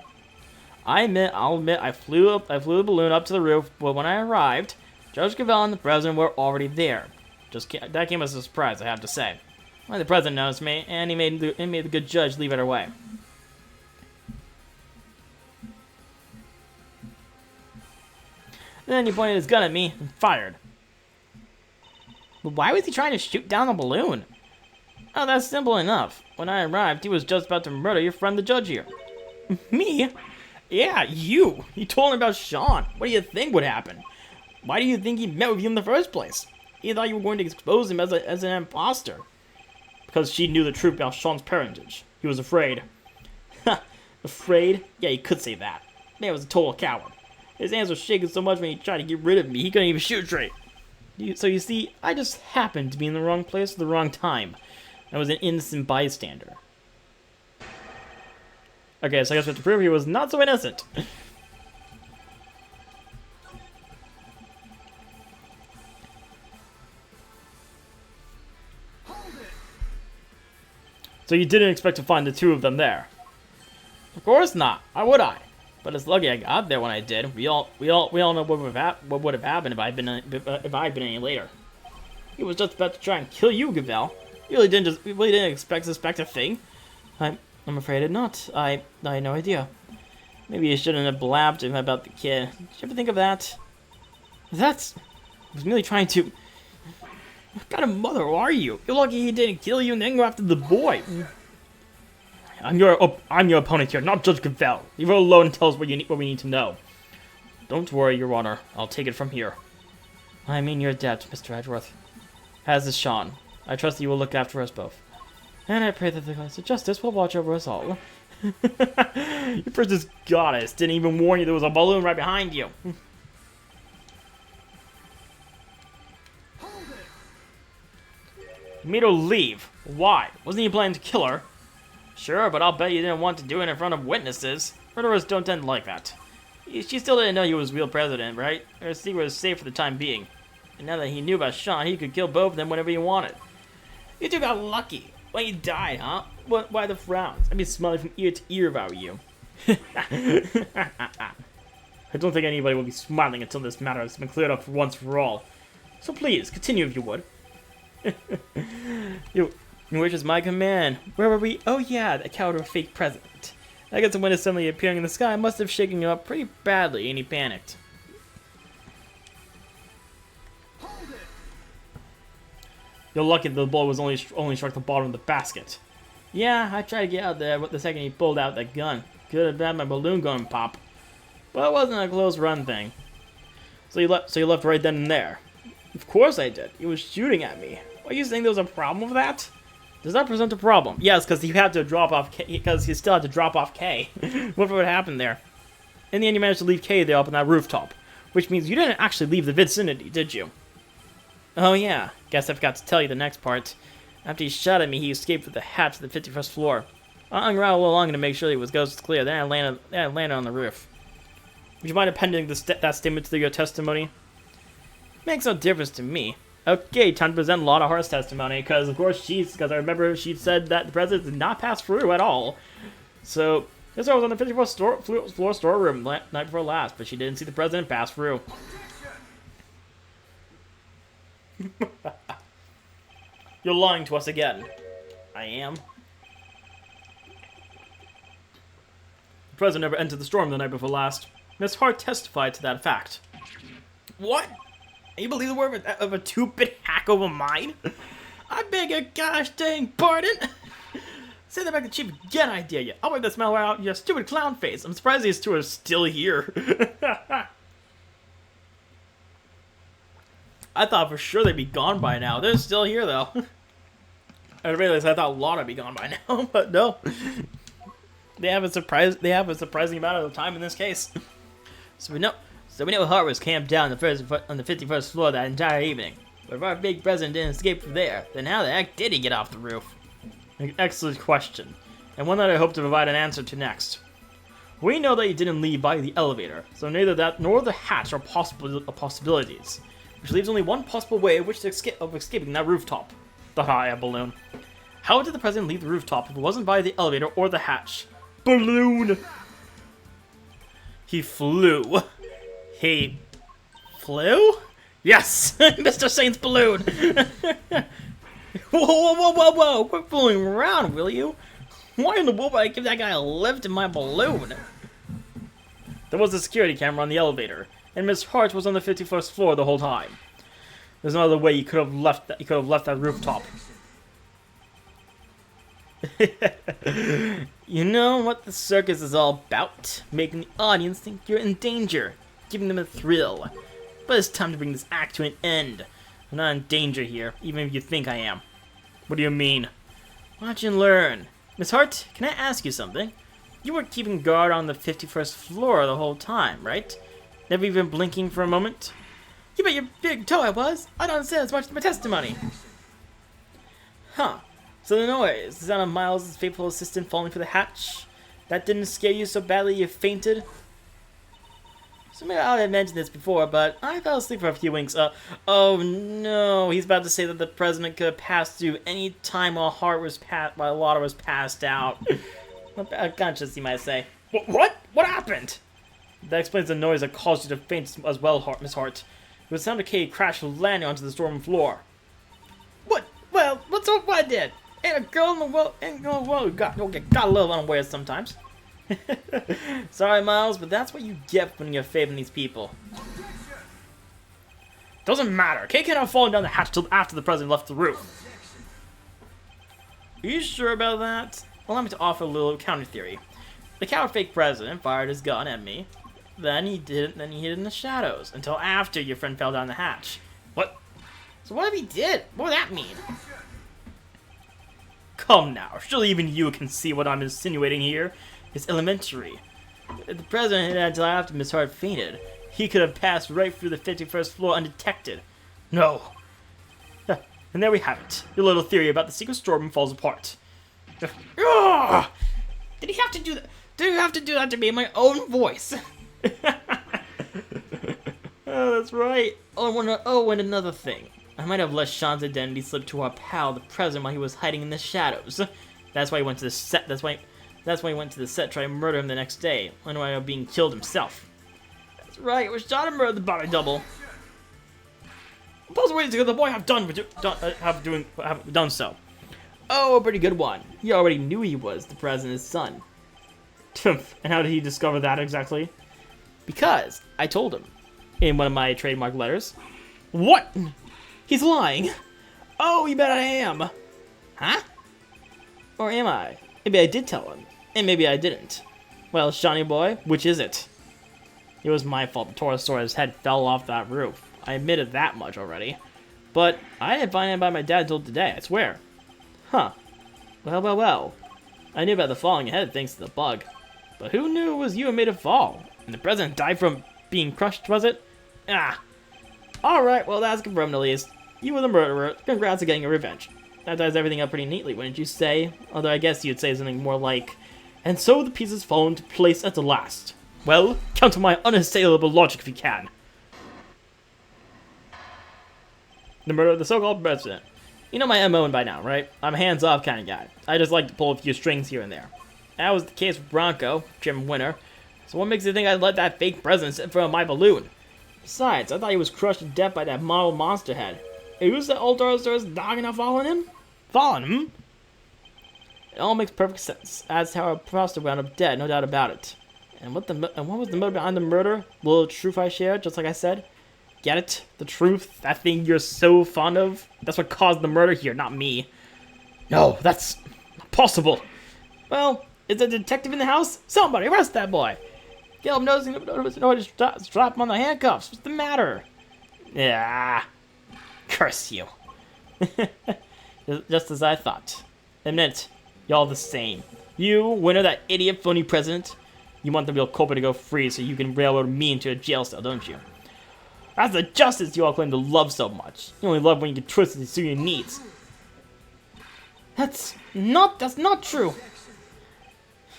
I'll admit, I flew the balloon up to the roof, but when I arrived, Judge Cavell and the president were already there. That came as a surprise, I have to say. Well, the president noticed me, and he made the good judge leave it away. Then he pointed his gun at me and fired. But why was he trying to shoot down the balloon? Oh, that's simple enough. When I arrived, he was just about to murder your friend the judge here. Me? Yeah, you. You told him about Sean. What do you think would happen? Why do you think he met with you in the first place? He thought you were going to expose him as an imposter. Because she knew the truth about Sean's parentage. He was afraid. Ha! Afraid? Yeah, you could say that. Man was a total coward. His hands were shaking so much when he tried to get rid of me, he couldn't even shoot straight. So you see, I just happened to be in the wrong place at the wrong time. I was an innocent bystander. Okay, so I guess we have to prove he was not so innocent. So you didn't expect to find the two of them there? Of course not. Why would I? But it's lucky I got there when I did. We all know what would have happened if I'd been any later. He was just about to try and kill you, Gavel. You really didn't suspect a thing. I'm afraid it not. I had no idea. Maybe you shouldn't have blabbed him about the kid. Did you ever think of that? I was merely trying to. What kind of mother are you? You're lucky he didn't kill you and then go after the boy. I'm your opponent here, not Judge Gavel. Leave her alone and tell us what we need to know. Don't worry, Your Honor. I'll take it from here. I mean your debt, Mr. Edgeworth. As is Sean. I trust that you will look after us both. And I pray that the goddess of justice will watch over us all. Your princess goddess didn't even warn you there was a balloon right behind you. You made her leave. Why? Wasn't he planning to kill her? Sure, but I'll bet you didn't want to do it in front of witnesses. Murderers don't tend like that. She still didn't know he was real president, right? Her secret was safe for the time being. And now that he knew about Sean, he could kill both of them whenever he wanted. You two got lucky. When you died, huh? Why the frowns? I'd be smiling from ear to ear if I were you. I don't think anybody will be smiling until this matter has been cleared up once for all. So please, continue if you would. Your wish is my command. Where were we? Oh yeah, the coward of a fake president. I guess when his suddenly appearing in the sky must have shaken you up pretty badly, and he panicked. You're lucky the ball was only struck the bottom of the basket. Yeah, I tried to get out there the second he pulled out that gun. Could have had my balloon going pop. But it wasn't a close run thing. So you left right then and there. Of course I did. He was shooting at me. Are you saying there was a problem with that? Does that present a problem? Yes, because he had to drop off K, because he still had to drop off K. What would happen there? In the end, you managed to leave K there up on that rooftop, which means you didn't actually leave the vicinity, did you? Oh yeah, guess I forgot to tell you the next part. After he shot at me, he escaped with the hatch to the 51st floor. I hung around a little longer to make sure he was ghost clear. Then I landed on the roof. Would you mind appending that statement to your testimony? Makes no difference to me. Okay, time to present Lotta Hart's testimony, because of course because I remember she said that the president did not pass through at all. So, yes, I was on the 54th floor storeroom night before last, but she didn't see the president pass through. You're lying to us again. I am. The president never entered the storm the night before last. Miss Hart testified to that fact. What? You believe the word of a two-bit hack over mine? I beg your gosh dang pardon. Say that back to Chief again, I dare you. I'll wipe that smile right out your stupid clown face. I'm surprised these two are still here. I thought for sure they'd be gone by now. They're still here, though. I realized I thought Lotta would be gone by now, but no. They have a surprising amount of time in this case. So we know Hart was camped down on the 51st floor that entire evening. But if our big president didn't escape from there, then how the heck did he get off the roof? An excellent question, and one that I hope to provide an answer to next. We know that he didn't leave by the elevator, so neither that nor the hatch are possibilities, which leaves only one possible way of escaping that rooftop: the hot air balloon. How did the president leave the rooftop if it wasn't by the elevator or the hatch? Balloon! He flew. He flew? Yes! Mr. Saint's balloon! Whoa! Quit fooling around, will you? Why in the world would I give that guy a lift in my balloon? There was a security camera on the elevator, and Miss Hart was on the 51st floor the whole time. There's no other way you could have left that rooftop. You know what the circus is all about? Making the audience think you're in danger, giving them a thrill. But it's time to bring this act to an end. I'm not in danger here, even if you think I am. What do you mean? Watch and learn. Miss Hart, can I ask you something? You were keeping guard on the 51st floor the whole time, right? Never even blinking for a moment? You bet your big toe I was. I don't say as much as my testimony. Huh. So the noise, the sound of Miles' faithful assistant falling for the hatch, that didn't scare you so badly you fainted? So maybe I had mentioned this before, but I fell asleep for a few winks. Oh no, he's about to say that the president could have passed through any time while Lotta was passed out. Unconscious, you might say. What? What happened? That explains the noise that caused you to faint as well, Miss Hart. It was sound of Kay crash landing onto the storm floor. What? Well, what's up? What I did? Ain't a girl in the world, got a little unaware sometimes. Sorry, Miles, but that's what you get when you have faith in these people. Doesn't matter. Kay can't have fallen down the hatch till after the president left the roof. Are you sure about that? Allow me to offer a little counter theory. The coward fake president fired his gun at me. Then he hid in the shadows until after your friend fell down the hatch. What? So what if he did? What would that mean? Come now, surely even you can see what I'm insinuating here. It's elementary. If the president had until after Miss Hart fainted, he could have passed right through the 51st floor undetected. No. And there we have it. Your little theory about the secret storeroom falls apart. Did he have to do that? Did you have to do that to me in my own voice? Oh, that's right. Oh, and another thing. I might have let Sean's identity slip to our pal, the president, while he was hiding in the shadows. That's why he went to the set. That's why he went to the set, trying to murder him the next day, on the way of being killed himself. That's right. It was Sean who murdered the body double. Pulse away to the boy have done so. Oh, a pretty good one. You already knew he was the president's son. And how did he discover that exactly? Because I told him in one of my trademark letters. What? He's lying. Oh, you bet I am. Huh? Or am I? Maybe I did tell him, and maybe I didn't. Well, Shawnee boy, which is it? It was my fault the Torosaurus head fell off that roof. I admitted that much already. But I didn't find out about my dad until today, I swear. Huh. Well. I knew about the falling ahead thanks to the bug. But who knew it was you who made it fall? And the president died from being crushed, was it? Ah. Alright, well that's confirmed at least. You were the murderer. Congrats on getting your revenge. That ties everything up pretty neatly, wouldn't you say? Although I guess you'd say something more like, and so the pieces fall into place at the last. Well, counter my unassailable logic if you can. The murder of the so-called president. You know my MO by now, right? I'm a hands-off kind of guy. I just like to pull a few strings here and there. That was the case with Bronco, Jim Winter. So what makes you think I'd let that fake president sit in front of my balloon? Besides, I thought he was crushed to death by that model monster head. Hey, who's that old Torosaurus dog enough falling him? Fallen him? It all makes perfect sense. That's how our Prosecutor wound up dead, no doubt about it. And what was the motive behind the murder? The little truth I shared, just like I said? Get it? The truth? That thing you're so fond of? That's what caused the murder here, not me. No, that's not possible. Well, is there a detective in the house? Somebody arrest that boy. Get him noticing to strap him on the handcuffs. What's the matter? Yeah. Curse you. Just as I thought. Admit it, y'all the same. You, Winter, that idiot phony president. You want the real culprit to go free so you can railroad me into a jail cell, don't you? That's the justice you all claim to love so much. You only love when you can twist it to suit your needs. That's not true.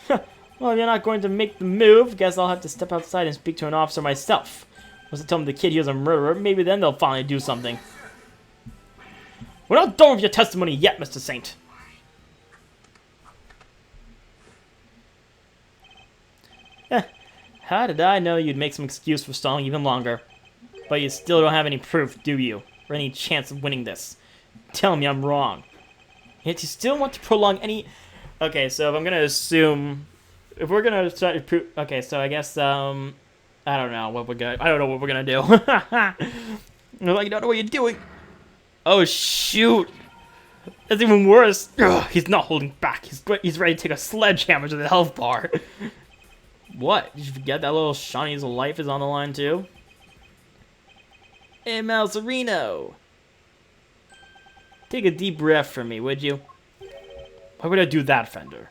Well, if you're not going to make the move, guess I'll have to step outside and speak to an officer myself. Once I tell them the kid here's a murderer, maybe then they'll finally do something. We're not done with your testimony yet, Mr. Saint. How did I know you'd make some excuse for stalling even longer? But you still don't have any proof, do you? Or any chance of winning this? Tell me I'm wrong. Yet you still want to prolong any... Okay, so if I'm gonna assume... If we're gonna try to prove... Okay, so I guess, I don't know what we're gonna do. You're like, you don't know what you're doing. Oh, shoot. That's even worse. Ugh, he's not holding back. He's ready to take a sledgehammer to the health bar. What? Did you forget that little Shawnee's life is on the line, too? Hey, Malserino. Take a deep breath for me, would you? Why would I do that, Fender?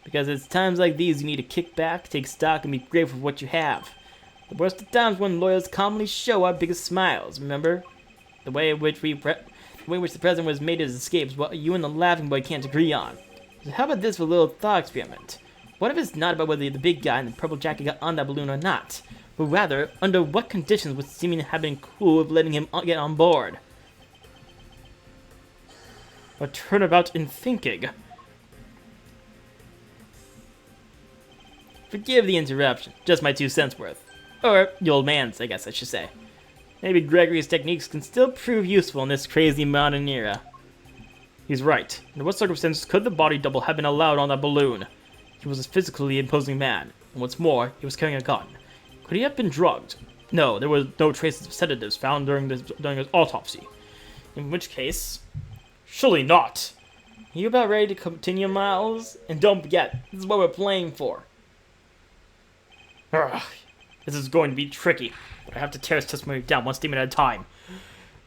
Because it's times like these you need to kick back, take stock, and be grateful for what you have. The worst of times when lawyers commonly show our biggest smiles, remember? The way in which the president was made his escapes, what you and the laughing boy can't agree on. So how about this for a little thought experiment? What if it's not about whether the big guy in the purple jacket got on that balloon or not, but rather, under what conditions would seemingly have been cool of letting him get on board? A turnabout in thinking. Forgive the interruption, just my 2 cents worth. Or the old man's, I guess I should say. Maybe Gregory's techniques can still prove useful in this crazy modern era. He's right. Under what circumstances could the body double have been allowed on that balloon? He was a physically imposing man, and what's more, he was carrying a gun. Could he have been drugged? No, there were no traces of sedatives found during his autopsy. In which case, surely not. Are you about ready to continue, Miles? And don't forget, this is what we're playing for. Ugh, this is going to be tricky, but I have to tear this testimony down one statement at a time.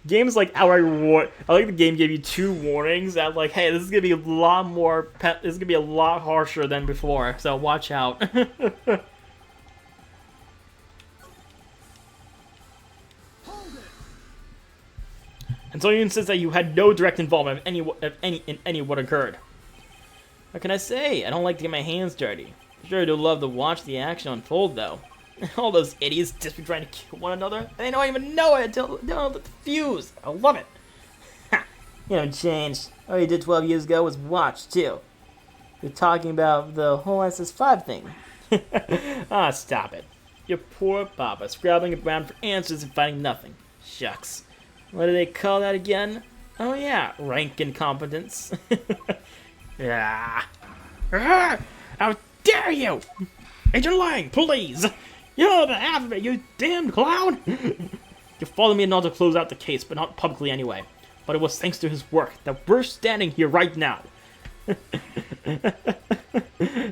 Games like I like the game gave you 2 warnings that like, hey, this is gonna be a lot more. This is gonna be a lot harsher than before, so watch out. And so you insist that you had no direct involvement in any what occurred. What can I say? I don't like to get my hands dirty. I sure do love to watch the action unfold, though. All those idiots just be trying to kill one another, and they don't even know it until they don't lit the fuse. I love it. Ha! You don't change. All you did 12 years ago was watch, too. You're talking about the whole SS5 thing. Ah, stop it. Your poor Papa, scrabbling around for answers and finding nothing. Shucks. What do they call that again? Oh yeah, rank incompetence. Yeah. How dare you! Agent Lang, please! You're the half of it, you damned clown! You followed me in order to close out the case, but not publicly anyway. But it was thanks to his work that we're standing here right now.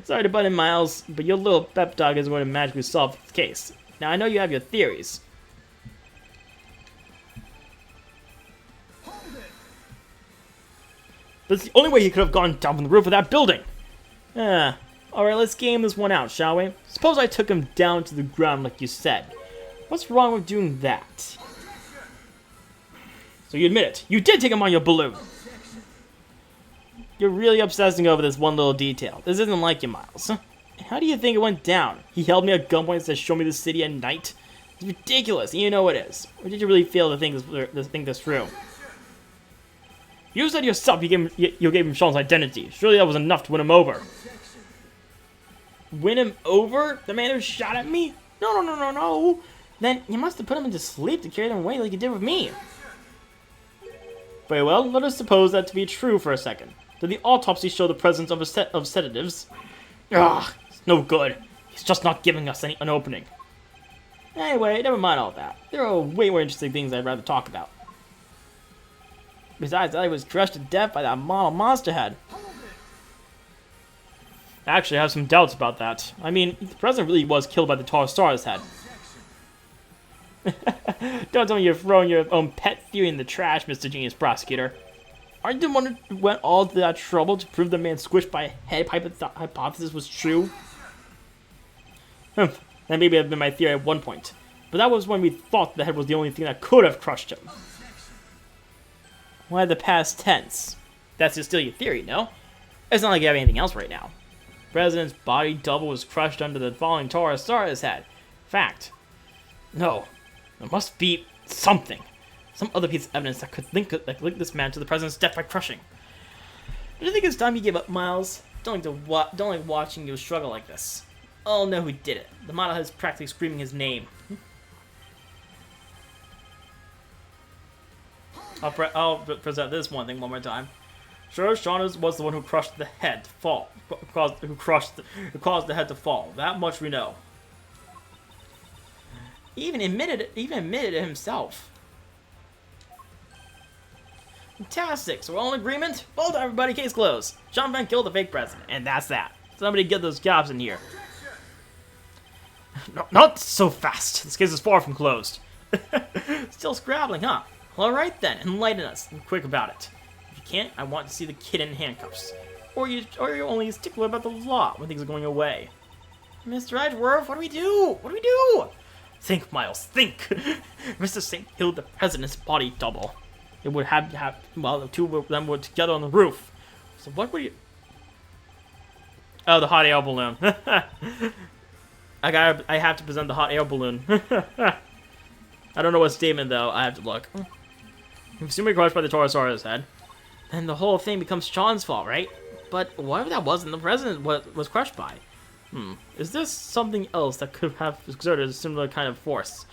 Sorry to butt in, Miles, but your little pep talk isn't going to magically solve the case. Now, I know you have your theories. That's the only way he could have gone down from the roof of that building. Alright, let's game this one out, shall we? Suppose I took him down to the ground like you said. What's wrong with doing that? So you admit it. You did take him on your balloon. You're really obsessing over this one little detail. This isn't like you, Miles. How do you think it went down? He held me at gunpoint and said, "Show me the city at night." It's ridiculous, and you know it is. Or did you really fail to think this through? You said yourself you gave him Sean's identity. Surely that was enough to win him over. Win him over? The man who shot at me? No. Then you must have put him into sleep to carry him away like you did with me. Very well, let us suppose that to be true for a second. Did the autopsy show the presence of of sedatives? Ugh, it's no good. He's just not giving us an opening. Anyway, never mind all that. There are way more interesting things I'd rather talk about. Besides, I was crushed to death by that model monster head. Actually, I have some doubts about that. I mean, the president really was killed by the Taurus head. Don't tell me you're throwing your own pet theory in the trash, Mr. Genius Prosecutor. Aren't you the one who went all to that trouble to prove the man squished by a head hypothesis was true? That maybe have been my theory at one point. But that was when we thought the head was the only thing that could have crushed him. Why the past tense? That's just still your theory, no? It's not like you have anything else right now. The president's body double was crushed under the falling Taurus head. Fact. No. There must be something. Some other piece of evidence that could link this man to the president's death by crushing. Do you think it's time you gave up, Miles? Don't like watching you struggle like this. I'll know who did it. The model is practically screaming his name. I'll present this one thing one more time. Sure, Sean was the one who crushed the head to fall. Who caused the head to fall. That much we know. He even admitted it himself. Fantastic. So we're all in agreement? Well done, everybody. Case closed. Sean Van killed the fake president, and that's that. Somebody get those cops in here. No, not so fast. This case is far from closed. Still scrabbling, huh? Well, alright then, enlighten us, and quick about it. If you can't, I want to see the kid in handcuffs. Or you're only a stickler about the law when things are going away. Mr. Edgeworth, what do we do? What do we do? Think, Miles, think. Mr. St. killed the president's body double. It would have well, the two of them were together on the roof. So what would you... Oh, the hot air balloon. I have to present the hot air balloon. I don't know what statement, though. I have to look. Assuming crushed by the Taurus head, then the whole thing becomes Sean's fault, right? But whatever that wasn't, the president was crushed by. Is there something else that could have exerted a similar kind of force?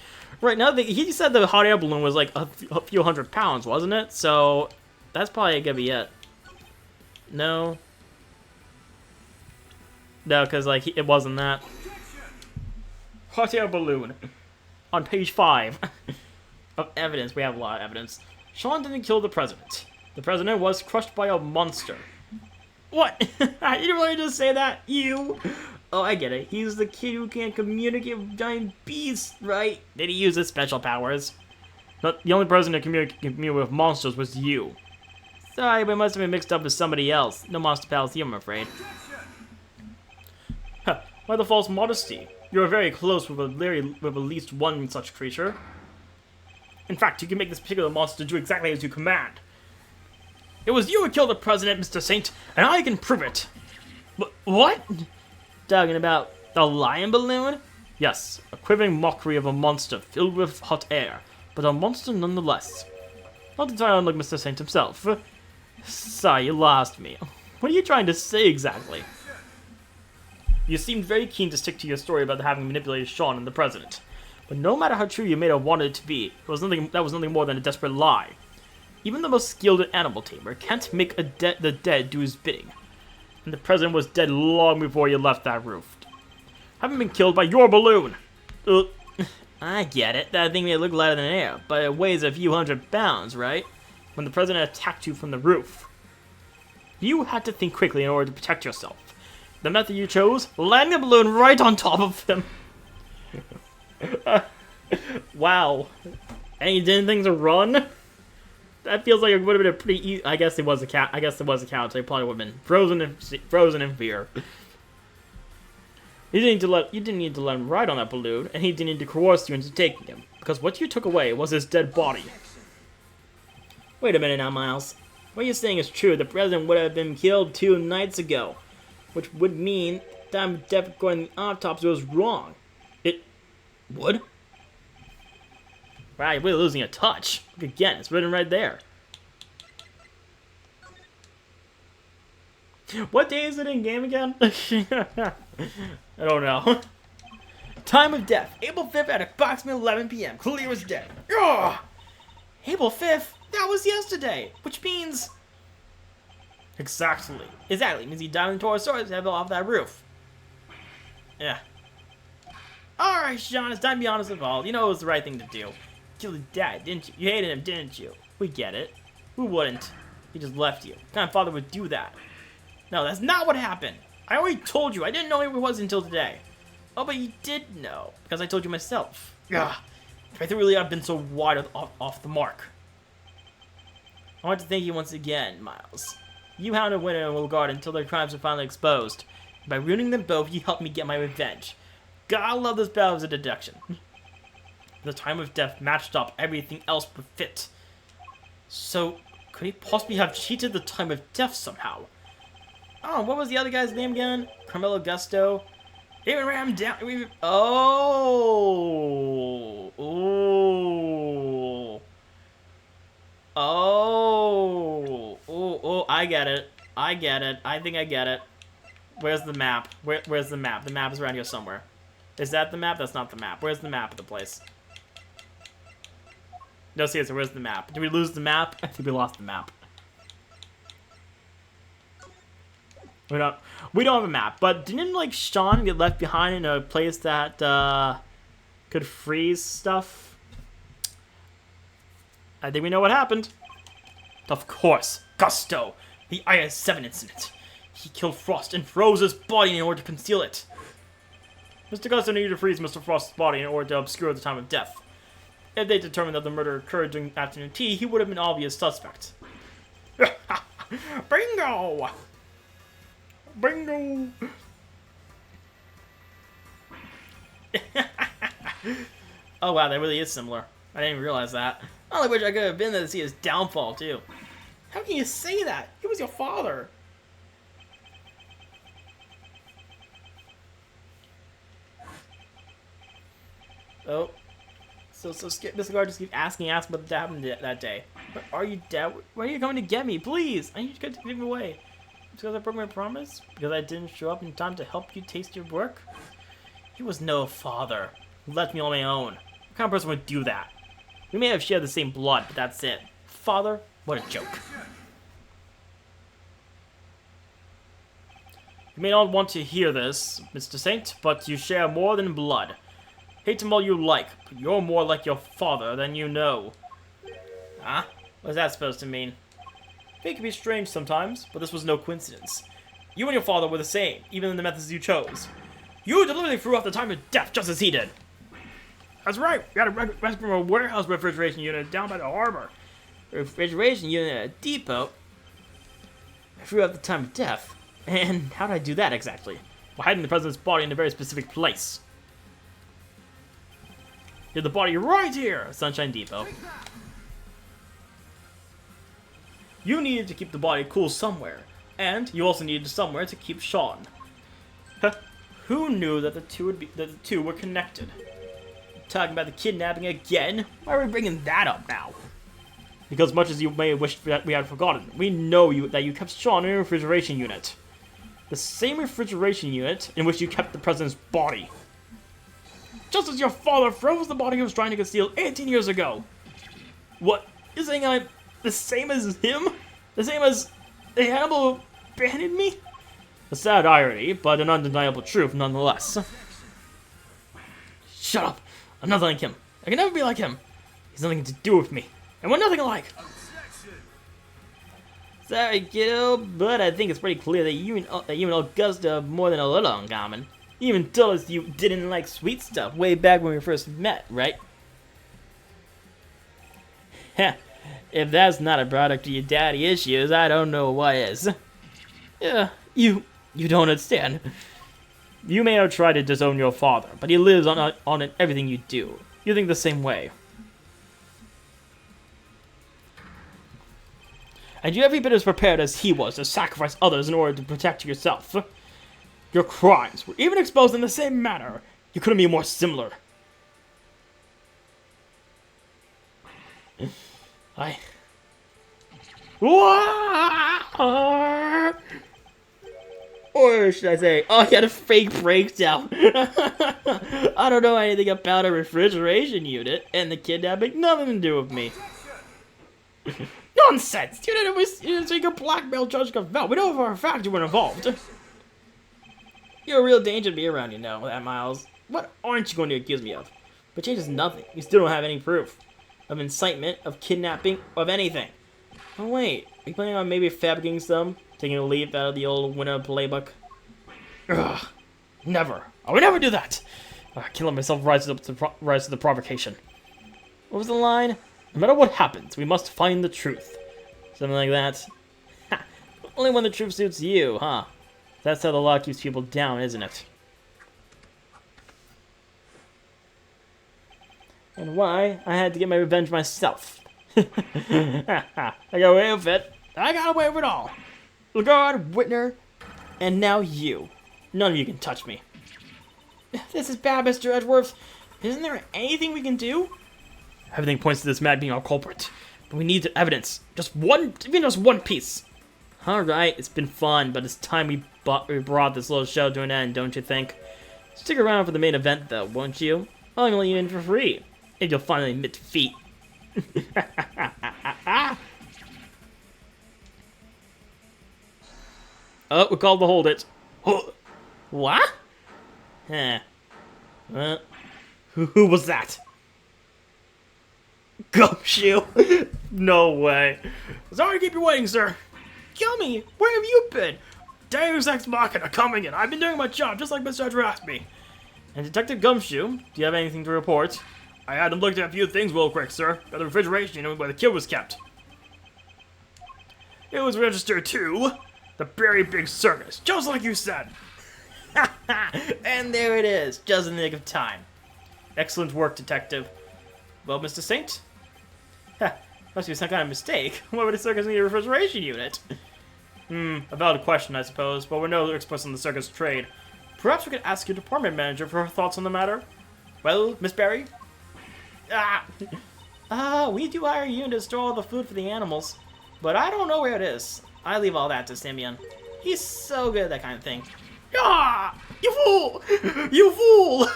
Right now, he said the hot air balloon was like a few hundred pounds, wasn't it? So that's probably gonna be it. No. No, because like it wasn't that. Hot air balloon. On page 5 of evidence, we have a lot of evidence. Sean didn't kill the president. The president was crushed by a monster. What? You didn't really just say that? You? Oh, I get it. He's the kid who can't communicate with giant beasts, right? Did he use his special powers? But the only person to communicate with monsters was you. Sorry, but it must have been mixed up with somebody else. No monster pals here, I'm afraid. Huh, why the false modesty? You are very close with at least one such creature. In fact, you can make this particular monster do exactly as you command. It was you who killed the president, Mr. Saint, and I can prove it. What? Talking about the lion balloon? Yes, a quivering mockery of a monster filled with hot air, but a monster nonetheless. Not entirely unlike Mr. Saint himself. Sorry, you lost me. What are you trying to say exactly? You seemed very keen to stick to your story about having manipulated Sean and the president. But no matter how true you may have wanted it to be, that was nothing more than a desperate lie. Even the most skilled animal tamer can't make the dead do his bidding. And the president was dead long before you left that roof. Having been killed by your balloon! I get it. That thing may look lighter than air, but it weighs a few hundred pounds, right? When the president attacked you from the roof. You had to think quickly in order to protect yourself. The method you chose? Landing the balloon right on top of him. Wow. And you didn't think to run? That feels like it would have been a pretty easy... I guess it was a cat. I guess it was a couch. So it probably would have been frozen in fear. You didn't need to let him ride on that balloon, and he didn't need to coerce you into taking him, because what you took away was his dead body. Wait a minute now, Miles. What you're saying is true. The president would have been killed 2 nights ago, which would mean the time of death according to the autopsy was wrong. It would? Wow, you're really losing a touch. Look again, it's written right there. What day is it in game again? I don't know. Time of death, April 5th at approximately 11 p.m. Clear as day. Ugh! April 5th? That was yesterday, which means... Exactly. Exactly. It means he died in Torosaurus to have it off that roof. Yeah. Alright, Sean, it's time to be honest with all. You know it was the right thing to do. Killed his dad, didn't you? You hated him, didn't you? We get it. Who wouldn't? He just left you. What kind of father would do that? No, that's not what happened. I already told you. I didn't know who it was until today. Oh, but you did know. Because I told you myself. Ugh. I think really I've been so wide off the mark. I want to thank you once again, Miles. You hounded Winter and Wilgard until their crimes were finally exposed. By ruining them both, you helped me get my revenge. God, I love this battle as a deduction. The time of death matched up everything else but fit. So, could he possibly have cheated the time of death somehow? Oh, what was the other guy's name again? Carmelo Gusto? Even ran down. Oh. Oh. Oh. Oh. I get it. I get it. I think I get it. Where's the map? Where's the map? The map is around here somewhere. Is that the map? That's not the map. Where's the map of the place? No, seriously, where's the map? Did we lose the map? I think we lost the map. We don't have a map, but didn't like Sean get left behind in a place that could freeze stuff? I think we know what happened. Of course, Gusto, the IS-7 incident. He killed Frost and froze his body in order to conceal it. Mr. Gusto needed to freeze Mr. Frost's body in order to obscure the time of death. If they determined that the murder occurred during afternoon tea, he would have been an obvious suspect. Bingo! Bingo! Oh wow, that really is similar. I didn't even realize that. I only wish I could have been there to see his downfall too. How can you say that? He was your father. Oh. So Mr. Guard just keeps asking what happened that day. Are you dead? When are you coming to get me? Please! I need you to get me away. I'm Because I broke my promise? Because I didn't show up in time to help you taste your work? He was no father. He left me on my own. What kind of person would do that? We may have shared the same blood, but that's it. Father? What a joke. You may not want to hear this, Mr. Saint, but you share more than blood. Hate him all you like, but you're more like your father than you know. Huh? What's that supposed to mean? Fate can be strange sometimes, but this was no coincidence. You and your father were the same, even in the methods you chose. You deliberately threw off the time of death just as he did. That's right. We had a rescue from a warehouse refrigeration unit down by the harbor. Refrigeration unit at a depot? I threw out the time of death. And how did I do that exactly? By hiding the president's body in a very specific place. Hid the body right here, Sunshine Depot. You needed to keep the body cool somewhere, and you also needed somewhere to keep Sean. Who knew that the two were connected? Talking about the kidnapping again? Why are we bringing that up now? Because much as you may have wished that we had forgotten, we know that you kept Sean in a refrigeration unit. The same refrigeration unit in which you kept the president's body. Just as your father froze the body he was trying to conceal 18 years ago. What? You're saying I'm the same as him? The same as the Hannibal who abandoned me? A sad irony, but an undeniable truth nonetheless. Shut up! I'm nothing like him. I can never be like him. He's nothing to do with me. And we're nothing alike. Sorry, kiddo, but I think it's pretty clear that you and Augusta have more than a little in common. You even told us you didn't like sweet stuff way back when we first met, right? Heh, if that's not a product of your daddy issues, I don't know what is. Yeah, you don't understand. You may have tried to disown your father, but he lives on everything you do. You think the same way. And you're every bit as prepared as he was to sacrifice others in order to protect yourself. Your crimes were even exposed in the same manner. You couldn't be more similar. Or should I say, oh, he had a fake breakdown. I don't know anything about a refrigeration unit, and the kidnapping, nothing to do with me. Nonsense! You didn't think a blackmail Judge Cavell. We know for a fact you were involved. You're a real danger to be around, you know that, Miles. What aren't you going to accuse me of? But changes nothing. You still don't have any proof of incitement, of kidnapping, of anything. Oh wait, are you planning on maybe fabricating some? Taking a leaf out of the old winner playbook? Ugh, never. I would never do that. I can't let myself rise to the provocation. What was the line? No matter what happens, we must find the truth. Something like that. Ha! Only when the truth suits you, huh? That's how the law keeps people down, isn't it? And why I had to get my revenge myself. I got away with it. I got away with it all. Lagarde, Whitner, and now you. None of you can touch me. This is bad, Mr. Edgeworth. Isn't there anything we can do? Everything points to this man being our culprit. But we need evidence. Even just one piece. Alright, it's been fun, but it's time we brought this little show to an end, don't you think? Stick around for the main event, though, won't you? I'll let you in for free. If you'll finally admit defeat. Oh, we're called to hold it. What? Who was that? Gumshoe! No way. Sorry to keep you waiting, sir. Kill me! Where have you been? Deus Ex Machina coming in. I've been doing my job just like Mr. Edgeworth asked me. And Detective Gumshoe, do you have anything to report? I had them look at a few things real quick, sir. Got the refrigeration unit where the kid was kept. It was registered to the Very Big Circus, just like you said. And there it is, just in the nick of time. Excellent work, Detective. Well, Mr. Saint? Must be some kind of mistake. Why would a circus need a refrigeration unit? A valid question, I suppose, but we're no experts in the circus trade. Perhaps we could ask your department manager for her thoughts on the matter? Well, Miss Barry? We do hire you to store all the food for the animals, but I don't know where it is. I leave all that to Simeon. He's so good at that kind of thing. Ah! You fool! You fool!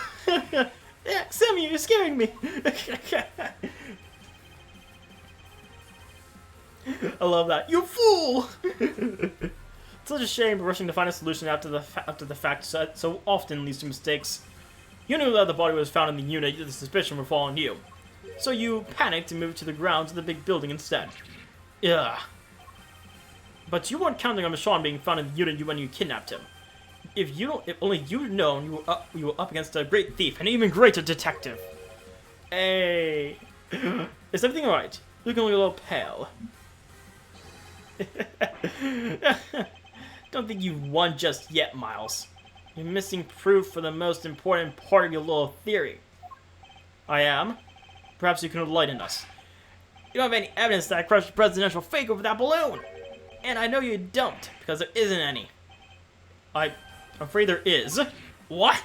Yeah, Sammy, you're scaring me. I love that. You fool! It's such a shame rushing to find a solution after the fact so often leads to mistakes. You knew that the body was found in the unit, the suspicion would fall on you. So you panicked and moved to the grounds of the big building instead. Ugh. But you weren't counting on Michonne being found in the unit when you kidnapped him. If only you'd known you were up against a great thief, an even greater detective. Hey. Is everything alright? Looking a little pale. Don't think you've won just yet, Miles. You're missing proof for the most important part of your little theory. I am? Perhaps you can enlighten us. You don't have any evidence that I crushed the presidential fake over that balloon. And I know you don't, because there isn't any. I'm afraid there is. What?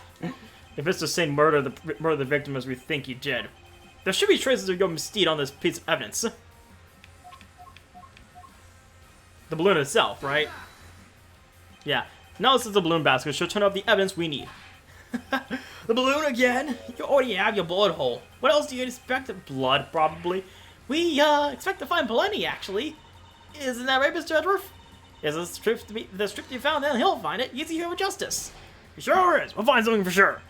If it's the same murder the victim as we think he did, there should be traces of your misdeed on this piece of evidence. The balloon itself, right? Yeah. Now this is the balloon basket. Should turn up the evidence we need. The balloon again? You already have your bullet hole. What else do you expect? Blood, probably. We expect to find plenty, actually. Isn't that right, Mr. Edgeworth? Is the strip to be found, then he'll find it. Easy here with justice. He sure is. We'll find something for sure.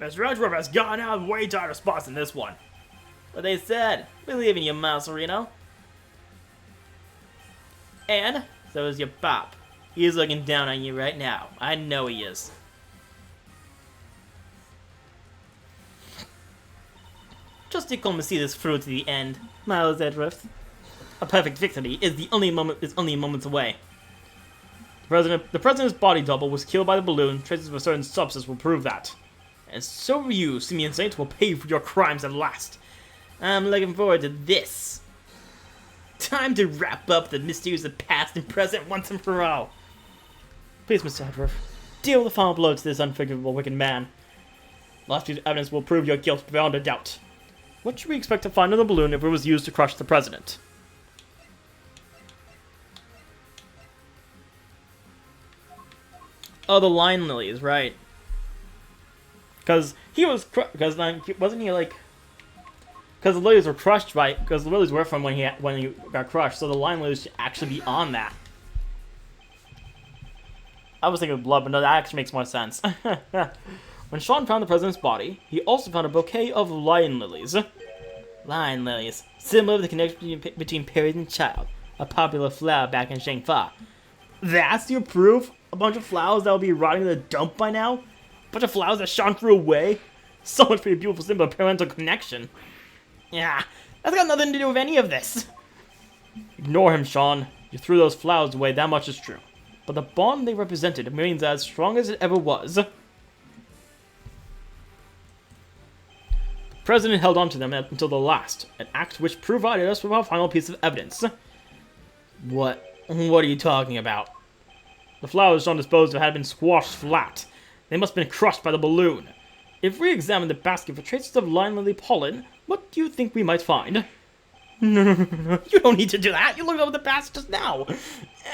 Mr. Edgeworth has gotten out of way tighter spots than this one. What they said. Believe in you, Mouserino. And so is your pop. He's looking down on you right now. I know he is. Just take home to see this through to the end, Miles Edgeworth. A perfect victory is only moments away. The president's body double was killed by the balloon. Traces of a certain substance will prove that. And so you, Simeon Saint, will pay for your crimes at last. I'm looking forward to this. Time to wrap up the mysteries of past and present once and for all. Please, Mr. Edgeworth, deal the final blow to this unforgivable wicked man. Last piece of evidence will prove your guilt beyond a doubt. What should we expect to find on the balloon if it was used to crush the president? Oh, the line lilies, right? Because wasn't he like? Because the lilies were crushed, right? Because the lilies were from when he got crushed, so the line lilies should actually be on that. I was thinking of blood, but no, that actually makes more sense. When Sean found the president's body, he also found a bouquet of lion lilies. Lion lilies, symbol of the connection between parent and child, a popular flower back in Shangfa. That's your proof? A bunch of flowers that will be rotting in the dump by now? A bunch of flowers that Sean threw away? So much for a beautiful symbol of parental connection. Yeah, that's got nothing to do with any of this. Ignore him, Sean. You threw those flowers away, that much is true. But the bond they represented remains as strong as it ever was. The president held on to them until the last, an act which provided us with our final piece of evidence. What are you talking about? The flowers Sean disposed of had been squashed flat. They must have been crushed by the balloon. If we examine the basket for traces of lion lily pollen, what do you think we might find? No. You don't need to do that. You looked over the basket just now.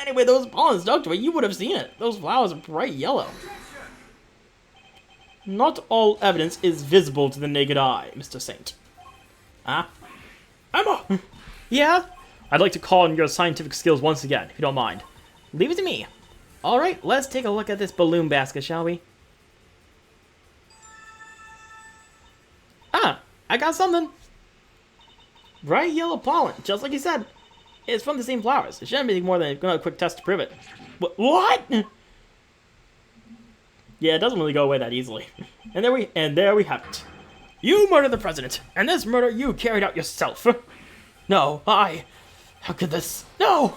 Anyway, those pollen stuck to it. You would have seen it. Those flowers are bright yellow. Not all evidence is visible to the naked eye, Mr. Saint. Huh? Emma! Yeah? I'd like to call on your scientific skills once again, if you don't mind. Leave it to me. Alright, let's take a look at this balloon basket, shall we? Ah, I got something. Bright yellow pollen, just like you said. It's from the same flowers. It shouldn't be more than a quick test to prove it. What? Yeah, it doesn't really go away that easily. And there we have it. You murdered the president, and this murder you carried out yourself. No, how could this? No!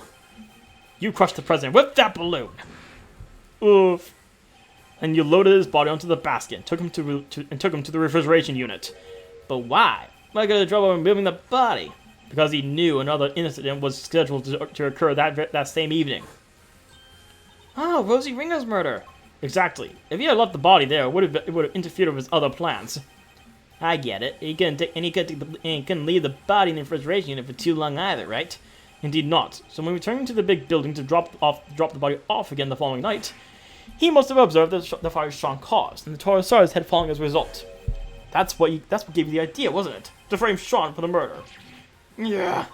You crushed the president with that balloon. Oof. And you loaded his body onto the basket and took him to the refrigeration unit. But why? Why go to the trouble of removing the body? Because he knew another incident was scheduled to occur that same evening. Oh, Rosie Ringer's murder. Exactly. If he had left the body there, it would have interfered with his other plans. I get it. He couldn't leave the body in the refrigeration unit for too long either, right? Indeed not. So when returning to the big building to drop the body off again the following night, he must have observed the fire Sean caused, and the Taurosaurus had fallen as a result. That's what gave you the idea, wasn't it? To frame Sean for the murder. Yeah.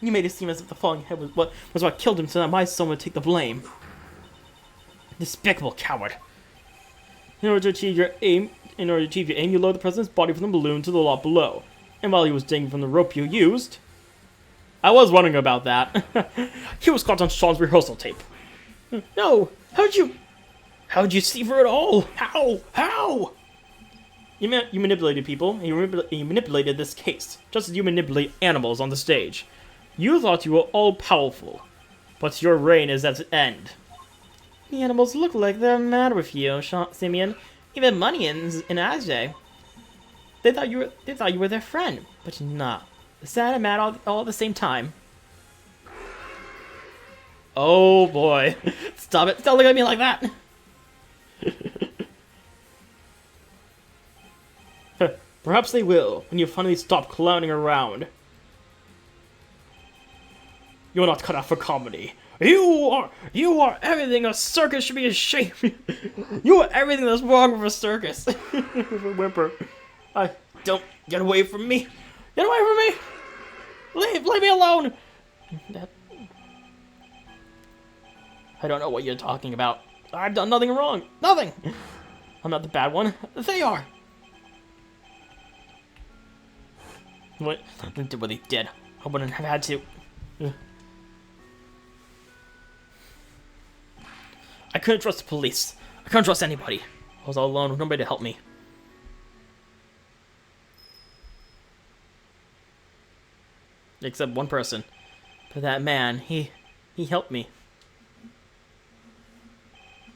You made it seem as if the falling head was what killed him, so that my son would take the blame. Despicable coward. In order to achieve your aim, you lowered the president's body from the balloon to the lot below. And while he was dangling from the rope you used... I was wondering about that. He was caught on Sean's rehearsal tape. No! How'd you see through it all? How? You manipulated people, and you manipulated this case, just as you manipulate animals on the stage. You thought you were all-powerful, but your reign is at an end. The animals look like they're mad with you, Simeon. Even Money and Ajay. They thought you were their friend, but you're not. Sad and mad all at the same time. Oh boy. Stop it. Don't look at me like that. Perhaps they will, when you finally stop clowning around. You're not cut out for comedy. You are everything a circus should be ashamed. You are everything that's wrong with a circus. With a whimper. Don't get away from me. Get away from me. Leave me alone. I don't know what you're talking about. I've done nothing wrong. Nothing. I'm not the bad one. They are. What? They did what they did. I wouldn't have had to. I couldn't trust the police. I couldn't trust anybody. I was all alone with nobody to help me. Except one person. But that man, he helped me.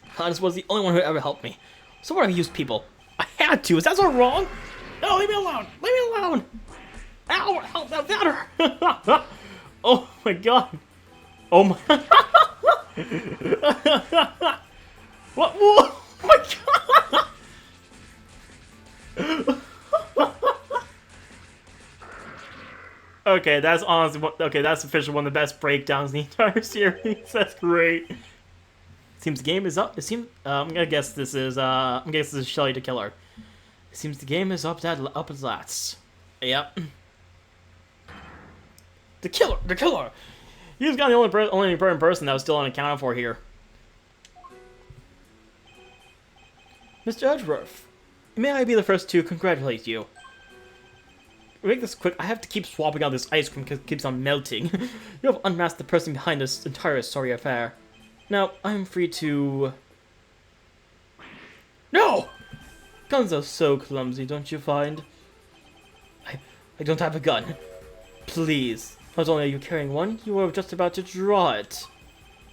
Hannes was the only one who ever helped me. So what have I used people? I had to. Is that so wrong? No, leave me alone. Leave me alone. Ow, help, that hurt. Oh my god. Oh my. What? Oh my god. Okay, that's honestly that's officially one of the best breakdowns in the entire series. That's great. Seems the game is up. It seems I'm gonna guess this is Shelly the killer. It seems the game is up at last. Yep. The killer. He's got the only important person that was still unaccounted for here. Mr. Edgeworth, may I be the first to congratulate you. Make this quick. I have to keep swapping out this ice cream because it keeps on melting. You have unmasked the person behind this entire sorry affair. Now, I'm free to... No! Guns are so clumsy, don't you find? I don't have a gun. Please. Not only are you carrying one, you were just about to draw it.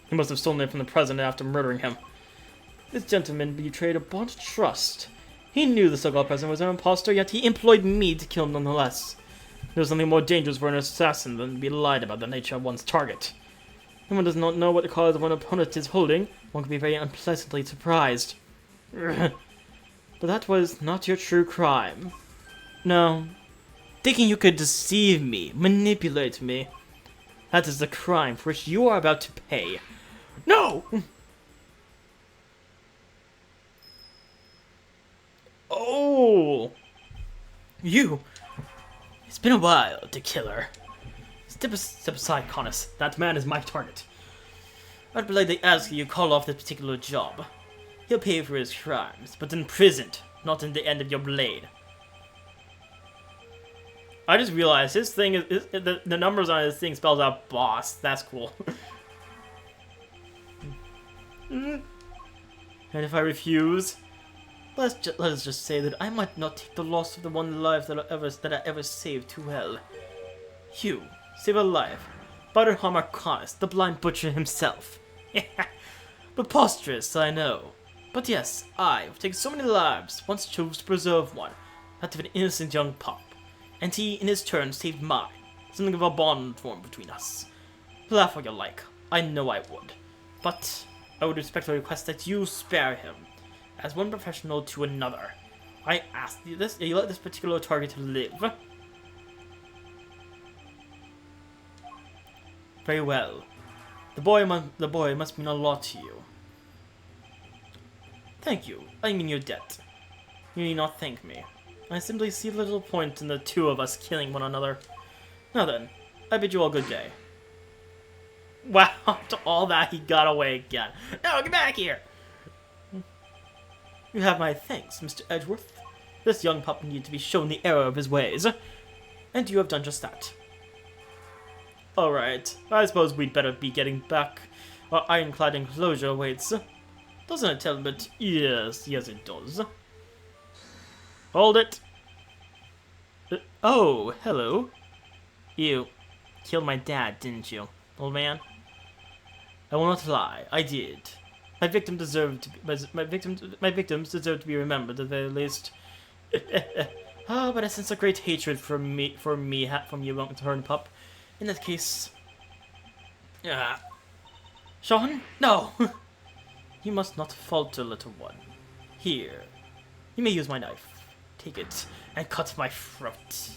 He must have stolen it from the president after murdering him. This gentleman betrayed a bond of trust. He knew the so-called president was an imposter, yet he employed me to kill him nonetheless. There's something more dangerous for an assassin than to be lied about the nature of one's target. When one does not know what the cause of one opponent is holding, one can be very unpleasantly surprised. But that was not your true crime. No. Thinking you could deceive me, manipulate me. That is the crime for which you are about to pay. No! Oh! You! It's been a while, the killer. Step aside, Connus. That man is my target. I'd politely ask you call off this particular job. He'll pay for his crimes, but imprisoned, not in the end of your blade. I just realized his thing is the numbers on his thing spells out boss. That's cool. And if I refuse, let us just say that I might not take the loss of the one life that I ever saved too well. You save a life, but it harm Connus, the blind butcher himself. Preposterous, I know. But yes, I, who've taken so many lives, once chose to preserve one, that of an innocent young pup. And he, in his turn, saved mine. Something of a bond formed between us. Laugh all you like. I know I would. But I would respectfully request that you spare him. As one professional to another. I ask you let this particular target live. Very well. The boy must mean a lot to you. Thank you. I'm in your debt. You need not thank me. I simply see little point in the two of us killing one another. Now then, I bid you all good day. Wow, after all that, he got away again. No, get back here! You have my thanks, Mr. Edgeworth. This young pup needed to be shown the error of his ways. And you have done just that. Alright, I suppose we'd better be getting back. Our ironclad enclosure awaits. Doesn't it, Talbot? Yes, it does. Hold it! Oh, hello. You killed my dad, didn't you, old man? I will not lie, I did. My victims deserve to be remembered at the very least. Oh, but I sense a great hatred from you, young turned pup. In that case, Sean, no. You must not falter, little one. Here, you may use my knife. Take it and cut my throat.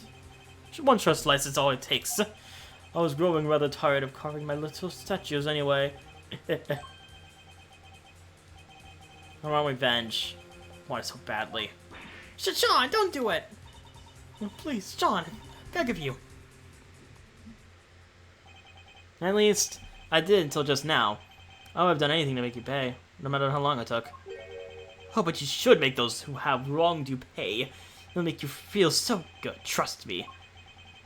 One short slice is all it takes. I was growing rather tired of carving my little statues anyway. I want revenge. I want it so badly. Sean, don't do it! Oh, please, Sean, beg of you. At least, I did until just now. I would have done anything to make you pay, no matter how long it took. Oh, but you should make those who have wronged you pay. It'll make you feel so good, trust me.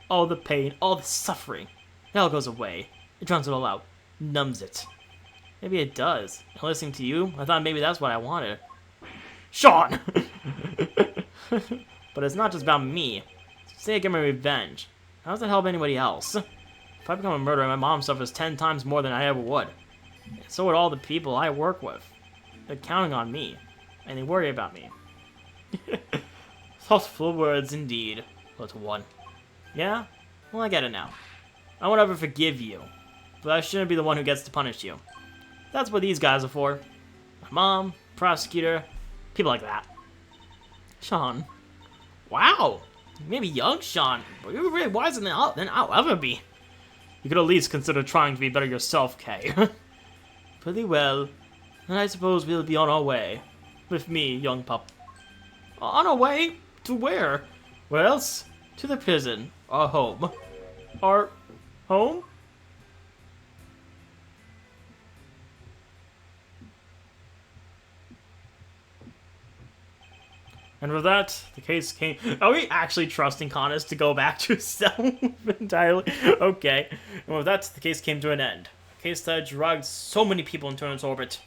All the pain, all the suffering, it all goes away. It drowns it all out, numbs it. Maybe it does. And listening to you, I thought maybe that's what I wanted. Sean! But it's not just about me. Say I get my revenge. How does that help anybody else? If I become a murderer, my mom suffers 10 times more than I ever would. And so would all the people I work with. They're counting on me. And they worry about me. Thoughtful words indeed, little one. Yeah? Well, I get it now. I won't ever forgive you. But I shouldn't be the one who gets to punish you. That's what these guys are for. My mom, Prosecutor, people like that. Sean. Wow! Maybe young Sean, but you're really wiser than I'll ever be. You could at least consider trying to be better yourself, Kay. Pretty well. And I suppose we'll be on our way. With me, young pup. On our way? To where? Where else? To the prison. Our home. Our home? And with that, the case came... Are we actually trusting Connors to go back to his cell entirely? Okay. And with that, the case came to an end. The case that dragged so many people into its orbit.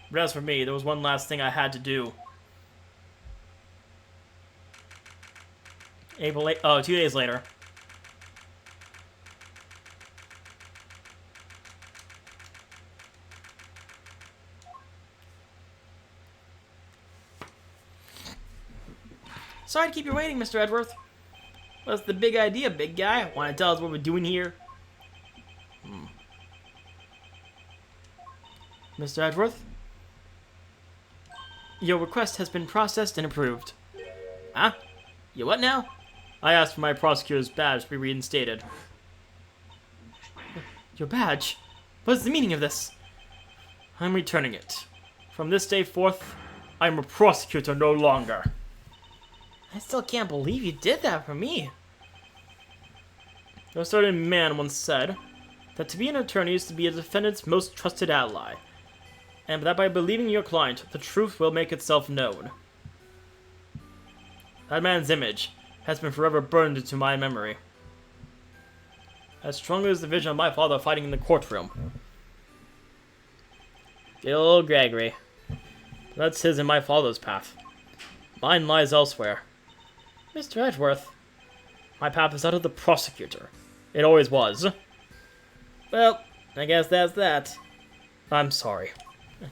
But as for me, there was one last thing I had to do. April 8... Oh, 2 days later. Sorry to keep you waiting, Mr. Edgeworth. What's the big idea, big guy? Want to tell us what we're doing here? Mr. Edgeworth? Your request has been processed and approved. Huh? You what now? I asked for my prosecutor's badge to be reinstated. Your badge? What is the meaning of this? I'm returning it. From this day forth, I'm a prosecutor no longer. I still can't believe you did that for me. A certain man once said that to be an attorney is to be a defendant's most trusted ally, and that by believing your client, the truth will make itself known. That man's image has been forever burned into my memory. As strong as the vision of my father fighting in the courtroom. Good old Gregory. That's his and my father's path. Mine lies elsewhere. Mr. Edgeworth, my path is that of the prosecutor. It always was. Well, I guess that's that. I'm sorry.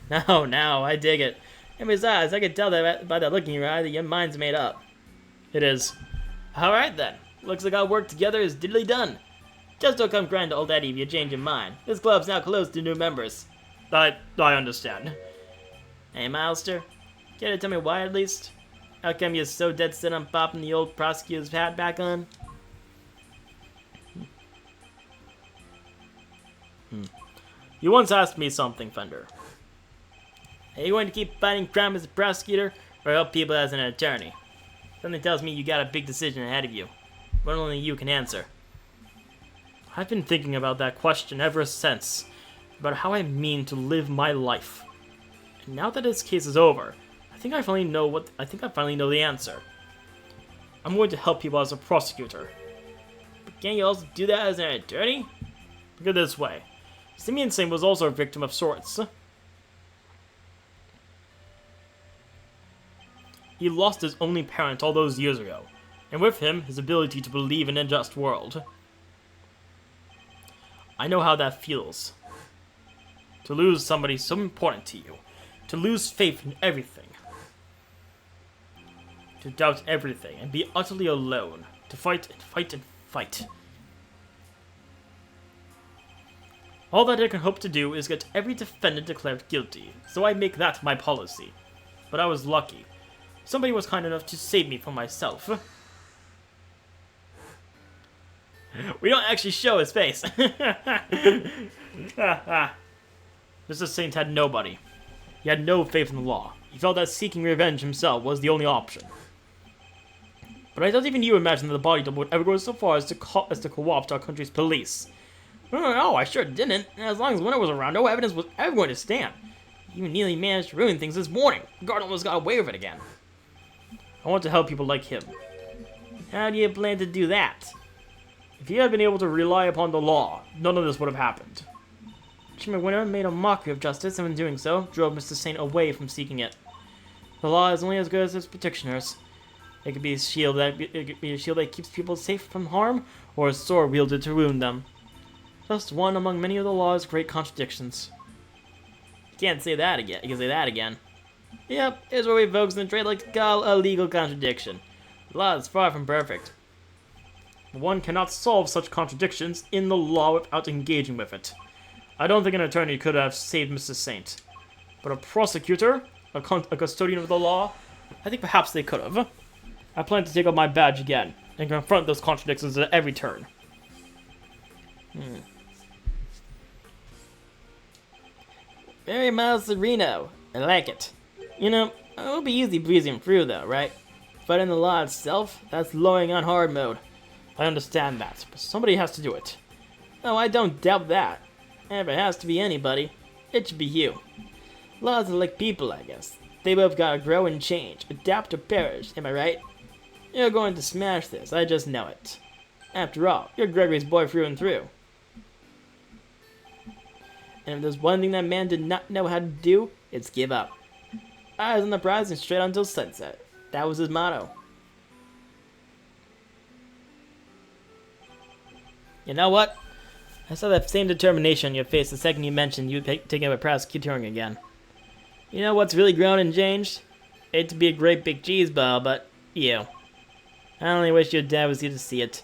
Now, I dig it. And besides, I can tell that by that look in your eye that your mind's made up. It is. Alright then. Looks like our work together is diddly done. Just don't come crying to old Eddie if you change your mind. This club's now closed to new members. I understand. Hey, Milester, care to tell me why at least? How come you're so dead set on popping the old prosecutor's hat back on? You once asked me something, Fender. Are you going to keep fighting crime as a prosecutor, or help people as an attorney? Something tells me you got a big decision ahead of you, but only you can answer. I've been thinking about that question ever since, about how I mean to live my life. And now that this case is over, I think I finally know the answer. I'm going to help people as a prosecutor. But can't you also do that as an attorney? Look at it this way. Simeon Singh was also a victim of sorts. He lost his only parent all those years ago, and with him, his ability to believe in an unjust world. I know how that feels. To lose somebody so important to you. To lose faith in everything. To doubt everything and be utterly alone. To fight and fight and fight. All that I can hope to do is get every defendant declared guilty, so I make that my policy. But I was lucky. Somebody was kind enough to save me from myself. We don't actually show his face. Mr. Saint had nobody. He had no faith in the law. He felt that seeking revenge himself was the only option. But I don't even you imagine that the body double would ever go so far as to co-opt our country's police. No, I sure didn't. And as long as Winter was around, no evidence was ever going to stand. You nearly managed to ruin things this morning. The guard almost got away with it again. I want to help people like him. How do you plan to do that? If he had been able to rely upon the law, none of this would have happened. Chairman Winter made a mockery of justice, and in doing so, drove Mr. Saint away from seeking it. The law is only as good as its protectioners. It could be a shield that keeps people safe from harm, or a sword wielded to wound them. Just one among many of the law's great contradictions. You can't say that again. You can say that again. Yep, here's what we folks in the trade like to call a legal contradiction. The law is far from perfect. One cannot solve such contradictions in the law without engaging with it. I don't think an attorney could have saved Mr. Saint. But a prosecutor, a custodian of the law, I think perhaps they could have. I plan to take up my badge again, and confront those contradictions at every turn. Very mild Sereno. I like it. You know, it will be easy breezing through though, right? But in the law itself, that's lowering on hard mode. I understand that, but somebody has to do it. Oh, I don't doubt that. And if it has to be anybody, it should be you. Laws are like people, I guess. They both gotta grow and change, adapt or perish, am I right? You're going to smash this, I just know it. After all, you're Gregory's boy through and through. And if there's one thing that man did not know how to do, it's give up. Eyes on the prize and straight on till sunset. That was his motto. You know what? I saw that same determination on your face the second you mentioned you taking up prosecuting again. You know what's really grown and changed? Hate to be a great big cheese ball, but you. I only wish your dad was here to see it.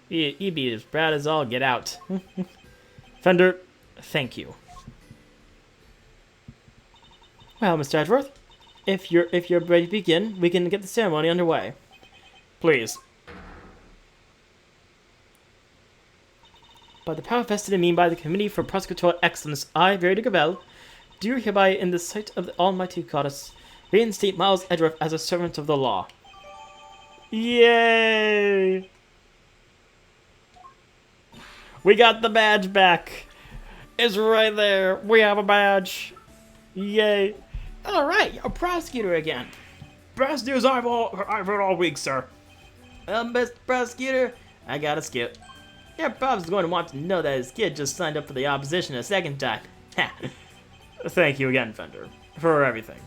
He'd be as proud as all get out. Fender, thank you. Well, Mr. Edgeworth, if you're ready to begin, we can get the ceremony underway. Please. By the power vested in me by the Committee for Prosecutorial Excellence, I, Very Gambit, do hereby, in the sight of the Almighty Goddess, reinstate Miles Edgeworth as a servant of the law. Yay! We got the badge back. It's right there. We have a badge. Yay! All right, you're a prosecutor again. Best news I've heard all week, sir. Well, Mr. Prosecutor, I got a skip. Your pop's going to want to know that his kid just signed up for the opposition a second time. Thank you again, Fender, for everything.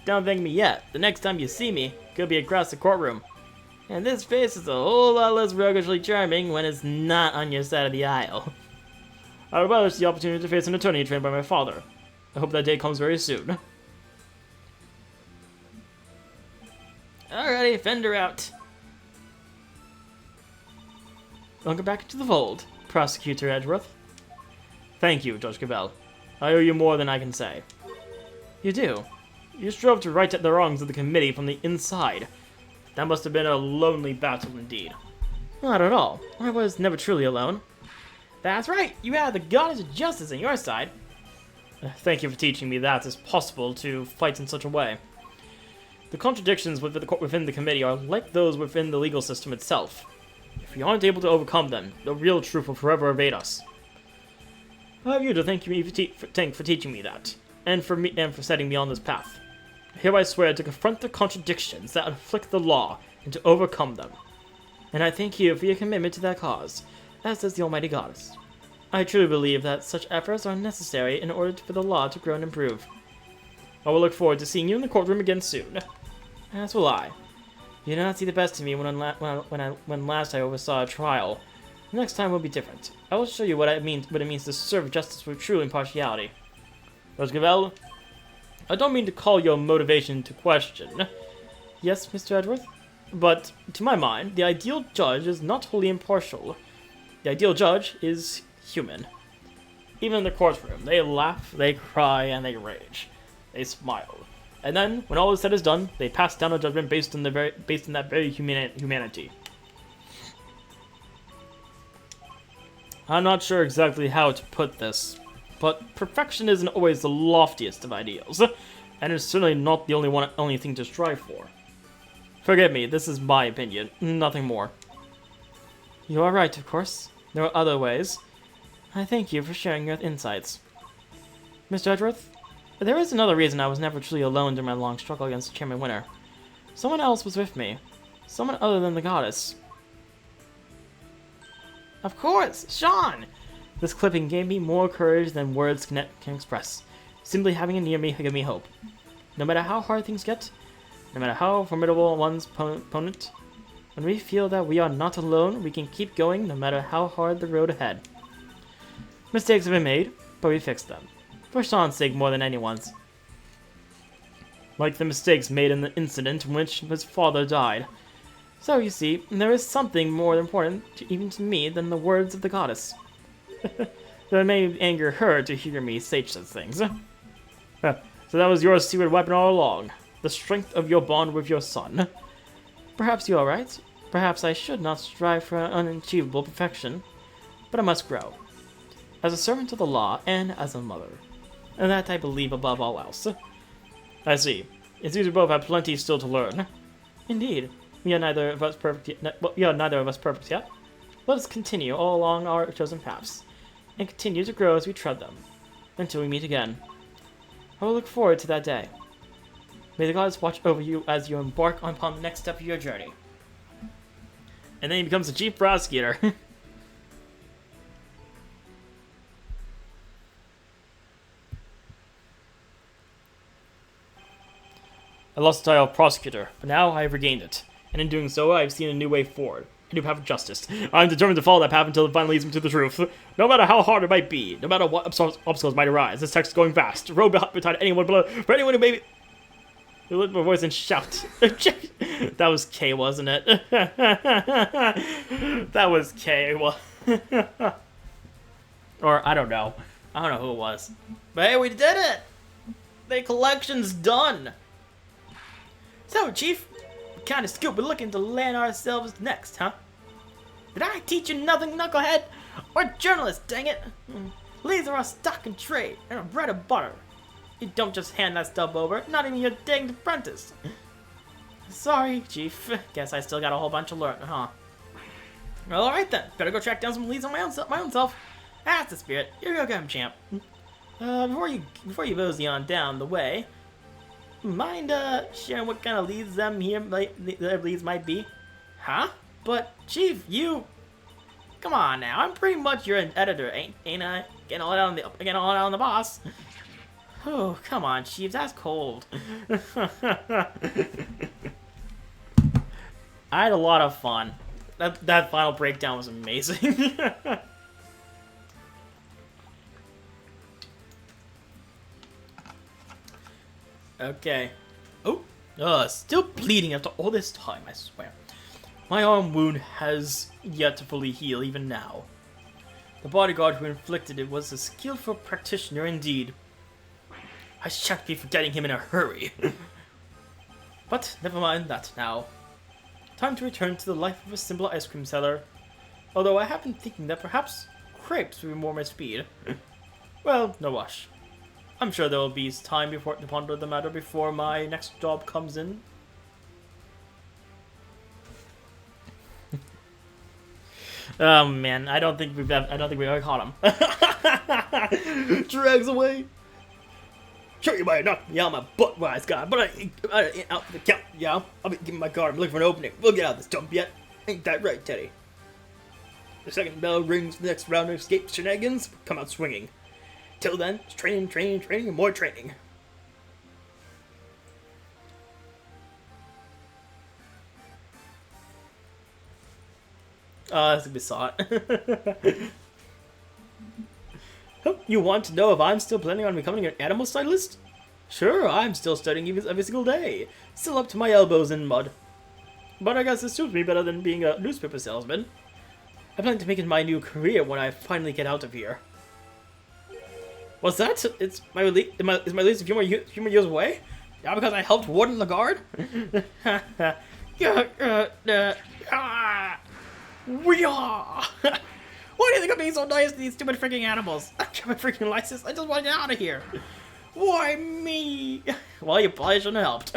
Don't thank me yet. The next time you see me, could be across the courtroom. And this face is a whole lot less roguishly charming when it's not on your side of the aisle. I would relish the opportunity to face an attorney trained by my father. I hope that day comes very soon. Alrighty, Fender out. Welcome back into the fold, Prosecutor Edgeworth. Thank you, Judge Gambit. I owe you more than I can say. You do? You strove to right the wrongs of the committee from the inside. That must have been a lonely battle indeed. Not at all. I was never truly alone. That's right, you have the goddess of justice on your side. Thank you for teaching me that it's possible to fight in such a way. The contradictions within the committee are like those within the legal system itself. If we aren't able to overcome them, the real truth will forever evade us. I have you to thank for teaching me that, and for setting me on this path. I hereby swear to confront the contradictions that afflict the law and to overcome them. And I thank you for your commitment to that cause, as does the Almighty Goddess. I truly believe that such efforts are necessary in order for the law to grow and improve. I will look forward to seeing you in the courtroom again soon. As will I. You did not see the best of me when last I oversaw a trial. The next time will be different. I will show you what it means to serve justice with true impartiality. Rosgavel, I don't mean to call your motivation into question. Yes, Mr. Edgeworth? But, to my mind, the ideal judge is not wholly impartial. The ideal judge is human. Even in the courtroom, they laugh, they cry, and they rage. They smile. And then, when all is said is done, they pass down a judgment based on that very humanity. I'm not sure exactly how to put this, but perfection isn't always the loftiest of ideals, and it's certainly not the only thing to strive for. Forgive me, this is my opinion, nothing more. You are right, of course. There are other ways. I thank you for sharing your insights. Mr. Edgeworth, there is another reason I was never truly alone during my long struggle against Chairman Winter. Someone else was with me. Someone other than the goddess. Of course, Sean! This clipping gave me more courage than words can express. Simply having it near me gave me hope. No matter how hard things get, no matter how formidable one's opponent, when we feel that we are not alone, we can keep going no matter how hard the road ahead. Mistakes have been made, but we fixed them. For Sean's sake more than anyone's. Like the mistakes made in the incident in which his father died. So, you see, there is something more important, even to me, than the words of the goddess. Though it may anger her to hear me say such things. So that was your secret weapon all along. The strength of your bond with your son. Perhaps you are right. Perhaps I should not strive for an unachievable perfection. But I must grow. As a servant of the law and as a mother. And that I believe above all else. I see. It seems we both have plenty still to learn. Indeed. We are neither of us perfect yet. Let us continue all along our chosen paths, and continue to grow as we tread them, until we meet again. I will look forward to that day. May the gods watch over you as you embark upon the next step of your journey. And then he becomes the chief prosecutor. I lost the title of prosecutor, but now I have regained it. And in doing so, I have seen a new way forward. A new path of justice. I am determined to follow that path until it finally leads me to the truth. No matter how hard it might be, no matter what obstacles might arise, this text is going fast. Row beside anyone below, for anyone who may be... Lift my voice and shout. That was K, wasn't it? That was K. Or, I don't know. I don't know who it was. But hey, we did it! The collection's done! So, Chief... What kind of scoop we're looking to land ourselves next, huh? Did I teach you nothing, knucklehead? We're journalists, dang it! These are our stock and trade, and our bread and butter. You don't just hand that stuff over, not even your danged apprentice. Sorry, Chief. Guess I still got a whole bunch to learn, huh? Well, alright then. Better go track down some leads on my own self. That's the spirit. Here you go, champ. Before you mosey on down the way, mind sharing what kind of leads their leads might be? Huh? But Chief, you... Come on now, I'm pretty much your editor, ain't I? Getting all out on the boss. Oh, come on, Chief, that's cold. I had a lot of fun. That final breakdown was amazing. Okay. Oh, still bleeding after all this time, I swear. My arm wound has yet to fully heal even now. The bodyguard who inflicted it was a skillful practitioner indeed. I shan't be forgetting him in a hurry. But never mind that now. Time to return to the life of a simple ice cream seller. Although I have been thinking that perhaps crepes would be more my speed. Well, no rush. I'm sure there will be time before to ponder the matter before my next job comes in. Oh man, I don't think we've ever caught him. Drags away. Sure, you might knock me out my butt, wise guy, but I ain't out for the count, yeah? I'll be giving my guard. I'm looking for an opening. We'll get out of this dump yet. Ain't that right, Teddy? The second bell rings for the next round of escape shenanigans. Come out swinging. Till then, it's training, training, training, and more training. Oh, that's gonna be sought. You want to know if I'm still planning on becoming an animal stylist? Sure, I'm still studying every single day. Still up to my elbows in mud. But I guess it suits me better than being a newspaper salesman. I plan to make it my new career when I finally get out of here. What's that? It's my release. Is my release a few more years away? Yeah, because I helped warden the guard. We are. Why do you think I'm being so nice to these stupid freaking animals? I got my freaking license. I just want to get out of here. Why me? Well, you probably shouldn't have helped.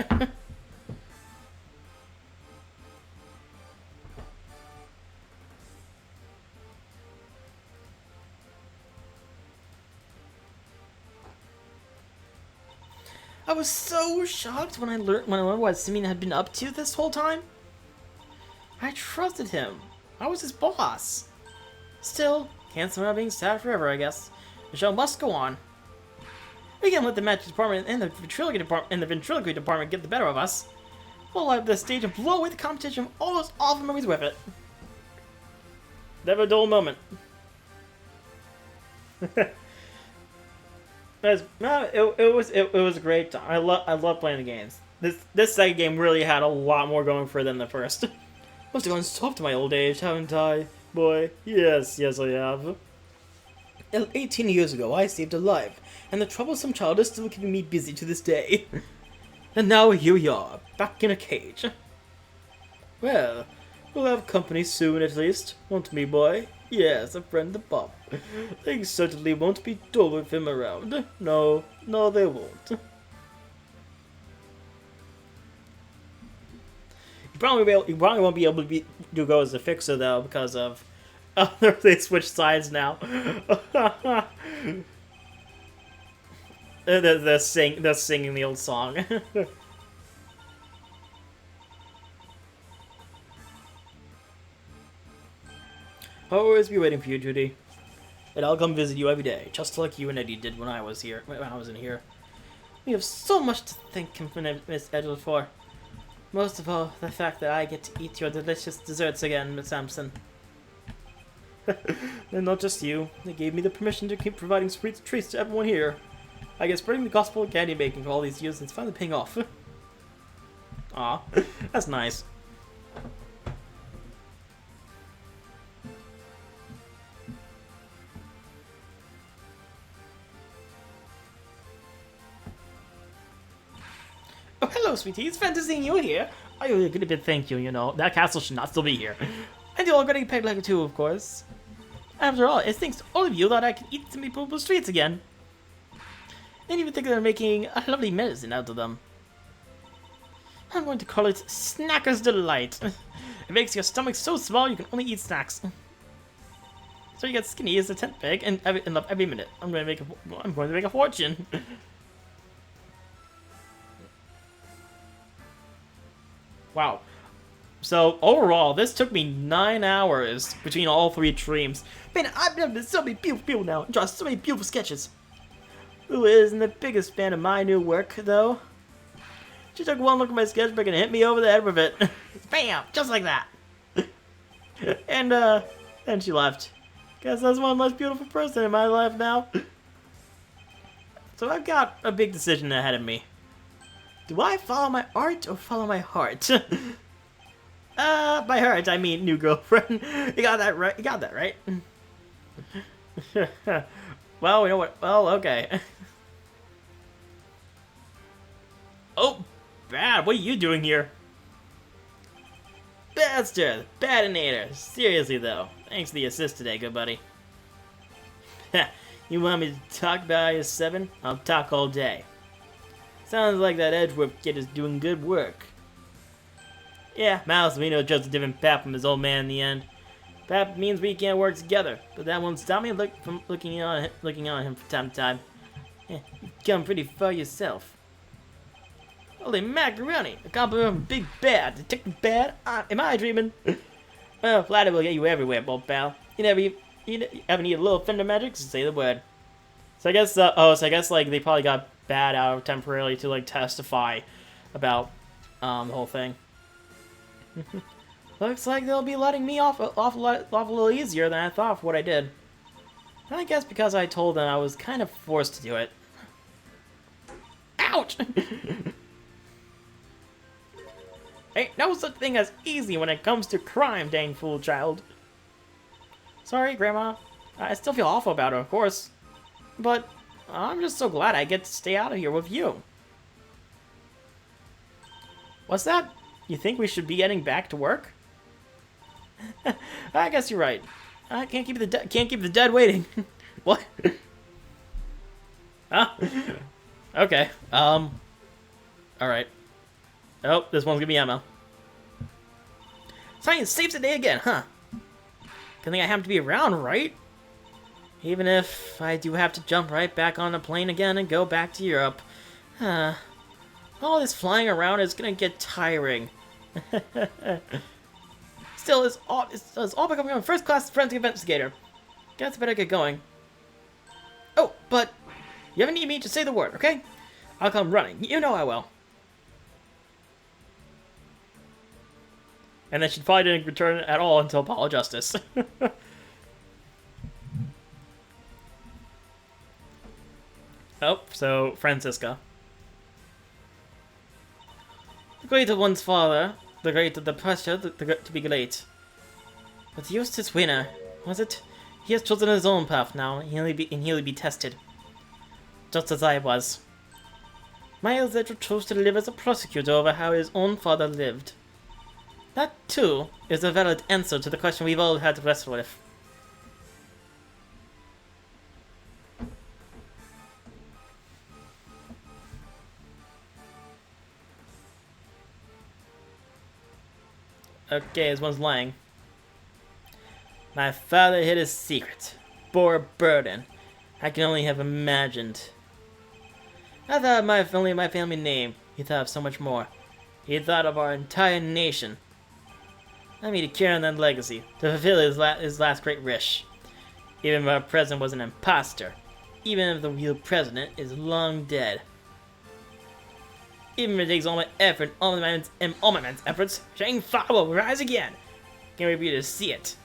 I was so shocked when I learned what Simeon had been up to this whole time. I trusted him. I was his boss. Still, can't survive being sad forever, I guess. The show must go on. We can't let the magic department and the ventriloquy department get the better of us. We'll light up the stage and blow away the competition with all those awful memories with it. Never a dull moment. It was a great time. I love playing the games. This second game really had a lot more going for it than the first. Must have gone soft to my old age, haven't I, boy? Yes, I have. 18 years ago, I saved a life, and the troublesome child is still keeping me busy to this day. And now here we are, back in a cage. Well, we'll have company soon at least, won't we, boy? Yes, a friend the Bob. Things certainly won't be dull with him around. No, they won't. You probably won't be able to go as a fixer though, because of they switched sides now. they're singing the old song. I'll always be waiting for you, Judy. And I'll come visit you every day, just like you and Eddie did when I was in here. We have so much to thank Miss Edgeworth for. Most of all, the fact that I get to eat your delicious desserts again, Miss Sampson. And not just you. They gave me the permission to keep providing sweet treats to everyone here. I guess spreading the gospel of candy making for all these years is finally paying off. Aw, that's nice. Oh, hello, sweetie. It's fun to see you here. I owe you a good bit thank you, you know. That castle should not still be here. And you're all getting paid like it too, of course. After all, it's thanks to all of you that I can eat some people streets again. And even think they're making a lovely medicine out of them. I'm going to call it Snacker's Delight. It makes your stomach so small you can only eat snacks. So you get skinny as a tent peg and every minute. I'm going to make a fortune. Wow. So, overall, this took me 9 hours between all 3 streams. Man, I've done so many beautiful people now and drawn so many beautiful sketches. Who isn't the biggest fan of my new work, though? She took one look at my sketchbook and hit me over the head with it. Bam! Just like that. And, then she left. Guess that's one less beautiful person in my life now. So I've got a big decision ahead of me. Do I follow my art or follow my heart? By heart, I mean new girlfriend. You got that right? You got that right? Well, you know what? Well, okay. Oh, Bad, what are you doing here? Bastard, Badinator. Seriously, though. Thanks for the assist today, good buddy. You want me to talk about IS-7? I'll talk all day. Sounds like that Edgeworth kid is doing good work. Yeah, Miles, we know just a different path from his old man in the end. That means we can't work together, but that won't stop me from looking on him from time to time. Yeah, you've come pretty far yourself. Holy macaroni! A compliment from Big Bad, Detective Bad. Am I dreaming? Well, flattery will get you everywhere, old pal. You ever need a little fender magic? Just say the word. So I guess, I guess like they probably got Bad out temporarily to like testify about the whole thing. Looks like they'll be letting me off a little easier than I thought for what I did. And I guess because I told them I was kind of forced to do it. Ouch! Ain't no such thing as easy when it comes to crime, dang fool child. Sorry, Grandma. I still feel awful about it, of course. But I'm just so glad I get to stay out of here with you. What's that? You think we should be getting back to work? I guess you're right. I can't keep the dead waiting. What? Huh? Okay. All right. Oh, this one's gonna be ammo. Science saves the day again, huh? Good thing I happen to be around, right? Even if I do have to jump right back on the plane again and go back to Europe. All this flying around is gonna get tiring. Still, it's all becoming a first-class forensic investigator. Guess I better get going. Oh, but you ever need me to say the word, okay? I'll come running. You know I will. And then she probably didn't return at all until Apollo Justice. Oh, so Francisca. The great of one's father, the great of the pressure to be great. But Eustace Winner, was it? He has chosen his own path now, and he'll be tested. Just as I was. Miles Edgeworth chose to live as a prosecutor over how his own father lived. That, too, is a valid answer to the question we've all had to wrestle with. Okay, this one's lying. My father hid his secret, bore a burden I can only have imagined. I thought of only my family name. He thought of so much more. He thought of our entire nation. I mean, to carry on that legacy, to fulfill his last great wish. Even if our president was an imposter, even if the real president is long dead. Even if it takes all my effort and all my men's efforts, Shang Fa will rise again. Can't wait for you to see it.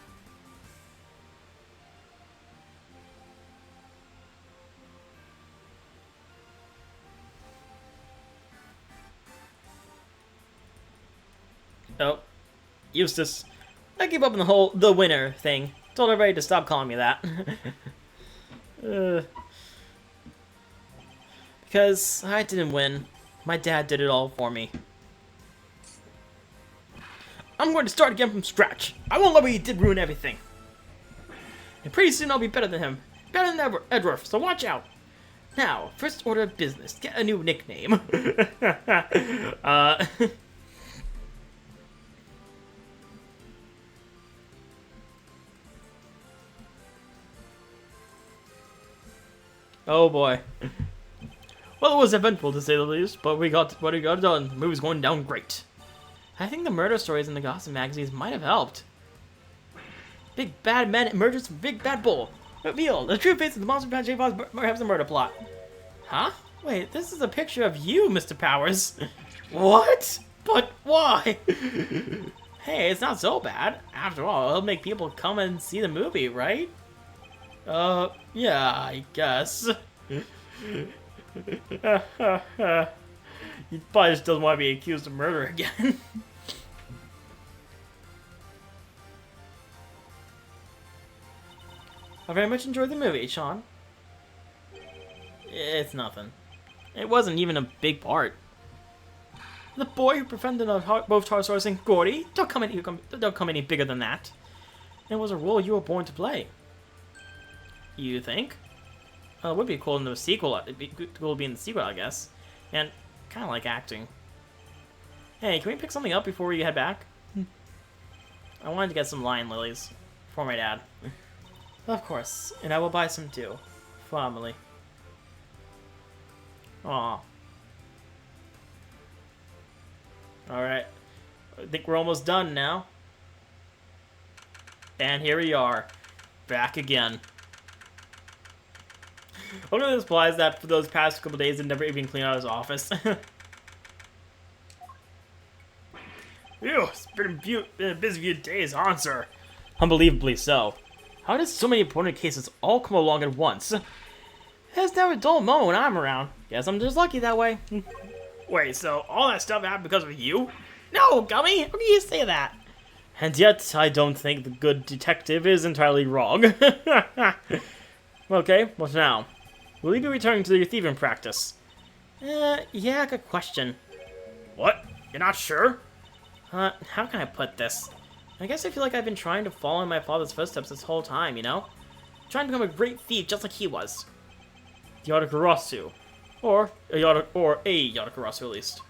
Oh, Eustace. I gave up on the winner thing. Told everybody to stop calling me that. Because I didn't win. My dad did it all for me. I'm going to start again from scratch. I won't let what he did ruin everything. And pretty soon I'll be better than him. Better than Edgeworth, so watch out. Now, first order of business. Get a new nickname. Oh boy. Well, it was eventful to say the least, but we got what we got done. The movie's going down great. I think the murder stories in the gossip magazines might have helped. Big Bad Man emerges from Big Bad Bull. Reveal the true face of the monster J. Perhaps the murder plot. Huh? Wait, this is a picture of you, Mr. Powers. What? But why? Hey, it's not so bad. After all, it'll make people come and see the movie, right? Yeah, I guess. He probably just doesn't want to be accused of murder again. I very much enjoyed the movie, Sean. It's nothing. It wasn't even a big part. The boy who befriended both Tarsaurus and Gordy don't come any bigger than that. It was a role you were born to play. You think? It would be cool in the sequel. It'd be cool to be in the sequel, I guess. And kind of like acting. Hey, can we pick something up before we head back? I wanted to get some lion lilies for my dad. Of course, and I will buy some too. Family. Aw. Alright. I think we're almost done now. And here we are. Back again. Hopefully this implies that for those past couple days, he'd never even cleaned out his office. Ew, it's been a busy few days, huh, sir? Unbelievably so. How did so many important cases all come along at once? It's never a dull moment when I'm around. Guess I'm just lucky that way. Wait, so all that stuff happened because of you? No, Gummy! How can you say that? And yet, I don't think the good detective is entirely wrong. Okay, what now? Will you be returning to your thieving practice? Yeah, good question. What? You're not sure? How can I put this? I guess I feel like I've been trying to follow in my father's footsteps this whole time, you know? Trying to become a great thief just like he was. The Yodakarasu. Or a Yodakarasu at least.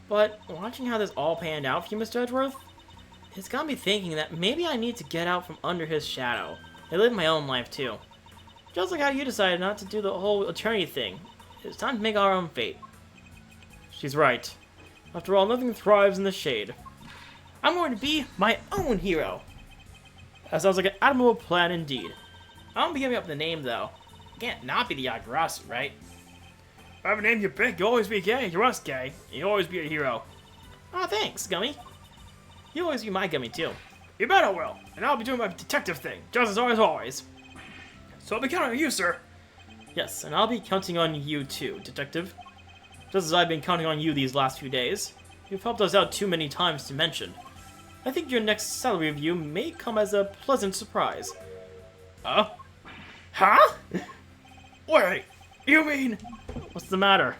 But watching how this all panned out for you, Mr. Edgeworth, it's got me thinking that maybe I need to get out from under his shadow and live my own life too. Just like how you decided not to do the whole attorney thing. It's time to make our own fate. She's right. After all, nothing thrives in the shade. I'm going to be my own hero. That sounds like an admirable plan indeed. I won't be giving up the name though. I can't not be the Yagarasu, right? If I have a name you pick, you'll always be gay. You're us gay. You'll always be a hero. Aw, thanks, Gummy. You'll always be my Gummy too. You bet I will. And I'll be doing my detective thing, just as always. So I'll be counting on you, sir. Yes, and I'll be counting on you too, detective. Just as I've been counting on you these last few days. You've helped us out too many times to mention. I think your next salary review may come as a pleasant surprise. Huh? Wait, you mean... What's the matter?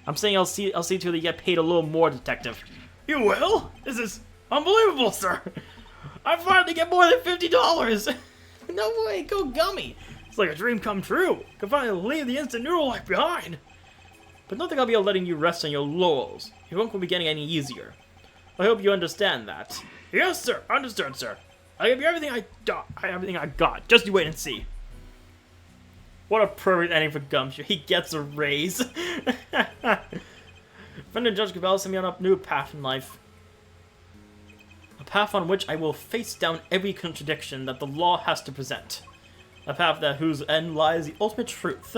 I'm saying I'll see to it that you get paid a little more, detective. You will? This is unbelievable, sir. I finally get more than $50. No way, go Gummy. It's like a dream come true. Can finally leave the instant noodle life behind. But don't think I'll be letting you rest on your laurels. Your work will be getting any easier. I hope you understand that. Yes, sir. Understood, sir. I'll give you everything I got. Just you wait and see. What a perfect ending for Gumshoe. He gets a raise. Friend and Judge Cabell sent me on a new path in life. A path on which I will face down every contradiction that the law has to present. A path that whose end lies the ultimate truth.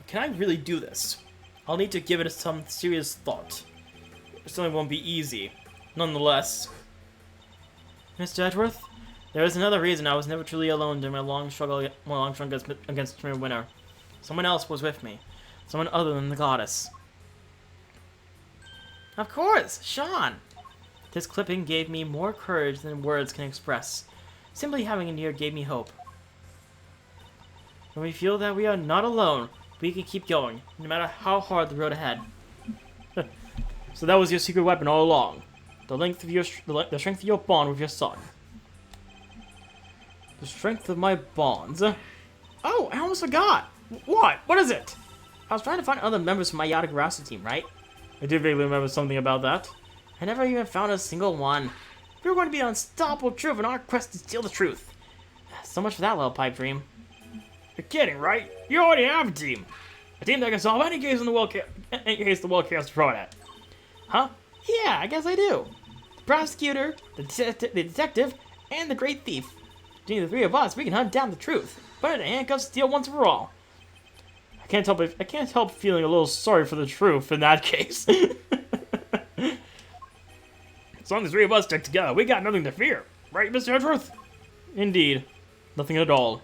Can I really do this? I'll need to give it some serious thought. It certainly won't be easy. Nonetheless. Mr. Edgeworth, there is another reason I was never truly alone during my long struggle against my winner. Someone else was with me. Someone other than the goddess. Of course, Sean! This clipping gave me more courage than words can express. Simply having it near gave me hope. When we feel that we are not alone, we can keep going, no matter how hard the road ahead. So that was your secret weapon all along. The strength of your bond with your son. The strength of my bonds. Oh, I almost forgot. What? What is it? I was trying to find other members from my Yatagarasu team, right? I do vaguely remember something about that. I never even found a single one. We were going to be an unstoppable truth in our quest to steal the truth. So much for that little pipe dream. You're kidding, right? You already have a team. A team that can solve any case the world cares to throw it at. Huh? Yeah, I guess I do. The prosecutor, the detective, and the great thief. Between the three of us, we can hunt down the truth. Put it in handcuffs, steal once for all. I can't help feeling a little sorry for the truth in that case. As long as the three of us stick together, we got nothing to fear. Right, Mr. Edgeworth? Indeed. Nothing at all.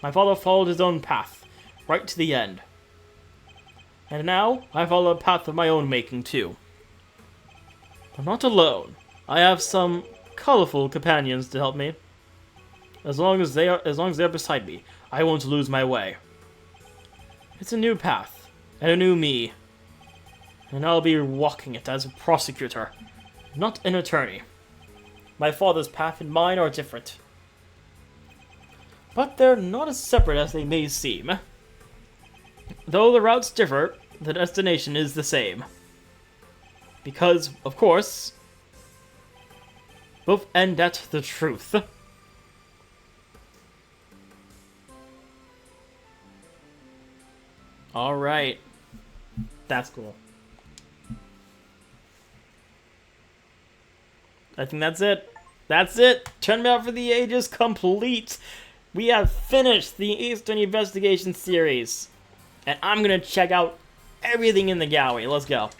My father followed his own path, right to the end. And now, I follow a path of my own making, too. I'm not alone. I have some colorful companions to help me. As long as they're beside me, I won't lose my way. It's a new path, and a new me. And I'll be walking it as a prosecutor, not an attorney. My father's path and mine are different. But they're not as separate as they may seem. Though the routes differ, the destination is the same. Because, of course, both end at the truth. Alright. That's cool. I think that's it. That's it! Tournament for the Ages complete! We have finished the Eastern Investigation series. And I'm gonna check out everything in the gallery. Let's go.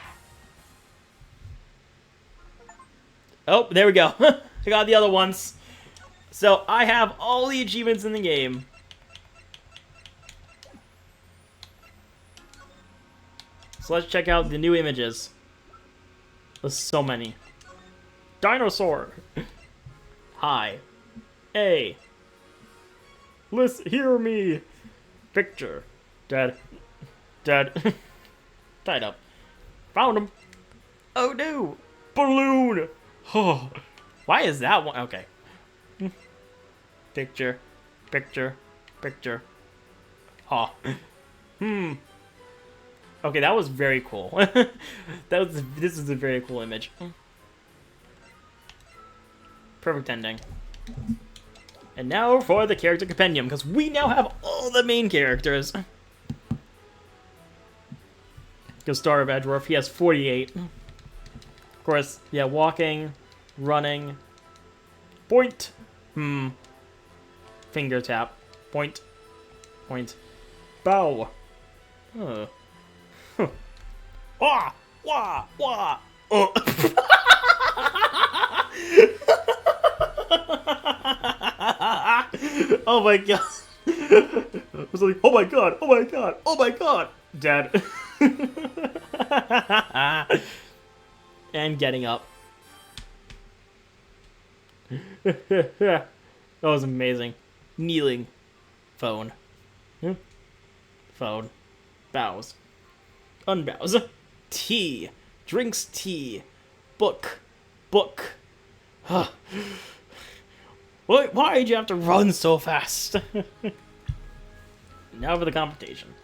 Oh, there we go. Check out the other ones. So, I have all the achievements in the game. So let's check out the new images. There's so many. Dinosaur. Hi. A. Listen, hear me. Picture. Dead. Dead. Tied up. Found him. Oh no. Balloon. Oh. Why is that one? Okay. Picture. Picture. Picture. Oh. Okay, that was very cool. This is a very cool image. Perfect ending. And now for the character compendium, because we now have all the main characters. Go Star of Edgeworth, he has 48. Of course, yeah, walking, running, point, finger tap, point, point, bow. Huh. Wah! Wah! Wah! Oh. Oh my god. I was like, oh my god, oh my god, oh my god. Dead. And getting up. That was amazing. Kneeling. Phone. Phone. Bows. Unbows. Tea. Drinks tea. Book. Book. Why did you have to run so fast? Now for the competition.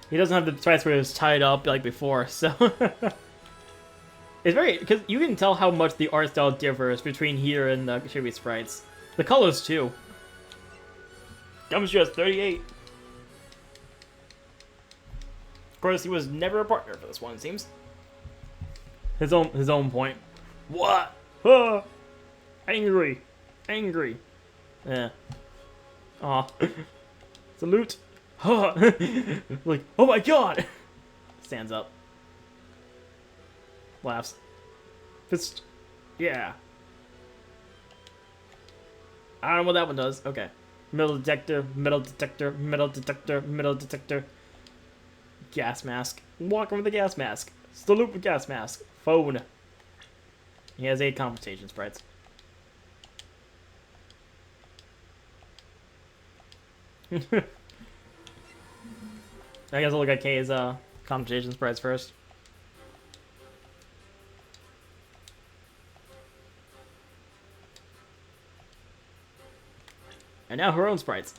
He doesn't have the sprites where it was tied up like before, so... It's very... because you can tell how much the art style differs between here and the tribute sprites. The colors, too. Gumshoe has 38. Of course, he was never a partner for this one, it seems. His own point. What? Ah! Angry. Angry. Yeah. Aw. Salute. Like, oh my god! Stands up. Laughs. Fist. Yeah. I don't know what that one does. Okay. Metal detector, metal detector, metal detector, metal detector. Gas mask. Walking with the gas mask. Salute with gas mask. Phone. He has 8 compensation sprites. I guess I'll look at K's compensation sprites first. And now her own sprites.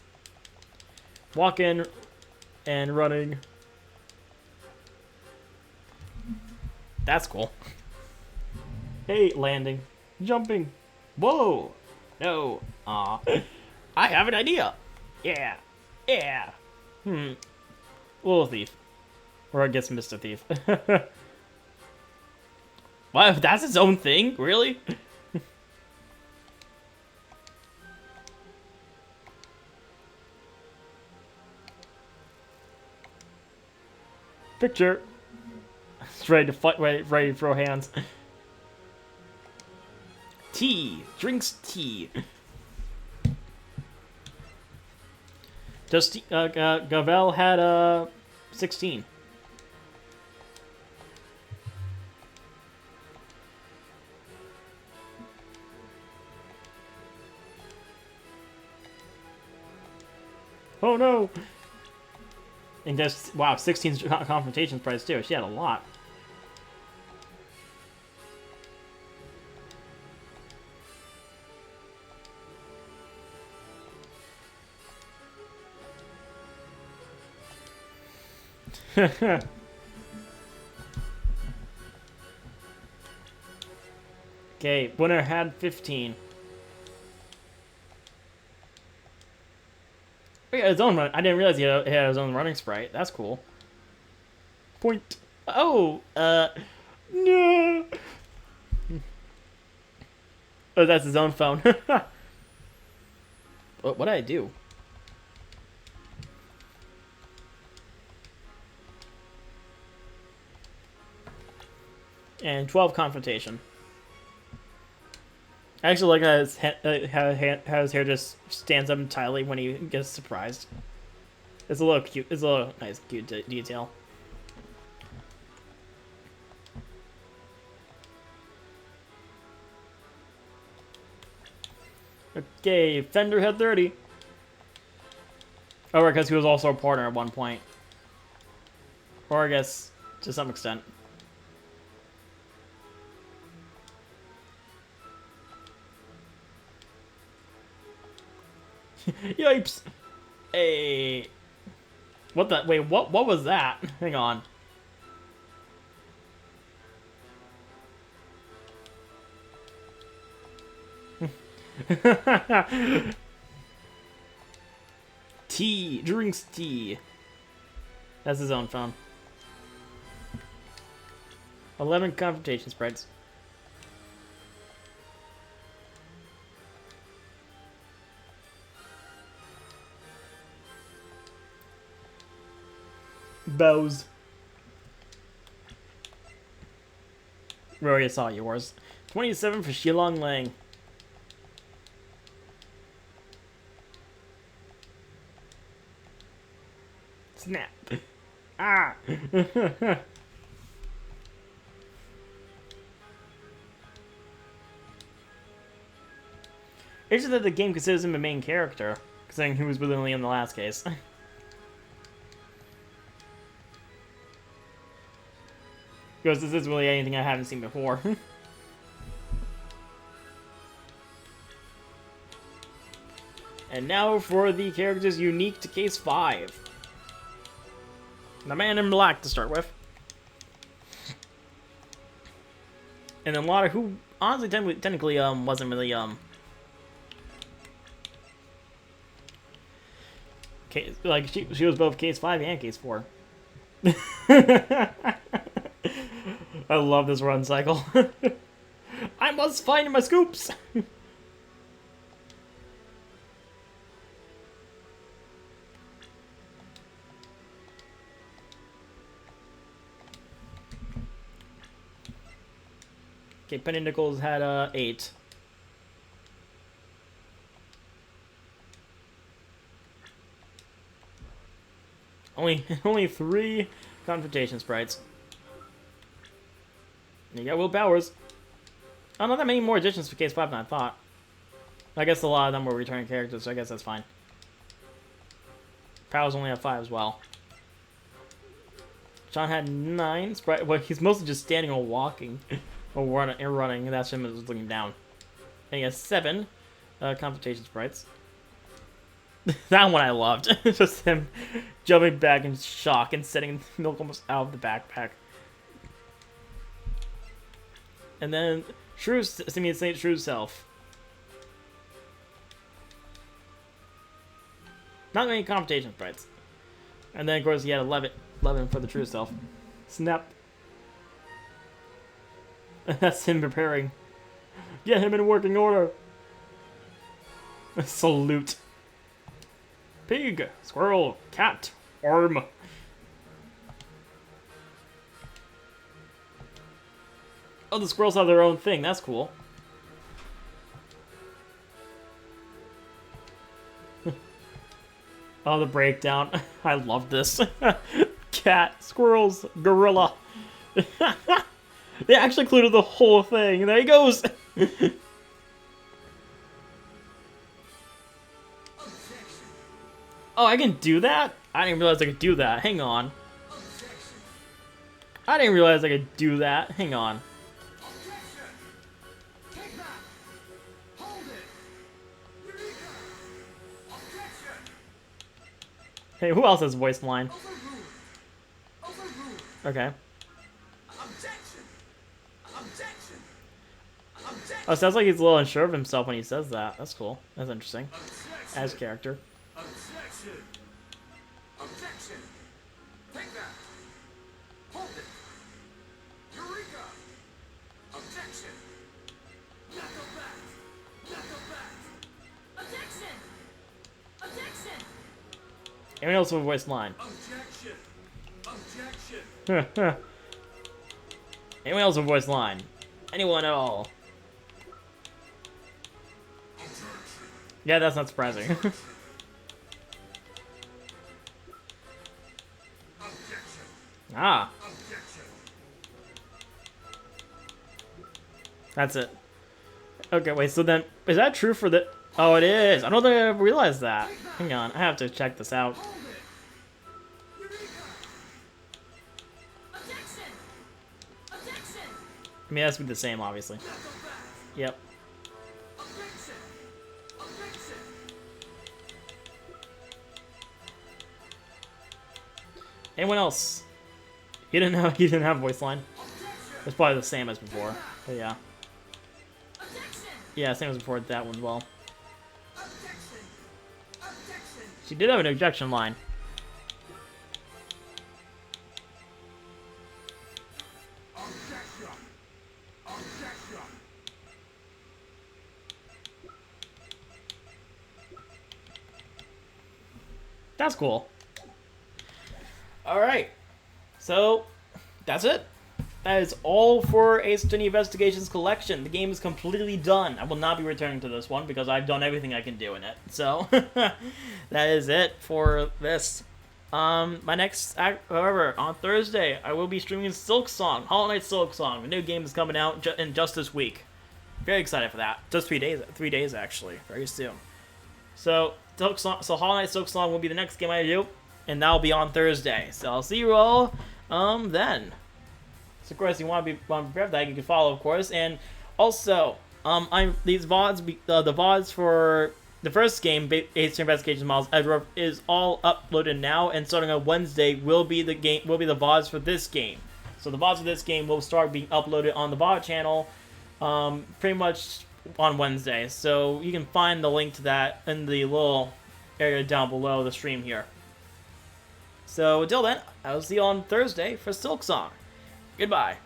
Walking and running. That's cool. Hey, landing. Jumping. Whoa. No. Aw. I have an idea. Yeah. Yeah. Little thief. Or I guess Mr. Thief. Wow, that's his own thing? Really? Picture. It's ready to fight, ready to throw hands. Tea. Drinks tea. Just Gavel had 16. Oh no! And just, wow, 16 confrontations price too. She had a lot. Okay, winner had 15. Oh, yeah, his own run. I didn't realize he had his own running sprite. That's cool. Point. Oh, no. Oh, that's his own phone. What did I do? And 12 confrontation. I actually like how his hair just stands up entirely when he gets surprised. It's a little cute. It's a little nice, cute detail. Okay, Fender had 30. Oh, because he was also a partner at one point. Or I guess to some extent. Yipes! Hey. What the? Wait, what was that? Hang on. Tea. Drinks tea. That's his own phone. 11 confrontation sprites. Bows. Rory, I saw yours. 27 for Shilong Lang. Snap. Ah! It's just that the game considers him a main character, considering he was willingly in the last case. Because this is really anything I haven't seen before. And now for the characters unique to Case 5. The Man in Black to start with. And then Lotta, who honestly technically wasn't really like she was both Case 5 and Case 4. I love this run cycle. I must find my scoops. Okay, Penny Nichols had 8. Only 3 confrontation sprites. You got Will Powers. Oh, not that many more additions for Case 5 than I thought. I guess a lot of them were returning characters, so I guess that's fine. Powers only had 5 as well. John had 9 sprites. Well, he's mostly just standing or walking. Or running. That's him just looking down. And he has 7 confrontation sprites. That one I loved. Just him jumping back in shock and setting milk almost out of the backpack. And then Simeon St. True Self. Not many confrontation sprites. And then of course he had 11 for the True Self. Snap. That's him preparing. Get him in working order. Salute. Pig, squirrel, cat, worm. Oh, the squirrels have their own thing. That's cool. Oh, the breakdown. I love this. Cat, squirrels, gorilla. They actually included the whole thing. There he goes. Oh, I can do that? I didn't realize I could do that. Hang on. I didn't realize I could do that. Hang on. Hey, who else has voice line? Okay. Oh, sounds like he's a little unsure of himself when he says that. That's cool. That's interesting. As character. Objection! Objection! Take that! Hold it! Eureka! Objection! Knuckle back! Knuckle back! Objection! Objection! Anyone else with a voice line? Objection! Objection! Anyone else with a voice line? Anyone at all? Yeah, that's not surprising. Objection! Ah, Objection! that's it. Okay, wait, so then, is that true for the... Oh, it is. I don't think I ever realized that. Hang on, I have to check this out. Hold it! Eureka! Objection! Objection! I mean, it has to be the same, obviously. Knuckle back! Yep. Objection! Objection! Anyone else? He didn't have a voice line. It's probably the same as before. But yeah. Objection! Yeah, same as before that one as well. Objection! Objection! She did have an objection line. Objection! Objection! That's cool. Alright. So, that's it. That is all for Ace Attorney Investigations Collection. The game is completely done. I will not be returning to this one because I've done everything I can do in it. So, that is it for this. My next, however, on Thursday, I will be streaming Silk Song, Hollow Knight Silk Song. The new game is coming out in just this week. Very excited for that. Just 3 days. 3 days, actually. Very soon. So, Hollow Knight Silk Song will be the next game I do, and that'll be on Thursday. So I'll see you all then. So of course, you want to be prepared for that, you can follow, of course. And also, these VODs, the VODs for the first game, Ace Investigation Models Edgeworth, is all uploaded now, and starting on Wednesday will be the VODs for this game. So the VODs for this game will start being uploaded on the VOD channel, pretty much on Wednesday. So you can find the link to that in the little area down below the stream here. So until then, I'll see you on Thursday for Silk Song. Goodbye.